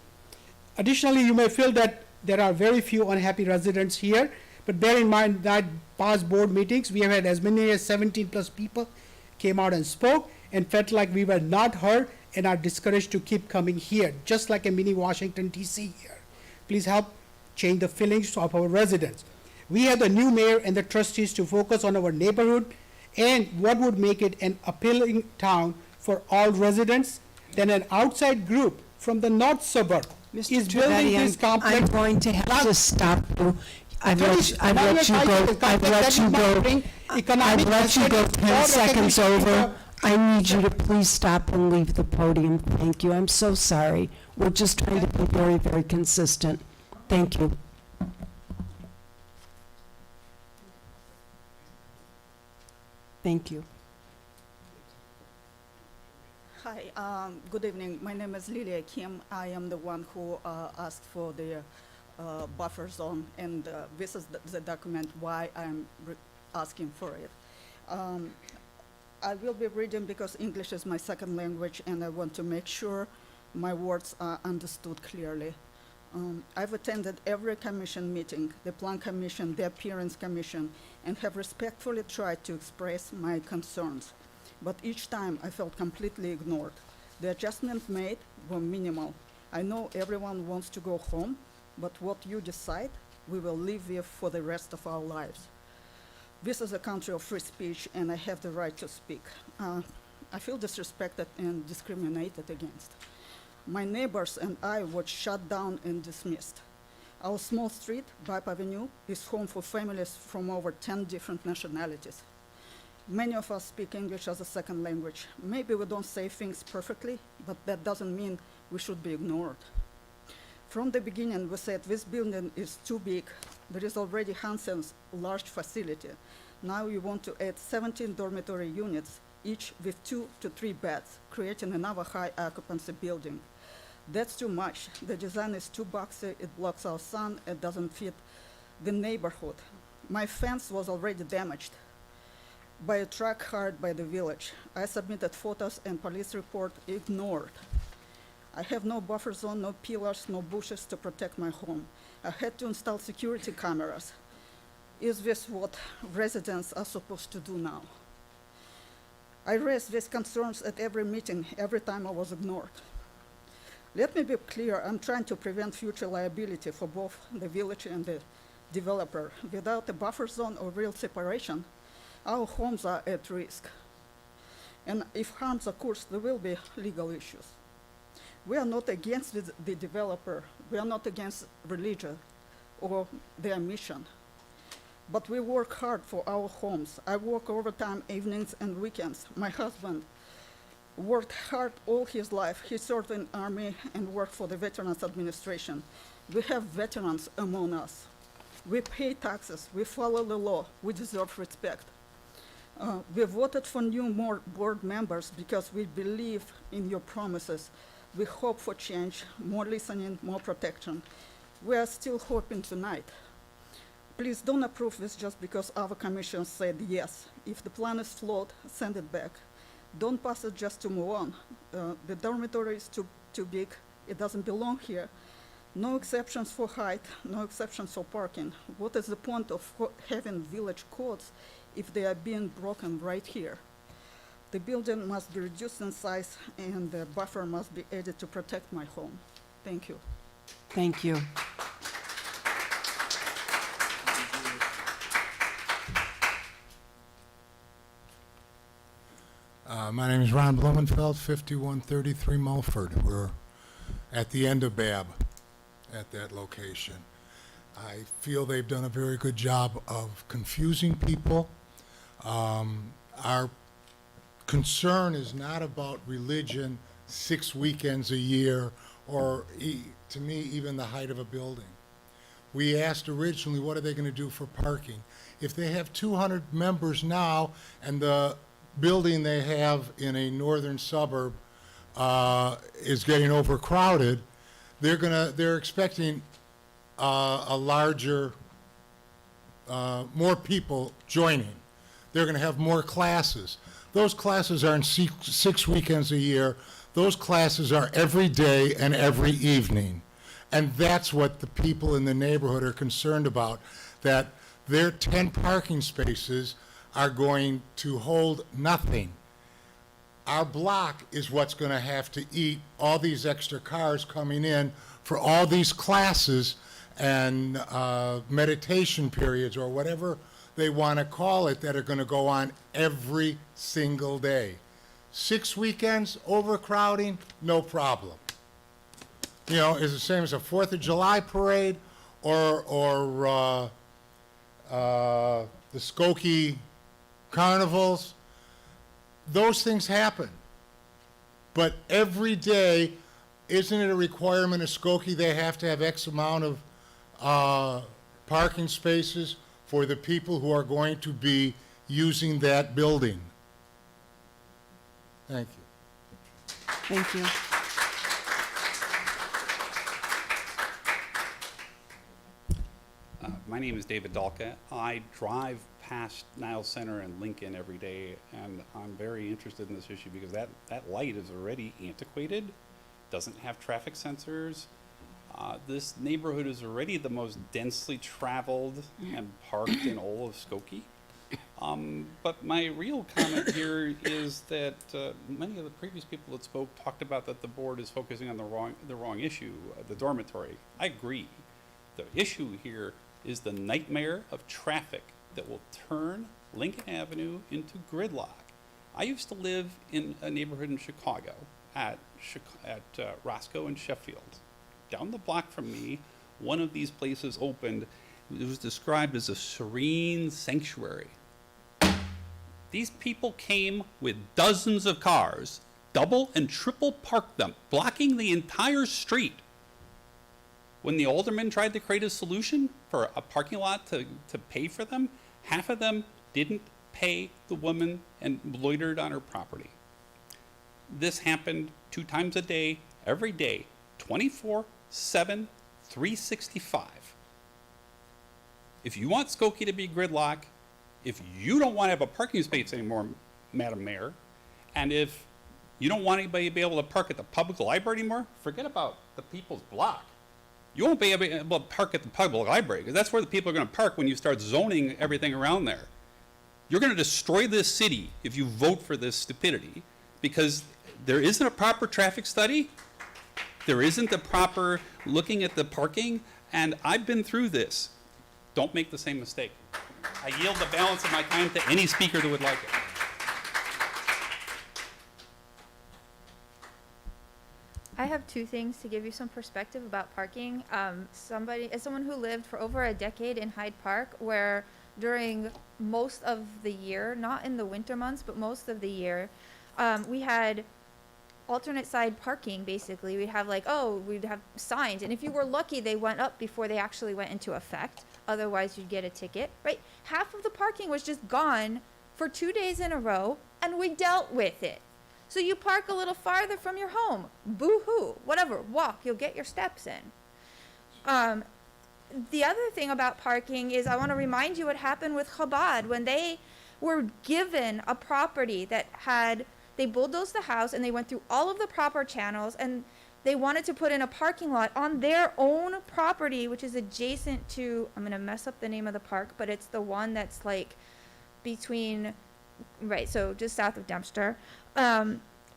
Additionally, you may feel that there are very few unhappy residents here, but bear in mind that past board meetings, we have had as many as 17 plus people came out and spoke and felt like we were not heard and are discouraged to keep coming here, just like a mini Washington DC here. Please help change the feelings of our residents. We have the new mayor and the trustees to focus on our neighborhood and what would make it an appealing town for all residents. Then an outside group from the north suburb is building this complex. I'm going to have to stop you. I've let you go. I've let you go 10 seconds over. I need you to please stop and leave the podium. Thank you. I'm so sorry. We're just trying to be very, very consistent. Thank you. Thank you. Hi, good evening. My name is Lilia Kim. I am the one who asked for the buffer zone, and this is the document why I'm asking for it. I will be reading because English is my second language, and I want to make sure my words are understood clearly. I've attended every commission meeting, the Plan Commission, the Appearance Commission, and have respectfully tried to express my concerns. But each time I felt completely ignored. The adjustments made were minimal. I know everyone wants to go home, but what you decide, we will live with for the rest of our lives. This is a country of free speech, and I have the right to speak. I feel disrespected and discriminated against. My neighbors and I were shut down and dismissed. Our small street, Bipe Avenue, is home for families from over 10 different nationalities. Many of us speak English as a second language. Maybe we don't say things perfectly, but that doesn't mean we should be ignored. From the beginning, we said this building is too big. There is already Hansen's large facility. Now we want to add 17 dormitory units, each with 2 to 3 beds, creating another high occupancy building. That's too much. The design is too boxy, it blocks our sun, it doesn't fit the neighborhood. My fence was already damaged by a truck hired by the village. I submitted photos and police report ignored. I have no buffer zone, no pillars, no bushes to protect my home. I had to install security cameras. Is this what residents are supposed to do now? I raised these concerns at every meeting, every time I was ignored. Let me be clear, I'm trying to prevent future liability for both the village and the developer. Without a buffer zone or real separation, our homes are at risk. And if harms occurs, there will be legal issues. We are not against the developer. We are not against religion or their mission. But we work hard for our homes. I work overtime evenings and weekends. My husband worked hard all his life. He served in the Army and worked for the Veterans Administration. We have veterans among us. We pay taxes. We follow the law. We deserve respect. We voted for more board members because we believe in your promises. We hope for change, more listening, more protection. We are still hoping tonight. Please don't approve this just because our commission said yes. If the plan is flawed, send it back. Don't pass it just to move on. The dormitory is too big. It doesn't belong here. No exceptions for height, no exceptions for parking. What is the point of having village codes if they are being broken right here? The building must be reduced in size and the buffer must be added to protect my home. Thank you. Thank you. My name is Ron Blumenfeld, 5133 Mulford. We're at the end of BAB at that location. I feel they've done a very good job of confusing people. Our concern is not about religion 6 weekends a year or, to me, even the height of a building. We asked originally, what are they going to do for parking? If they have 200 members now and the building they have in a northern suburb is getting overcrowded, they're expecting a larger, more people joining. They're going to have more classes. Those classes are in 6 weekends a year. Those classes are every day and every evening. And that's what the people in the neighborhood are concerned about, that their 10 parking spaces are going to hold nothing. Our block is what's going to have to eat all these extra cars coming in for all these classes and meditation periods or whatever they want to call it that are going to go on every single day. 6 weekends, overcrowding, no problem. You know, it's the same as a 4th of July parade or the Skokie carnivals. Those things happen. But every day, isn't it a requirement of Skokie they have to have X amount of parking spaces for the people who are going to be using that building? Thank you. Thank you. My name is David Dalka. I drive past Niles Center and Lincoln every day, and I'm very interested in this issue because that light is already antiquated, doesn't have traffic sensors. This neighborhood is already the most densely traveled and parked in all of Skokie. But my real comment here is that many of the previous people that spoke talked about that the board is focusing on the wrong issue, the dormitory. I agree. The issue here is the nightmare of traffic that will turn Lincoln Avenue into gridlock. I used to live in a neighborhood in Chicago at Roscoe and Sheffield. Down the block from me, one of these places opened. It was described as a serene sanctuary. These people came with dozens of cars, double and triple parked them, blocking the entire street. When the alderman tried to create a solution for a parking lot to pay for them, half of them didn't pay the woman and loitered on her property. This happened 2 times a day, every day, 24/7, 365. If you want Skokie to be gridlock, if you don't want to have a parking space anymore, Madam Mayor, and if you don't want anybody to be able to park at the public library anymore, forget about the people's block. You won't be able to park at the public library because that's where the people are going to park when you start zoning everything around there. You're going to destroy this city if you vote for this stupidity because there isn't a proper traffic study. There isn't a proper looking at the parking, and I've been through this. Don't make the same mistake. I yield the balance of my time to any speaker that would like it. I have 2 things to give you some perspective about parking. As someone who lived for over a decade in Hyde Park, where during most of the year, not in the winter months, but most of the year, we had alternate side parking, basically. We'd have signs, and if you were lucky, they went up before they actually went into effect. Otherwise, you'd get a ticket, right? Half of the parking was just gone for 2 days in a row, and we dealt with it. So you park a little farther from your home. Boo-hoo. Whatever. Walk. You'll get your steps in. The other thing about parking is I want to remind you what happened with Chabad when they were given a property that they bulldozed the house and they went through all of the proper channels and they wanted to put in a parking lot on their own property, which is adjacent to, I'm going to mess up the name of the park, but it's the one that's like between, right, so just south of Dempster.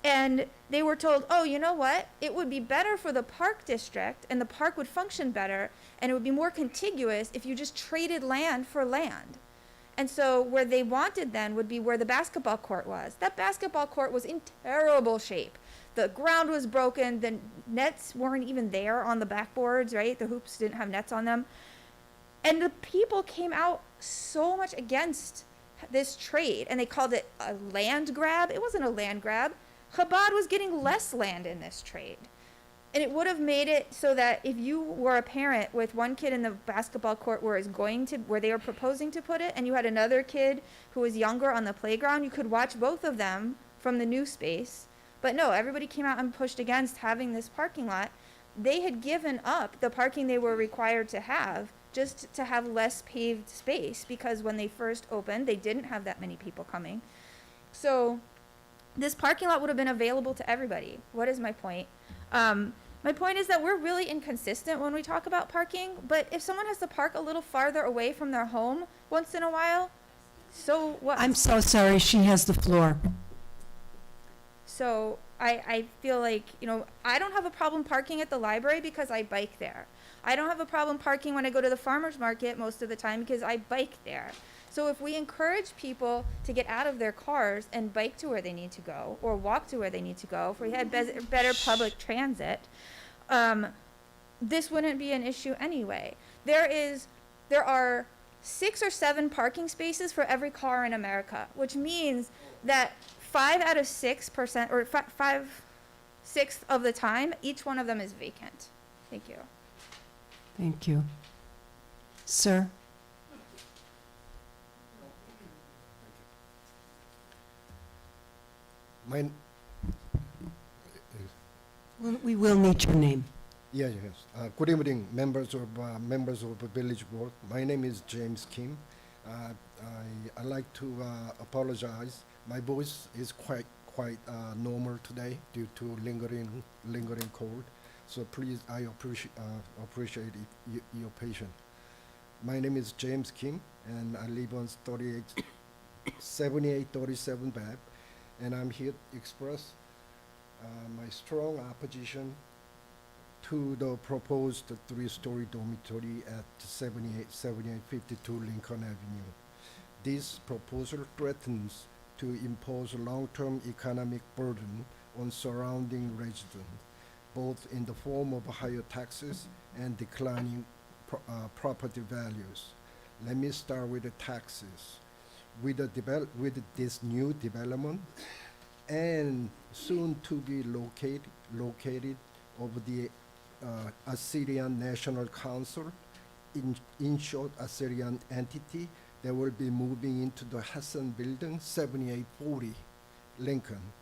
And they were told, oh, you know what? It would be better for the park district and the park would function better and it would be more contiguous if you just traded land for land. And so where they wanted then would be where the basketball court was. That basketball court was in terrible shape. The ground was broken. The nets weren't even there on the backboards, right? The hoops didn't have nets on them. And the people came out so much against this trade, and they called it a land grab. It wasn't a land grab. Chabad was getting less land in this trade. And it would have made it so that if you were a parent with one kid in the basketball court where they were proposing to put it, and you had another kid who was younger on the playground, you could watch both of them from the new space, But no, everybody came out and pushed against having this parking lot. They had given up the parking they were required to have just to have less paved space, because when they first opened, they didn't have that many people coming. So this parking lot would have been available to everybody. What is my point? My point is that we're really inconsistent when we talk about parking, but if someone has to park a little farther away from their home once in a while, so what? I'm so sorry, she has the floor. So I feel like, you know, I don't have a problem parking at the library because I bike there. I don't have a problem parking when I go to the farmer's market most of the time because I bike there. So if we encourage people to get out of their cars and bike to where they need to go, or walk to where they need to go, if we had better public transit, this wouldn't be an issue anyway. There are 6 or 7 parking spaces for every car in America, which means that 5 out of 6%, or 5/6 of the time, each one of them is vacant. Thank you. Thank you. Sir? We will need your name. Yes. Good evening, members of the village board. My name is James Kim. I like to apologize. My voice is quite normal today due to lingering cold. So please, I appreciate your patience. My name is James Kim, and I live on 7837 Bab, and I'm here to express my strong opposition to the proposed 3-story dormitory at 7852 Lincoln Avenue. This proposal threatens to impose long-term economic burden on surrounding residents, both in the form of higher taxes and declining property values. Let me start with the taxes. With this new development and soon to be located over the Assyrian National Council, in short, Assyrian entity, they will be moving into the Hassan Building, 7840 Lincoln.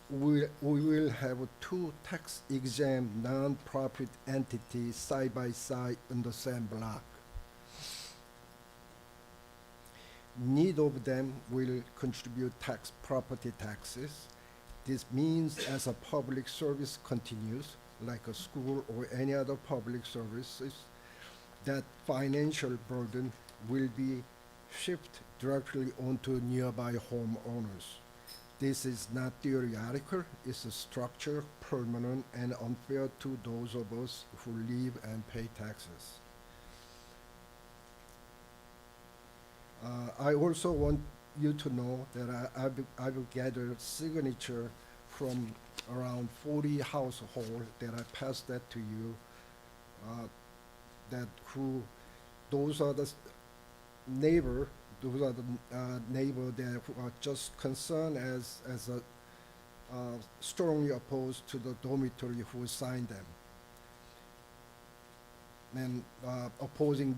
We will have 2 tax-exempt non-profit entities side by side in the same block. Neither of them will contribute property taxes. This means as a public service continues, like a school or any other public services, that financial burden will be shifted directly onto nearby homeowners. This is not theoretical, it's a structure, permanent, and unfair to those of us who live and pay taxes. I also want you to know that I will gather signature from around 40 households that I passed that to you, those are the neighbor that who are just concerned as strongly opposed to the dormitory who signed them, and opposing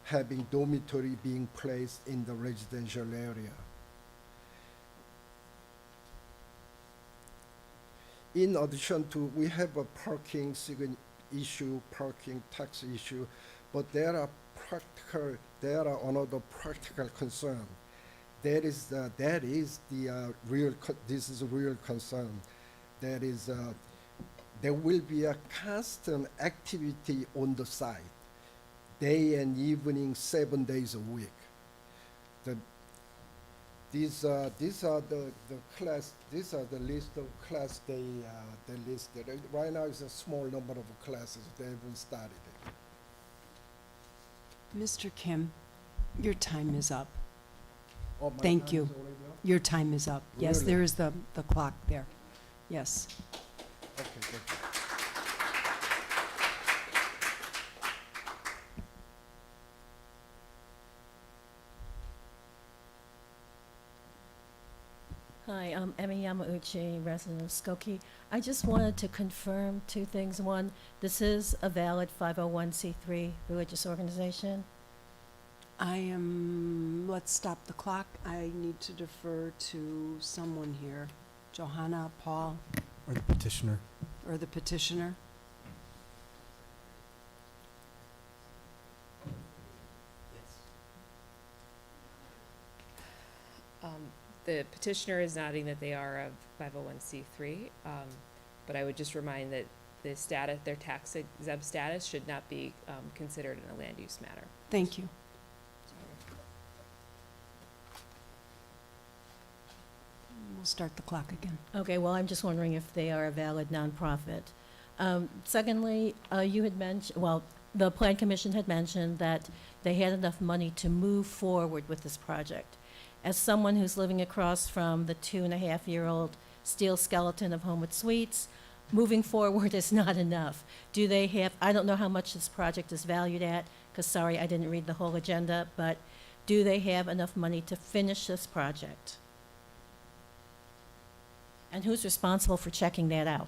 having dormitory being placed in the residential area. In addition to, we have a parking tax issue, but there are another practical concern. This is a real concern. That is, there will be a constant activity on the site, day and evening, 7 days a week. These are the list of class they listed. Right now it's a small number of classes. They haven't started it. Mr. Kim, your time is up. Oh, my Thank time you. is already up? Your time is up. Yes, Really? there is the clock there. Yes. Okay, thank you. Hi, I'm Emmy Yamauchi, resident of Skokie. I just wanted to confirm 2 things. One, this is a valid 501c3 religious organization. Let's stop the clock. I need to defer to someone here. Johanna, Paul, Or the petitioner. or the petitioner? The petitioner is nodding that they are a 501c3, but I would just remind that the status, their tax exempt status should not be considered in a land use matter. Thank you. We'll start the clock again. Okay, well, I'm just wondering if they are a valid nonprofit. Secondly, you had mentioned, well, the Plan Commission had mentioned that they had enough money to move forward with this project. As someone who's living across from the 2.5-year-old steel skeleton of Homewood Suites, moving forward is not enough. Do they have, I don't know how much this project is valued at, because sorry, I didn't read the whole agenda, but do they have enough money to finish this project? And who's responsible for checking that out?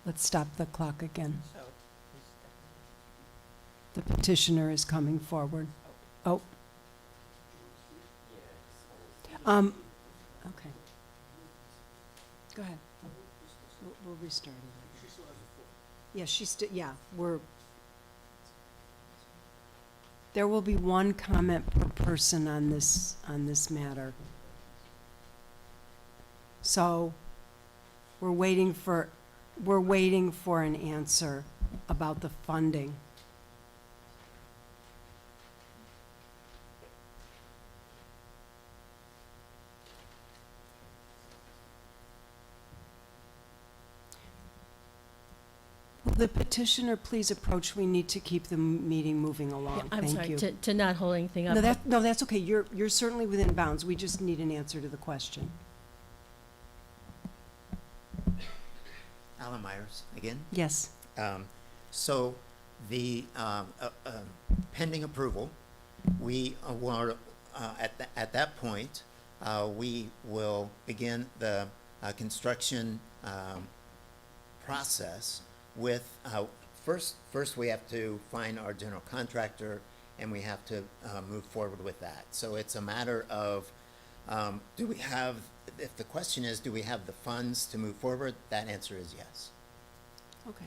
Let's stop the clock again. The petitioner is coming forward. Oh. Okay. Go ahead. We'll restart it. Yeah, she's still, yeah, there will be one comment per person on this matter. So, we're waiting for an answer about the funding. Will the petitioner please approach? We need to keep the meeting moving along. I'm Thank sorry, you. to not hold anything up. No, that's okay. You're certainly within bounds. We just need an answer to the question. Alan Myers again. Yes. So the pending approval, we want at that point we will begin the construction process with first we have to find our general contractor and we have to move forward with that. So it's a matter of do we have, if the question is, do we have the funds to move forward? That answer is yes. Okay.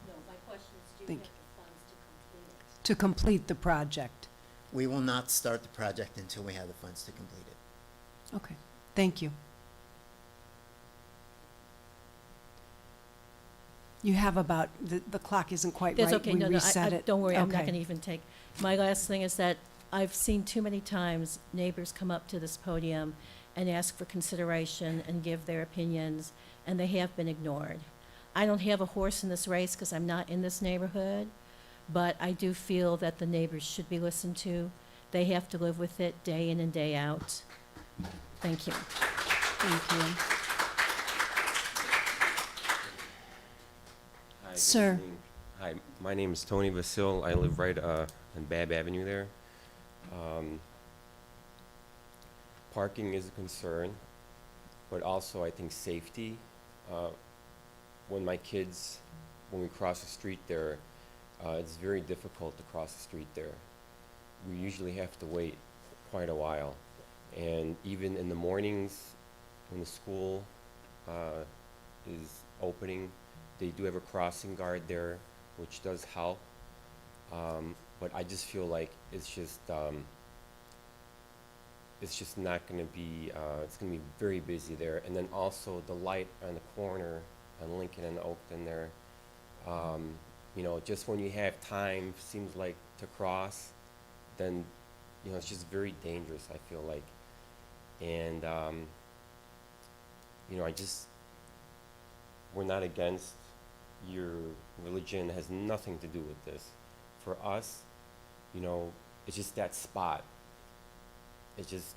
No, my question is, do you have the funds to complete it? To complete the project. We will not start the project until we have the funds to complete it. Okay. Thank you. You have about, the clock isn't quite That's right. okay, We no, reset it. don't worry, I'm not Okay. gonna even take, my last thing is that I've seen too many times neighbors come up to this podium and ask for consideration and give their opinions, and they have been ignored. I don't have a horse in this race because I'm not in this neighborhood, but I do feel that the neighbors should be listened to. They have to live with it day in and day out. Thank you. Thank you. Hi, good Sir. evening. Hi, my name is Tony Vasil. I live right on Babb Avenue there. Parking is a concern, but also I think safety. When we cross the street there, it's very difficult to cross the street there. We usually have to wait quite a while. And even in the mornings, when the school is opening, they do have a crossing guard there, which does help. But I just feel like it's just not going to be, it's going to be very busy there. And then also the light on the corner on Lincoln and Oakton there, you know, just when you have time, seems like, to cross, then, you know, it's just very dangerous, I feel like. And, you know, we're not against your religion, has nothing to do with this. For us, you know, it's just that spot. It's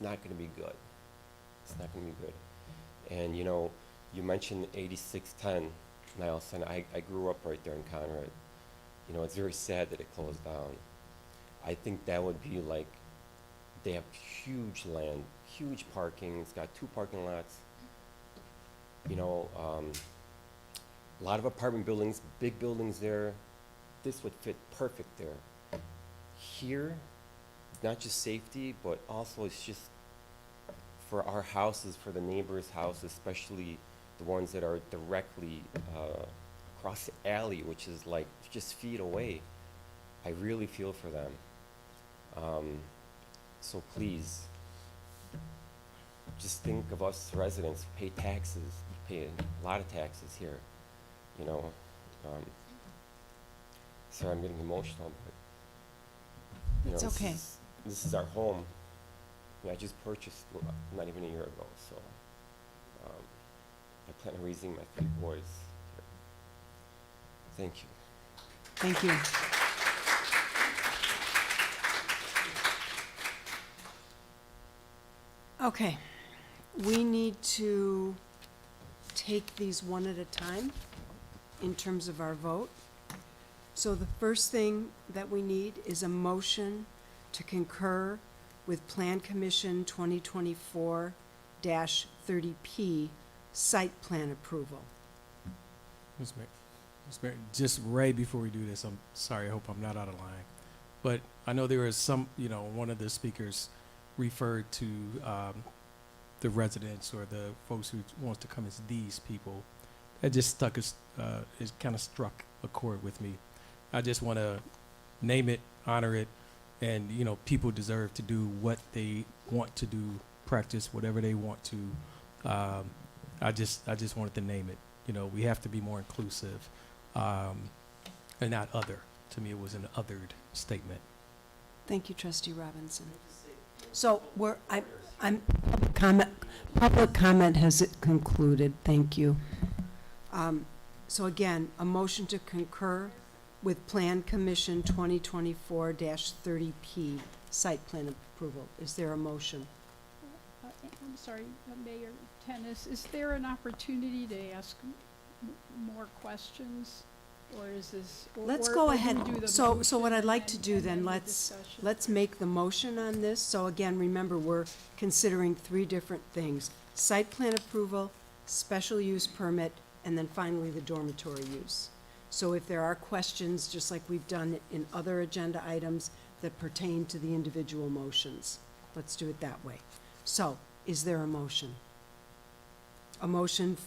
not going to be good. It's not going to be good. And, you know, you mentioned 8610 Niles Center. I grew up right there in Conrad. You know, it's very sad that it closed down. I think that would be like, they have huge land, huge parking. It's got 2 parking lots. You know, a lot of apartment buildings, big buildings there. This would fit perfect there. Here, not just safety, but also it's just for our houses, for the neighbors' houses, especially the ones that are directly across the alley, which is like just feet away. I really feel for them. So please, just think of us residents, pay taxes, pay a lot of taxes here, you know. Sorry, I'm getting emotional, but, you know, It's okay. This is our home. I just purchased not even a year ago, so I plan on raising my 3 boys here. Thank you. Thank you. Okay, we need to take these one at a time in terms of our vote. So the first thing that we need is a motion to concur with Plan Commission 2024-30P site plan approval. Ms. Mayor, just right before we do this, I'm sorry, I hope I'm not out of line. But I know there was some, one of the speakers referred to the residents or the folks who wants to come as these people. That just it kind of struck a chord with me. I just want to name it, honor it, and people deserve to do what they want to do, practice whatever they want to. I just wanted to name it. We have to be more inclusive, and not other. To me, it was an othered statement. Thank you, Trustee Robinson. So public comment has concluded. Thank you. So again, a motion to concur with Plan Commission 2024-30P site plan approval. Is there a motion? I'm sorry, Mayor Tennis, is there an opportunity to ask more questions? Or is this? Let's or go we ahead. do the So motion what I'd and like to do then then, the let's discussion? make the motion on this. So again, remember, we're considering 3 different things: site plan approval, special use permit, and then finally the dormitory use. So if there are questions, just like we've done in other agenda items that pertain to the individual motions, let's do it that way. So, is there a motion? A motion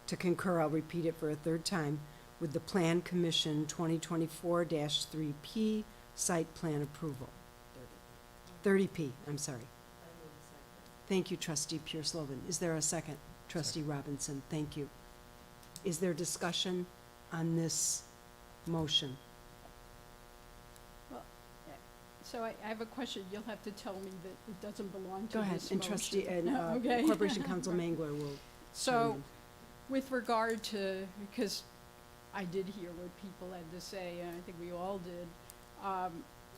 to concur, I'll repeat it for a 3rd time, with the Plan Commission 2024-3P site plan approval. 30P, I'm sorry. Thank you, Trustee Pure-Slovan. Is there a second? Trustee Robinson, thank you. Is there discussion on this motion? So I have a question. You'll have to tell me that it doesn't belong to Go ahead, this and motion. Trustee, and Okay. Corporation Counsel Mangler will. So, chime in. with regard to, because I did hear what people had to say, and I think we all did,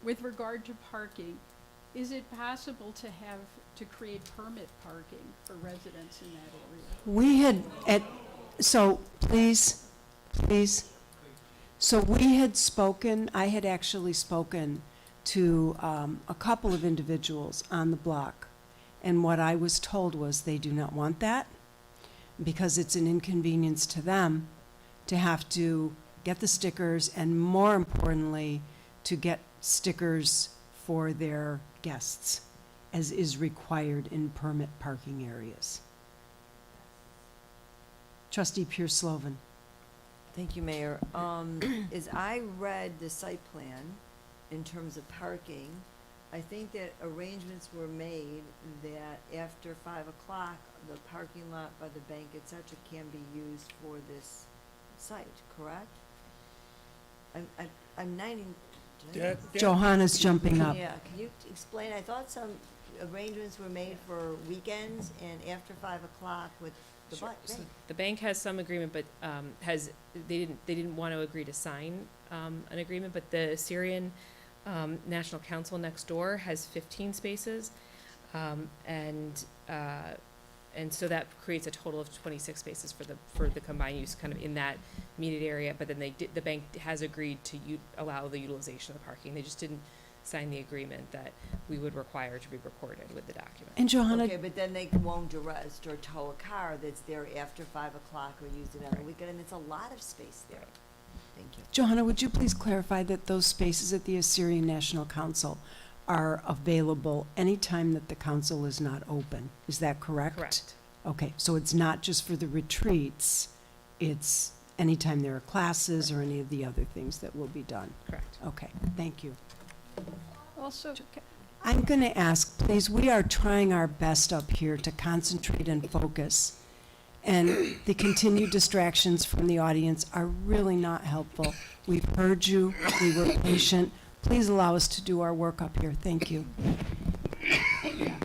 with regard to parking, is it possible to create permit parking for residents in that area? We had, so please, so we had spoken, I had actually spoken to a couple of individuals on the block, and what I was told was they do not want that because it's an inconvenience to them to have to get the stickers, and more importantly, to get stickers for their guests, as is required in permit parking areas. Trustee Pure-Slovan. Thank you, Mayor. As I read the site plan in terms of parking, I think that arrangements were made that after 5 o'clock, the parking lot by the bank, et cetera, can be used for this site, correct? I'm 90. Johanna's jumping up. Yeah, can you explain? I thought some arrangements were made for weekends and after 5 o'clock with the Sure. bank. So the bank has some agreement, but they didn't want to agree to sign an agreement. But the Syrian National Council next door has 15 spaces, and so that creates a total of 26 spaces for the combined use, kind of in that metered area. But then the bank has agreed to allow the utilization of the parking. They just didn't sign the agreement that we would require to be recorded with the document. And Johanna. Okay, but then they won't arrest or tow a car that's there after 5 o'clock or use it on the weekend, and it's a lot of space there. Thank you. Johanna, would you please clarify that those spaces at the Assyrian National Council are available anytime that the council is not open. Is that correct? Correct. Okay, so it's not just for the retreats, it's anytime there are classes or any of the other things that will be done? Correct. Okay, thank you. Also, I'm going to ask, please, we are trying our best up here to concentrate and focus, and the continued distractions from the audience are really not helpful. We've heard you, we were patient. Please allow us to do our work up here. Thank you.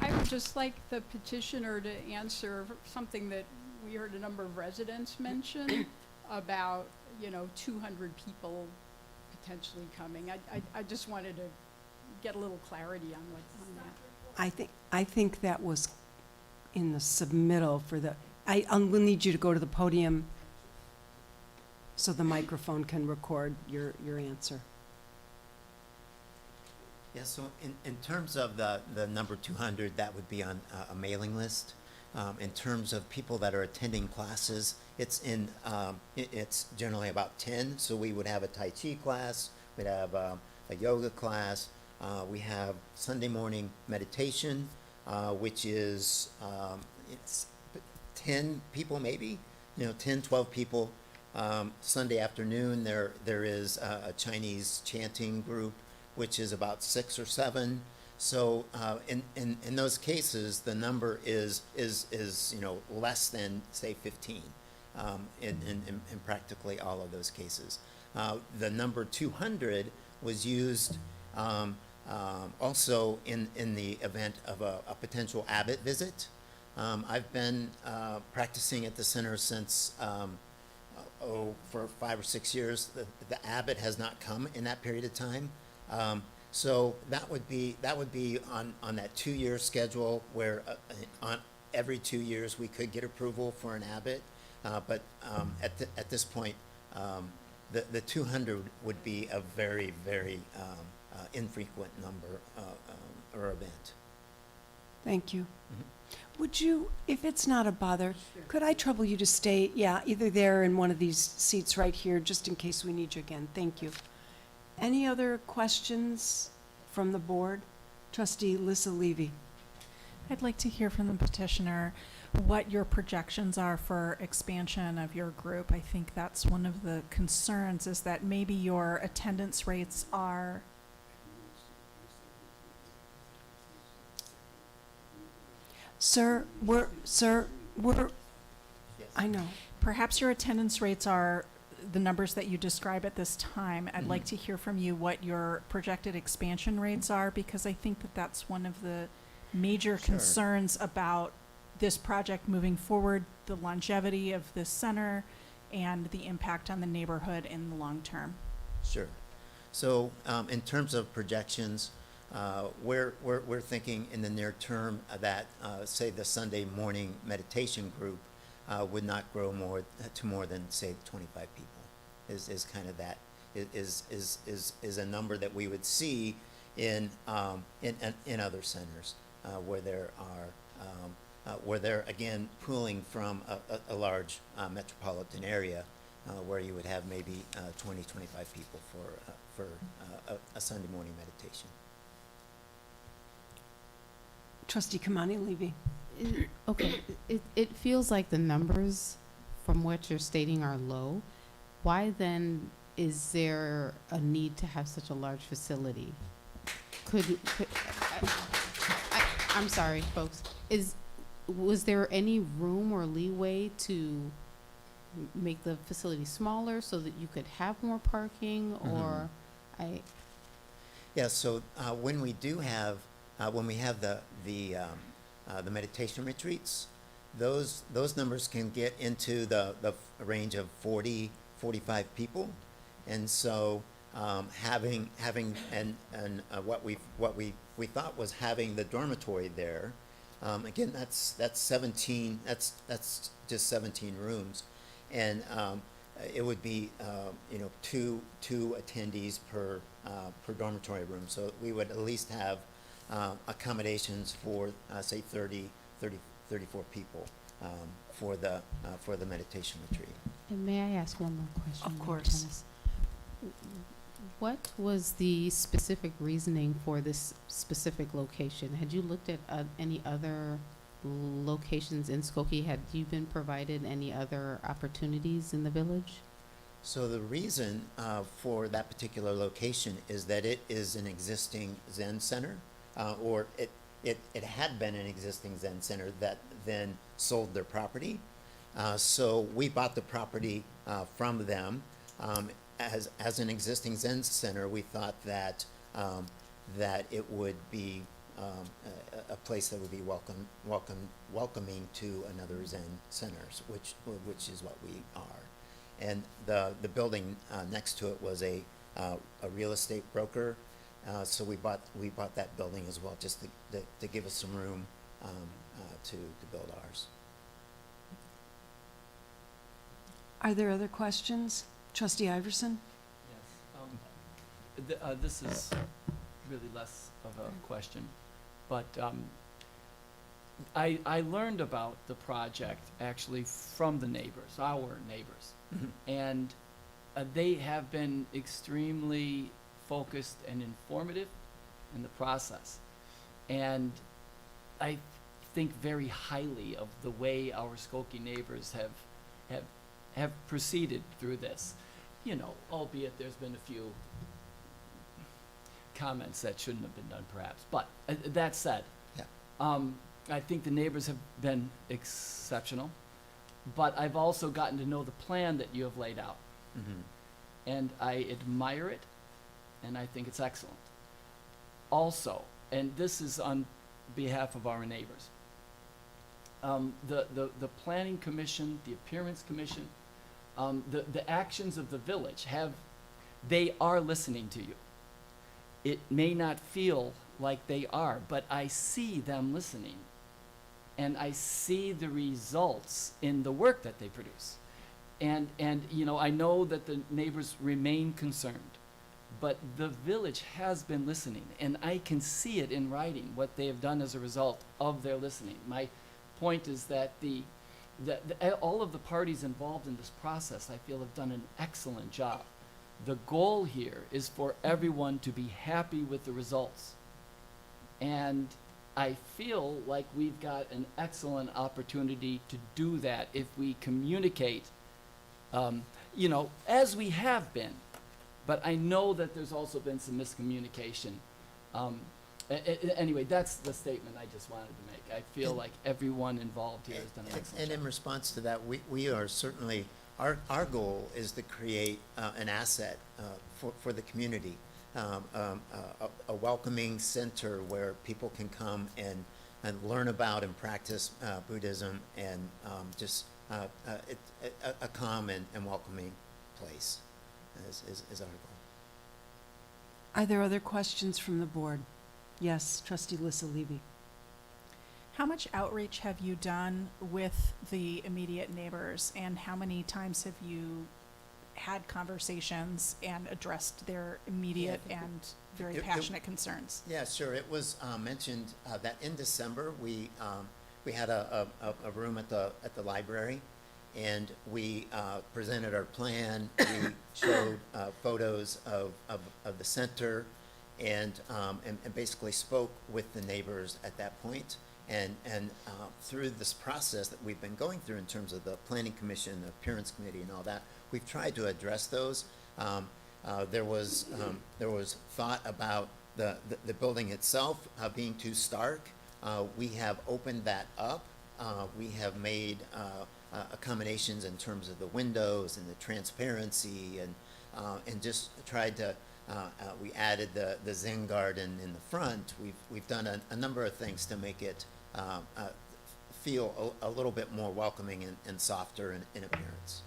I would just like the petitioner to answer something that we heard a number of residents mention about, 200 people potentially coming. I just wanted to get a little clarity on that. I think that was in the submittal for the, we'll need you to go to the podium so the microphone can record your answer. Yeah, so in terms of the number 200, that would be on a mailing list. In terms of people that are attending classes, it's it's generally about 10. So we would have a Tai Chi class, we'd have a yoga class, we have Sunday morning meditation, which is it's 10 people maybe, 10, 12 people. Sunday afternoon there is a Chinese chanting group, which is about 6 or 7. So in those cases, the number is less than, say, 15 in practically all of those cases. The number 200 was used also in the event of a potential abbot visit. I've been practicing at the center since for 5 or 6 years. The abbot has not come in that period of time. So that would be on that 2-year schedule where on every 2 years we could get approval for an abbot, but at this point the 200 would be a very, very infrequent number or event. Thank you. Would you, if it's not a bother, could I trouble you to stay, either there in one of these seats right here, just in case we need you again? Thank you. Any other questions from the board? Trustee Lissa Levy. I'd like to hear from the petitioner what your projections are for expansion of your group. I think that's one of the concerns, is that maybe your attendance rates are Sir, I know. perhaps your attendance rates are the numbers that you describe at this time. I'd like to hear from you what your projected expansion rates are, because I think that that's one of the major concerns about this project moving forward, the longevity of this center and the impact on the neighborhood in the long term. Sure. So in terms of projections, we're thinking in the near term that say the Sunday morning meditation group would not grow more than, say, 25 people. Is kind of that is a number that we would see in other centers where there are where they're again pooling from a large metropolitan area where you would have maybe 20, 25 people for a Sunday morning meditation. Trustee Kamani Levy. Okay, it feels like the numbers from what you're stating are low. Why then is there a need to have such a large facility? I'm sorry, folks. Was there any room or leeway to make the facility smaller so that you could have more parking, or Yeah. So when we have the meditation retreats, those numbers can get into the range of 40, 45 people, and so having what we thought was having the dormitory there. Again, that's 17. That's just 17 rooms, and it would be two attendees per dormitory room. So we would at least have accommodations for say 34 people for the meditation retreat. And may I ask one more question? Of course. What was the specific reasoning for this specific location? Had you looked at any other locations in Skokie? Had you been provided any other opportunities in the village? So the reason for that particular location is that it is an existing Zen center, or it had been an existing Zen center that then sold their property. So we bought the property from them. As an existing Zen center, we thought that that it would be a place that would be welcoming to another Zen centers, which is what we are. And the building next to it was a real estate broker, so we bought that building as well, just to give us some room to build ours. Are there other questions? Trustee Iverson? Yes. This is really less of a question, but I learned about the project actually from the neighbors, our neighbors. And they have been extremely focused and informative in the process. And I think very highly of the way our Skokie neighbors have proceeded through this. You know, albeit there's been a few comments that shouldn't have been done perhaps. But that said, I think the neighbors have been exceptional. But I've also gotten to know the plan that you have laid out. And I admire it, and I think it's excellent. Also, and this is on behalf of our neighbors, the Planning Commission, the Appearance Commission, the actions of the village they are listening to you. It may not feel like they are, but I see them listening. And I see the results in the work that they produce. And you know, I know that the neighbors remain concerned, but the village has been listening, and I can see it in writing, what they have done as a result of their listening. My point is that all of the parties involved in this process, I feel, have done an excellent job. The goal here is for everyone to be happy with the results. And I feel like we've got an excellent opportunity to do that if we communicate, you know, as we have been. But I know that there's also been some miscommunication. Anyway, that's the statement I just wanted to make. I feel like everyone involved here has done an excellent job. And in response to that, we are certainly, our goal is to create an asset for the community. A welcoming center where people can come and learn about and practice Buddhism, and just a calm and welcoming place is our goal. Are there other questions from the board? Yes, Trustee Lissa Levy. How much outreach have you done with the immediate neighbors, and how many times have you had conversations and addressed their immediate and very passionate concerns? Yeah, sure. It was mentioned that in December we had a room at the library, and we presented our plan. We showed photos of the center, and basically spoke with the neighbors at that point. And through this process that we've been going through in terms of the Planning Commission, the Appearance Committee, and all that, we've tried to address those. There was thought about the building itself being too stark. We have opened that up. We have made accommodations in terms of the windows and the transparency, and just tried to. We added the Zen garden in the front. We've done a number of things to make it feel a little bit more welcoming and softer in appearance.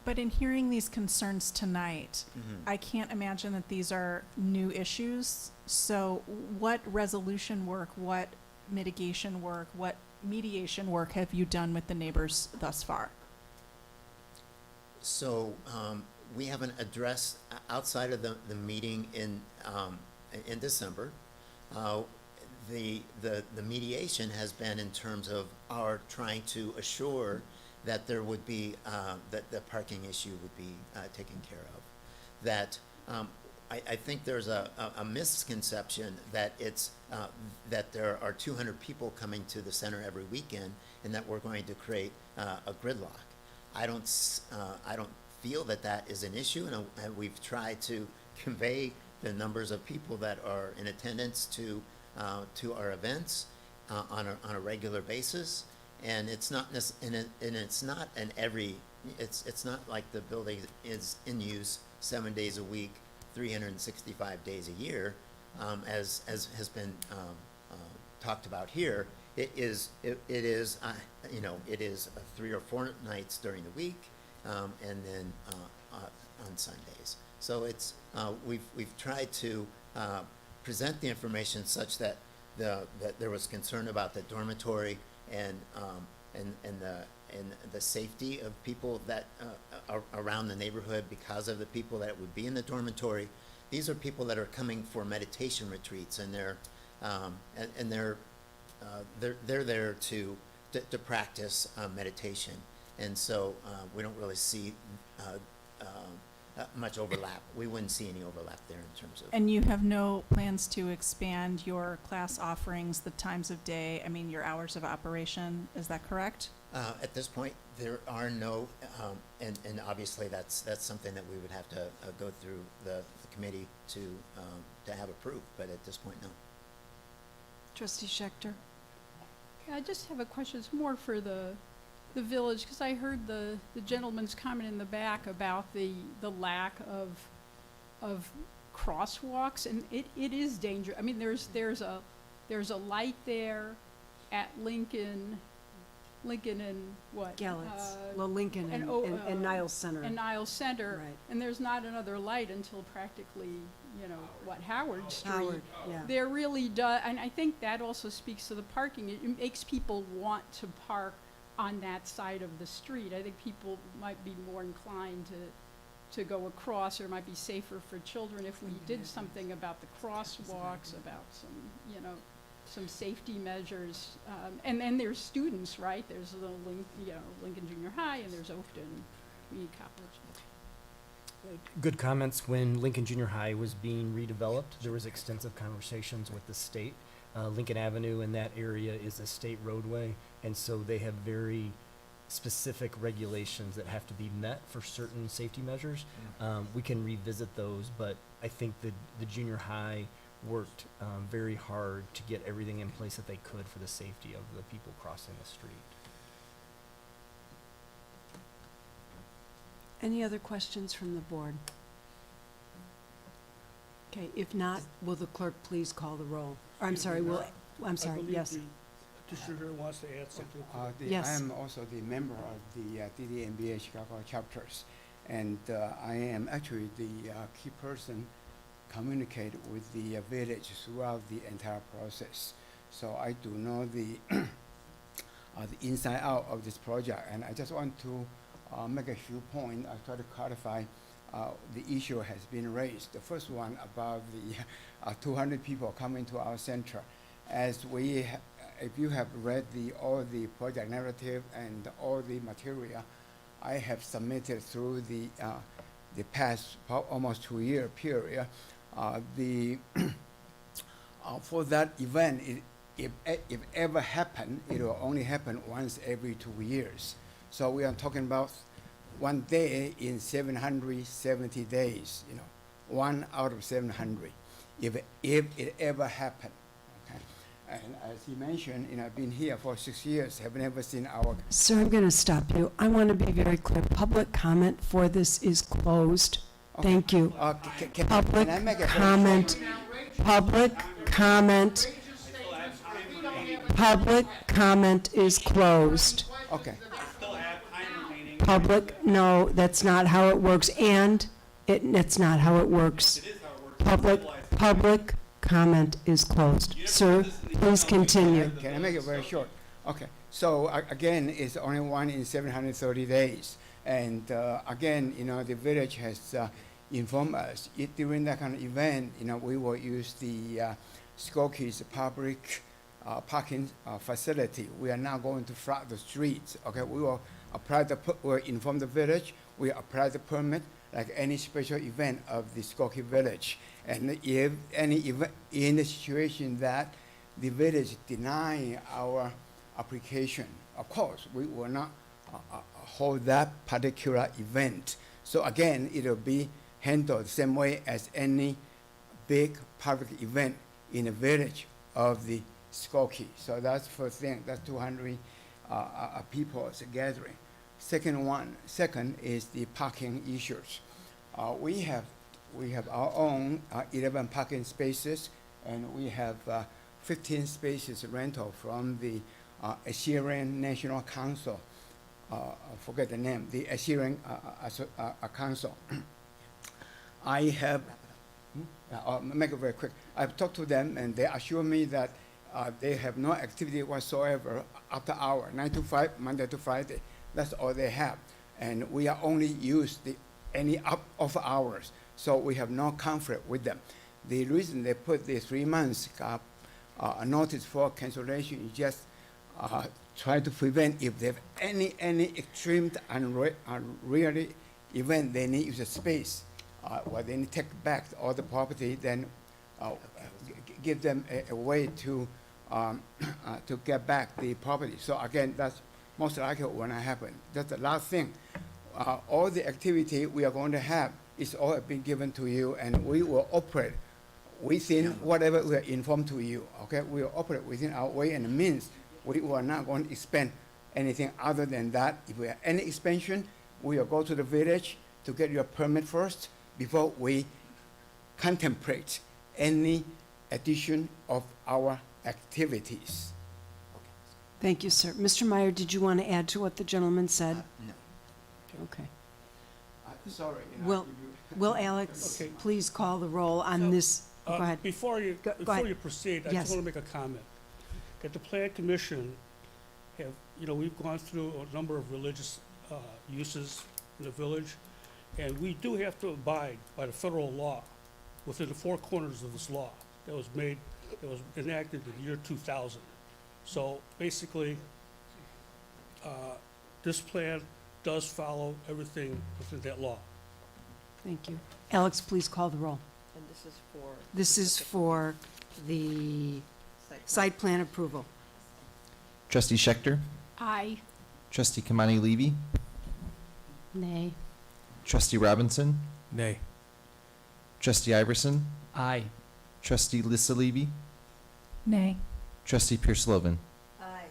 But in hearing these concerns tonight, I can't imagine that these are new issues. So what resolution work, what mitigation work, what mediation work have you done with the neighbors thus far? So we haven't addressed, outside of the meeting in December, the mediation has been in terms of our trying to assure that there would be, that the parking issue would be taken care of. that I think there's a misconception that it's that there are 200 people coming to the center every weekend and that we're going to create a gridlock. I don't feel that that is an issue, and we've tried to convey the numbers of people that are in attendance to our events on a regular basis. And it's not it's not it's not like the building is in use 7 days a week, 365 days a year, as has been talked about here. It is you know, it is 3 or 4 nights during the week, and then on Sundays. So it's we've tried to present the information such that that there was concern about the dormitory and the safety of people that are around the neighborhood because of the people that would be in the dormitory. These are people that are coming for meditation retreats, and they're there to practice meditation, and so we don't really see much overlap. We wouldn't see any overlap there in terms of. And you have no plans to expand your class offerings, the times of day, I mean, your hours of operation, is that correct? At this point, there are no, and obviously that's something that we would have to go through the committee to have approved, but at this point, no. Trustee Schechter? Yeah, I just have a question. It's more for the village, because I heard the gentleman's comment in the back about the lack of crosswalks, and it is dangerous. I mean, there's a light there at Lincoln and what? Gallitz, well, Lincoln and Niles Center. And Niles Center, Right. and there's not another light until practically, you know, what, Howard Street. Howard, yeah. There really does, and I think that also speaks to the parking. It makes people want to park on that side of the street. I think people might be more inclined to go across, or it might be safer for children if we did something about the crosswalks, about some, you know, some safety measures. And then there's students, right? There's Lincoln Junior High, and there's Oakton Community College. Good comments. When Lincoln Junior High was being redeveloped, there was extensive conversations with the state. Lincoln Avenue in that area is a state roadway, and so they have very specific regulations that have to be met for certain safety measures. We can revisit those, but I think the junior high worked very hard to get everything in place that they could for the safety of the people crossing the street. Any other questions from the board? Okay, if not, will the clerk please call the roll? Or, I'm sorry, yes. Petitioner wants to add something. Yes. I am also the member of the DDNBA Chicago chapters, and I am actually the key person communicate with the village throughout the entire process. So I do know the inside out of this project, and I just want to make a few points. I try to clarify the issue has been raised. The first one about the 200 people coming to our center. As if you have read all the project narrative and all the material, I have submitted through the past almost 2-year period. For that event, if ever happen, it will only happen once every 2 years. So we are talking about 1 day in 770 days, you know, 1 out of 700, if it ever happened. Okay? And as he mentioned, you know, I've been here for 6 years, have never seen our. Sir, I'm going to stop you. I want to be very clear. Public comment for this is closed. Okay. Thank you. Public can I make a comment. Public comment. Public comment is closed. Okay. Public, no, that's not how it works, and that's not how it works. Public comment is closed. Sir, please continue. Can I make it very short? Okay. So again, it's only 1 in 730 days. And again, you know, the village has informed us during that kind of event, you know, we will use the Skokies public parking facility. We are now going to flood the streets. Okay, we will apply we'll inform the village. We apply the permit. like any special event of the Skokie village. And if any event, in the situation that the village deny our application, of course, we will not hold that particular event. So again, it'll be handled the same way as any big public event in the village of the Skokie. So that's first thing, that's 200 people gathering. Second is the parking issues. We have our own 11 parking spaces, and we have 15 spaces rental from the Assyrian National Council. I forget the name, the Assyrian Council. I have, I'll make it very quick. I've talked to them, and they assure me that they have no activity whatsoever after hour, 9 to 5, Monday to Friday. That's all they have. And we are only used any off hours, so we have no conflict with them. The reason they put the 3 months notice for cancellation is just try to prevent if they have any extreme unreal event, they need use a space, or they need to take back all the property, then give them a way to get back the property. So again, that's most likely when it happen. That's the last thing. All the activity we are going to have is all been given to you, and we will operate within whatever we are informed to you. Okay, we will operate within our way and means. We are not going to expand anything other than that. If we have any expansion, we will go to the village to get your permit first before we contemplate any addition of our activities. Thank you, sir. Mr. Meyer, did you want to add to what the gentleman said? No. Okay. Sorry. Will Alex Okay. please call the roll on this? Go ahead. Before you ahead. proceed, I Yes. just want to make a comment. That the Plan Commission have, we've gone through a number of religious uses in the village, and we do have to abide by the federal law within the four corners of this law that was enacted in the year 2000. So basically, this plan does follow everything within that law. Thank you. Alex, please call the roll. And this is for? This is for the site plan approval. Trustee Schechter, Aye. Trustee Kamani Levy, Nay. Trustee Robinson, Nay. Trustee Iverson, Aye. Trustee Lissa Levy, Nay. Trustee Pierce Lovan. Aye.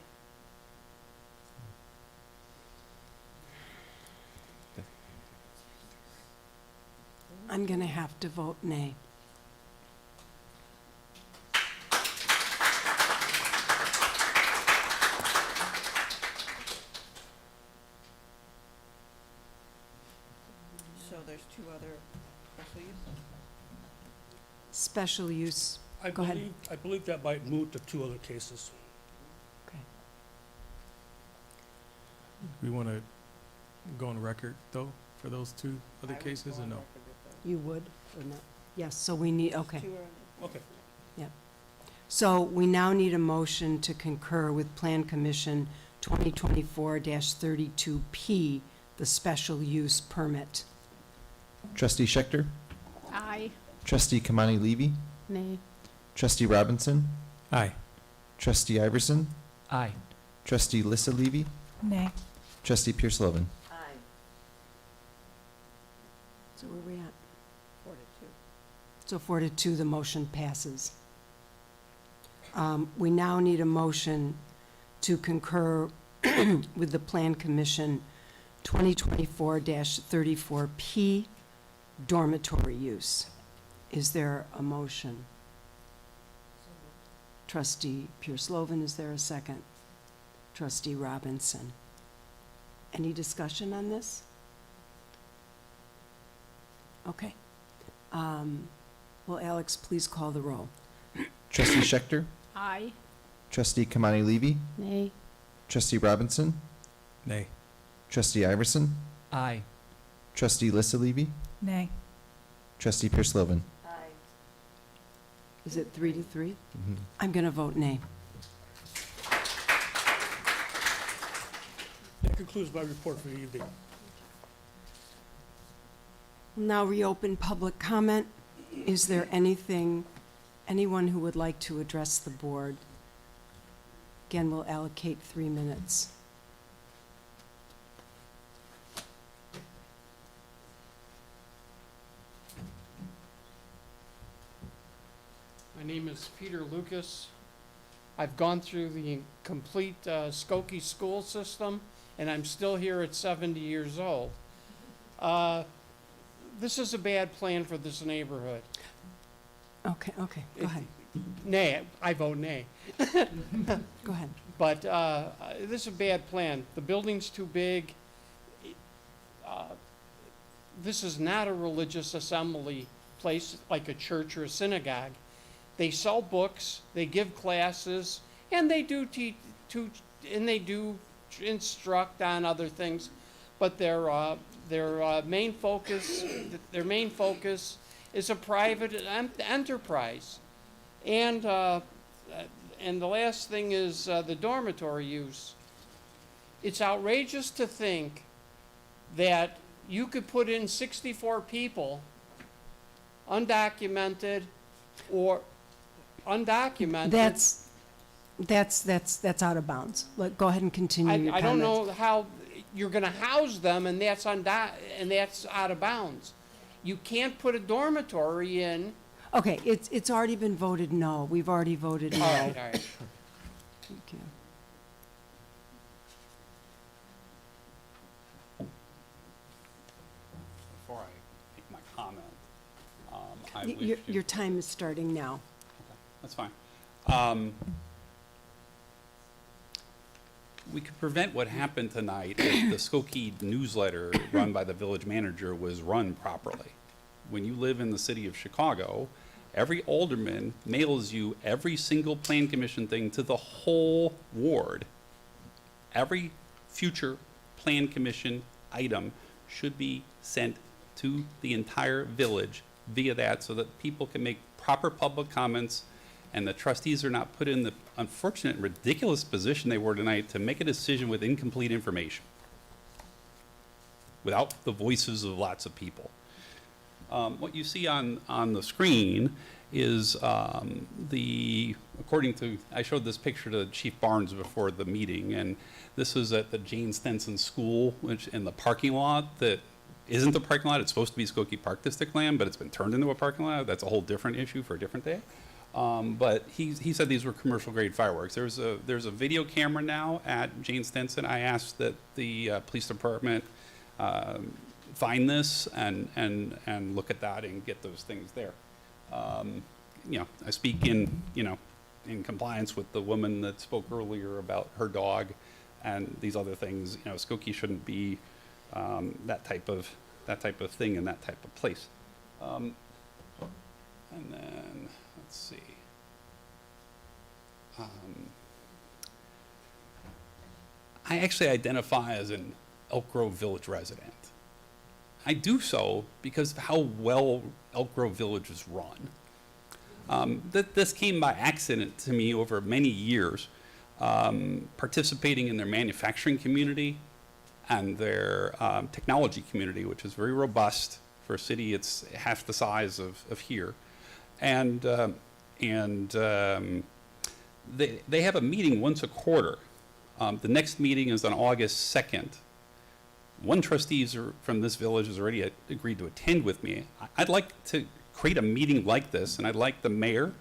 I'm going to have to vote nay. So there's two other special uses? Special use. Go ahead. I believe that might moot the two other cases. Okay. We want to go on record, though, for those two other cases, or no? You would or not? Yes, so we need, okay. Okay. Yep. So we now need a motion to concur with Plan Commission 2024-32P, the special use permit. Trustee Schechter, Aye. Trustee Kamani Levy, Nay. Trustee Robinson, Aye. Trustee Iverson, Aye. Trustee Lissa Levy, Nay. Trustee Pierce Lovan. Aye. So where are we at? 4-2. So 4-2, the motion passes. We now need a motion to concur with the Plan Commission 2024-34P dormitory use. Is there a motion? Trustee Pierce Lovan, is there a second? Trustee Robinson. Any discussion on this? Okay. Will Alex please call the roll? Trustee Schechter, Aye. Trustee Kamani Levy, Nay. Trustee Robinson, Nay. Trustee Iverson, Aye. Trustee Lissa Levy, Nay. Trustee Pierce Lovan. Aye. Is it 3-3? Mhm. I'm going to vote nay. That concludes my report for the evening. We'll now reopen public comment. Is there anyone who would like to address the board? Again, we'll allocate 3 minutes. My name is Peter Lucas. I've gone through the complete Skokie school system, and I'm still here at 70 years old. This is a bad plan for this neighborhood. Okay, go ahead. Nay, I vote nay. Go ahead. But this is a bad plan. The building's too big. This is not a religious assembly place like a church or a synagogue. They sell books, they give classes, and they do instruct on other things. But their main focus is a private enterprise. And the last thing is the dormitory use. It's outrageous to think that you could put in 64 people, undocumented or undocumented. That's out of bounds. Go ahead and continue your I don't comments. know how you're going to house them, and that's out of bounds. You can't put a dormitory in. Okay, it's already been voted no. We've already voted no. All right. Thank you. Before I make my comment, I wish to... Your time is starting now. That's fine. We could prevent what happened tonight if the Skokie newsletter run by the village manager was run properly. When you live in the city of Chicago, every alderman mails you every single plan commission thing to the whole ward. Every future plan commission item should be sent to the entire village via that so that people can make proper public comments and the trustees are not put in the unfortunate, ridiculous position they were tonight to make a decision with incomplete information, without the voices of lots of people. What you see on the screen is according to, I showed this picture to Chief Barnes before the meeting, and this is at the Jane Stenson School, which in the parking lot that isn't a parking lot. It's supposed to be Skokie Park District land, but it's been turned into a parking lot. That's a whole different issue for a different day. But he said these were commercial grade fireworks. There's a video camera now at Jane Stenson. I asked that the police department find this and look at that and get those things there. You know, I speak in compliance with the woman that spoke earlier about her dog and these other things. You know, Skokie shouldn't be that type of thing in that type of place. And then let's see. I actually identify as an Elk Grove Village resident. I do so because of how well Elk Grove Village is run. This came by accident to me over many years, participating in their manufacturing community and their technology community, which is very robust for a city. It's half the size of here. And they have a meeting once a quarter. The next meeting is on August 2nd. One trustee from this village has already agreed to attend with me. I'd like to create a meeting like this, and I'd like the mayor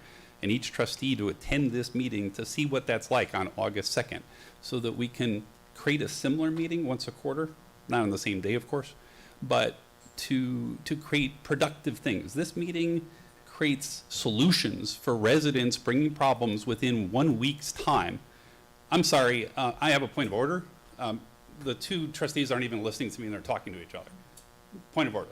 and each trustee to attend this meeting to see what that's like on August 2nd, so that we can create a similar meeting once a quarter, not on the same day, of course, but to create productive things. This meeting creates solutions for residents bringing problems within 1 week's time. I'm sorry, I have a point of order. The two trustees aren't even listening to me and they're talking to each other. Point of order.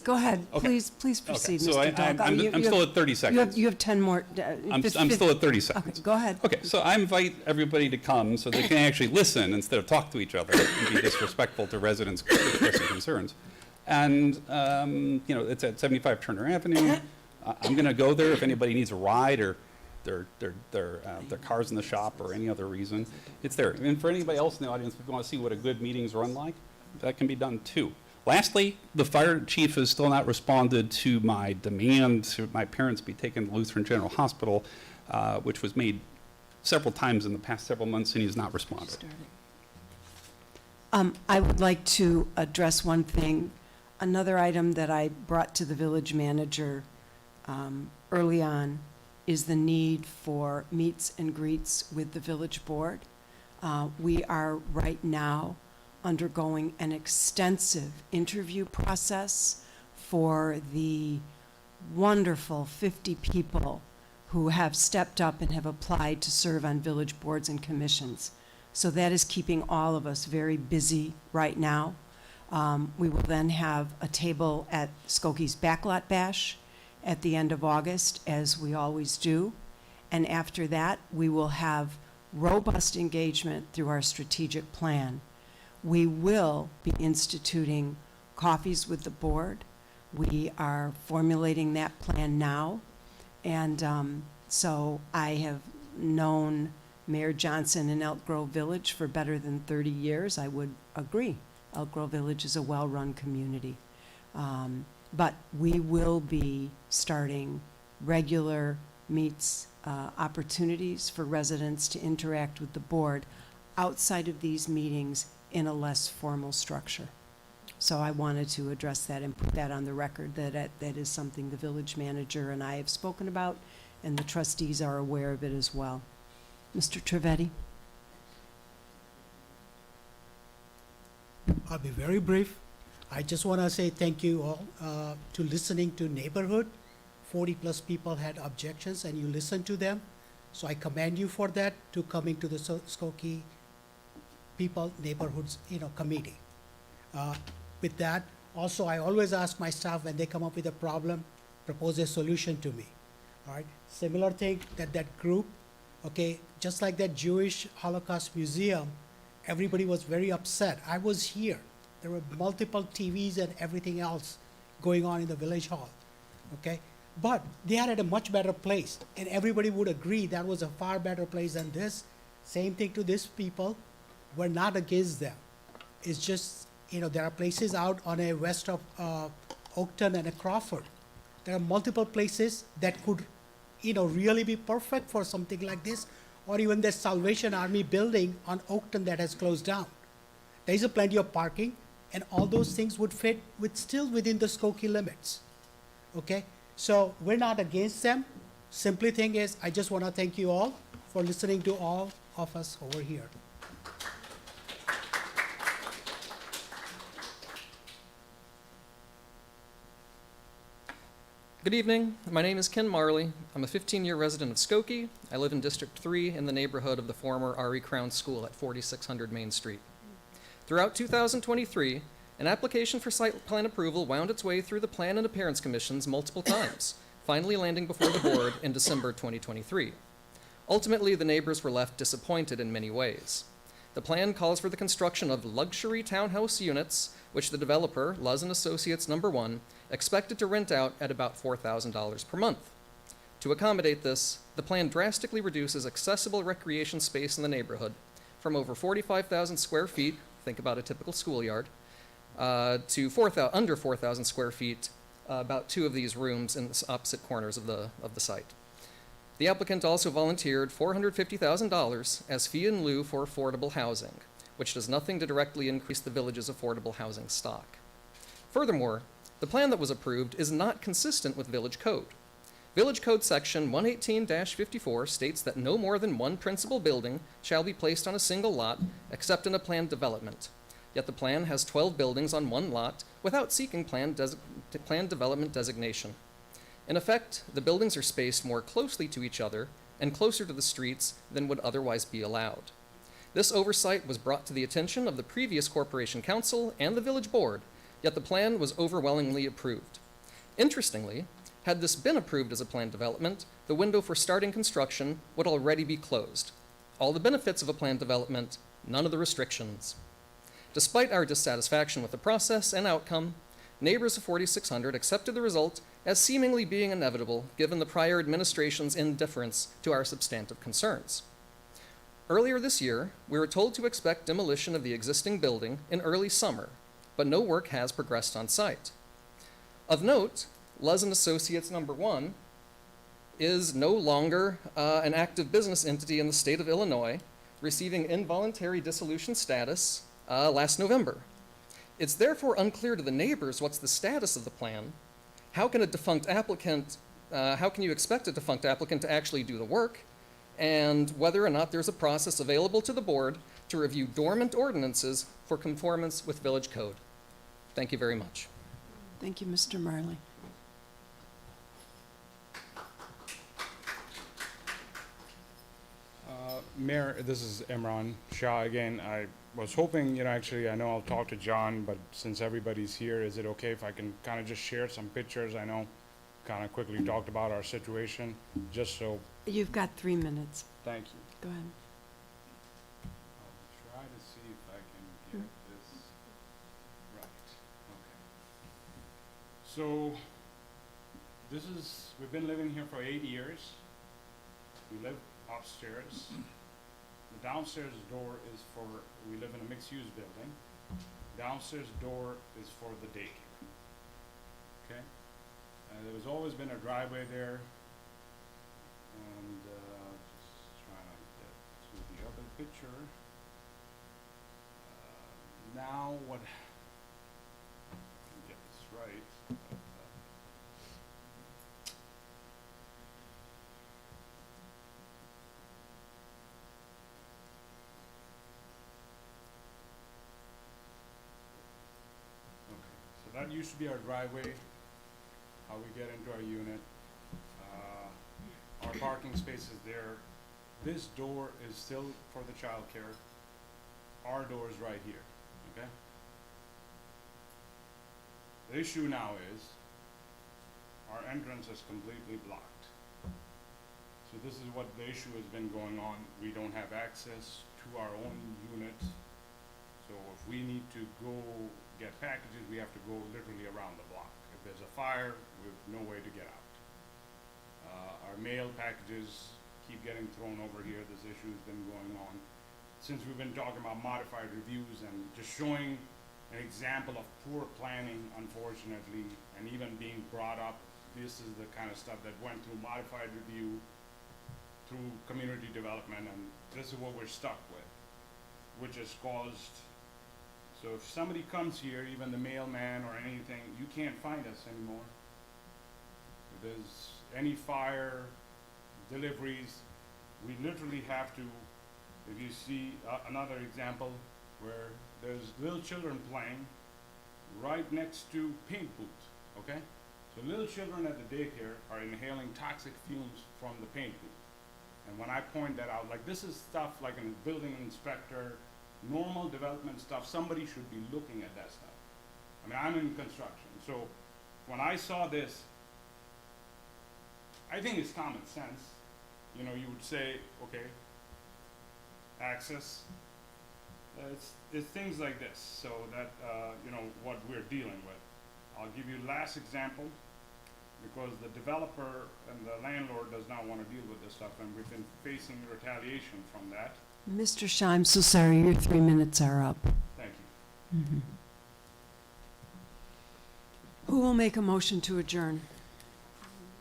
Go ahead, Okay. please proceed, Okay, so Mr. Dog. I'm still at 30 seconds. You have 10 more. I'm still at 30 seconds. Okay, go ahead. Okay, so I invite everybody to come so they can actually listen instead of talk to each other and be disrespectful to residents' expressing concerns. And, you know, it's at 75 Turner Avenue. I'm going to go there if anybody needs a ride or their car's in the shop or any other reason. It's there. And for anybody else in the audience, if you want to see what a good meeting's run like, that can be done too. Lastly, the fire chief has still not responded to my demand to my parents be taken to Lutheran General Hospital, which was made several times in the past several months, and he has not responded. I would like to address one thing. Another item that I brought to the village manager early on is the need for meets and greets with the village board. We are right now undergoing an extensive interview process for the wonderful 50 people who have stepped up and have applied to serve on village boards and commissions. So that is keeping all of us very busy right now. We will then have a table at Skokie's Backlot Bash at the end of August, as we always do. And after that, we will have robust engagement through our strategic plan. We will be instituting coffees with the board. We are formulating that plan now. And so I have known Mayor Johnson in Elk Grove Village for better than 30 years. I would agree. Elk Grove Village is a well-run community. But we will be starting regular meets, opportunities for residents to interact with the board outside of these meetings in a less formal structure. So I wanted to address that and put that on the record, that that is something the village manager and I have spoken about, and the trustees are aware of it as well. Mr. Trivedi? I'll be very brief. I just want to say thank you all to listening to neighborhood. 40+ people had objections and you listened to them. So I commend you for that, to coming to the Skokie people neighborhoods committee. With that, also I always ask my staff when they come up with a problem, propose a solution to me. All right, similar thing that group, okay, just like that Jewish Holocaust Museum, everybody was very upset. I was here. There were multiple TVs and everything else going on in the village hall, okay? But they are at a much better place, and everybody would agree that was a far better place than this. Same thing to these people. We're not against them. It's just, there are places out on a west of Oakton and a Crawford. There are multiple places that could, really be perfect for something like this, or even the Salvation Army building on Oakton that has closed down. There is plenty of parking, and all those things would fit still within the Skokie limits, okay? So we're not against them. Simply thing is, I just want to thank you all for listening to all of us over here. Good evening. My name is Ken Marley. I'm a 15-year resident of Skokie. I live in District 3 in the neighborhood of the former R.E. Crown School at 4600 Main Street. Throughout 2023, an application for site plan approval wound its way through the Plan and Appearance Commissions multiple times, finally landing before the board in December 2023. Ultimately, the neighbors were left disappointed in many ways. The plan calls for the construction of luxury townhouse units, which the developer, Luz & Associates No. 1, expected to rent out at about $4,000 per month. To accommodate this, the plan drastically reduces accessible recreation space in the neighborhood from over 45,000 square feet, think about a typical schoolyard, to under 4,000 square feet, about 2 of these rooms in the opposite corners of the site. The applicant also volunteered $450,000 as fee in lieu for affordable housing, which does nothing to directly increase the village's affordable housing stock. Furthermore, the plan that was approved is not consistent with Village Code. Village Code Section 118-54 states that no more than one principal building shall be placed on a single lot except in a planned development. Yet the plan has 12 buildings on one lot without seeking planned development designation. In effect, the buildings are spaced more closely to each other and closer to the streets than would otherwise be allowed. This oversight was brought to the attention of the previous Corporation Council and the Village Board, yet the plan was overwhelmingly approved. Interestingly, had this been approved as a planned development, the window for starting construction would already be closed. All the benefits of a planned development, none of the restrictions. Despite our dissatisfaction with the process and outcome, neighbors of 4600 accepted the result as seemingly being inevitable given the prior administration's indifference to our substantive concerns. Earlier this year, we were told to expect demolition of the existing building in early summer, but no work has progressed on site. Of note, Luz and Associates number 1 is no longer an active business entity in the state of Illinois, receiving involuntary dissolution status last November. It's therefore unclear to the neighbors what's the status of the plan. How can you expect a defunct applicant to actually do the work? And whether or not there's a process available to the board to review dormant ordinances for conformance with village code. Thank you very much. Thank you, Mr. Marley. Mayor, this is Imran Shah again. I was hoping, actually, I know I'll talk to John, but since everybody's here, is it okay if I can kind of just share some pictures? I know kind of quickly talked about our situation, just so. You've got 3 minutes. Thank you. Go ahead. I'll try to see if I can get this right. Okay. So, we've been living here for 8 years. We live upstairs. The downstairs door is we live in a mixed-use building. Downstairs door is for the daycare. Okay? There's always been a driveway there. And just trying to get to the other picture. Now what, get this right. So that used to be our driveway, how we get into our unit. Our parking space is there. This door is still for the childcare. Our door is right here, okay? The issue now is our entrance is completely blocked. So this is what the issue has been going on. We don't have access to our own unit. So if we need to go get packages, we have to go literally around the block. If there's a fire, we have no way to get out. Our mail packages keep getting thrown over here. This issue has been going on since we've been talking about modified reviews and just showing an example of poor planning, unfortunately, and even being brought up. This is the kind of stuff that went through modified review, through community development, and this is what we're stuck with, which has caused. So if somebody comes here, even the mailman or anything, you can't find us anymore. If there's any fire, deliveries, we literally have to, if you see another example where there's little children playing right next to paint booth, okay? So little children at the daycare are inhaling toxic fumes from the paint booth. And when I point that out, like this is stuff like a building inspector, normal development stuff, somebody should be looking at that stuff. I mean, I'm in construction, so when I saw this, I think it's common sense. You would say, okay, access. It's things like this, so that, what we're dealing with. I'll give you last example, because the developer and the landlord does not want to deal with this stuff, and we've been facing retaliation from that. Mr. Shah, I'm so sorry, your 3 minutes are up. Thank you. Mm-hmm. Who will make a motion to adjourn?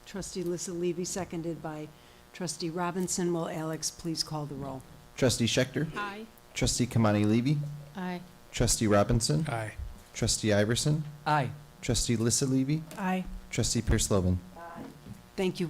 Trustee Lissa Levy, seconded by Trustee Robinson. Will Alex please call the roll? Trustee Schechter. Aye. Trustee Kamani Levy. Aye. Trustee Robinson. Aye. Trustee Iverson. Aye. Trustee Lissa Levy. Aye. Trustee Pierce-Lovin. Thank you.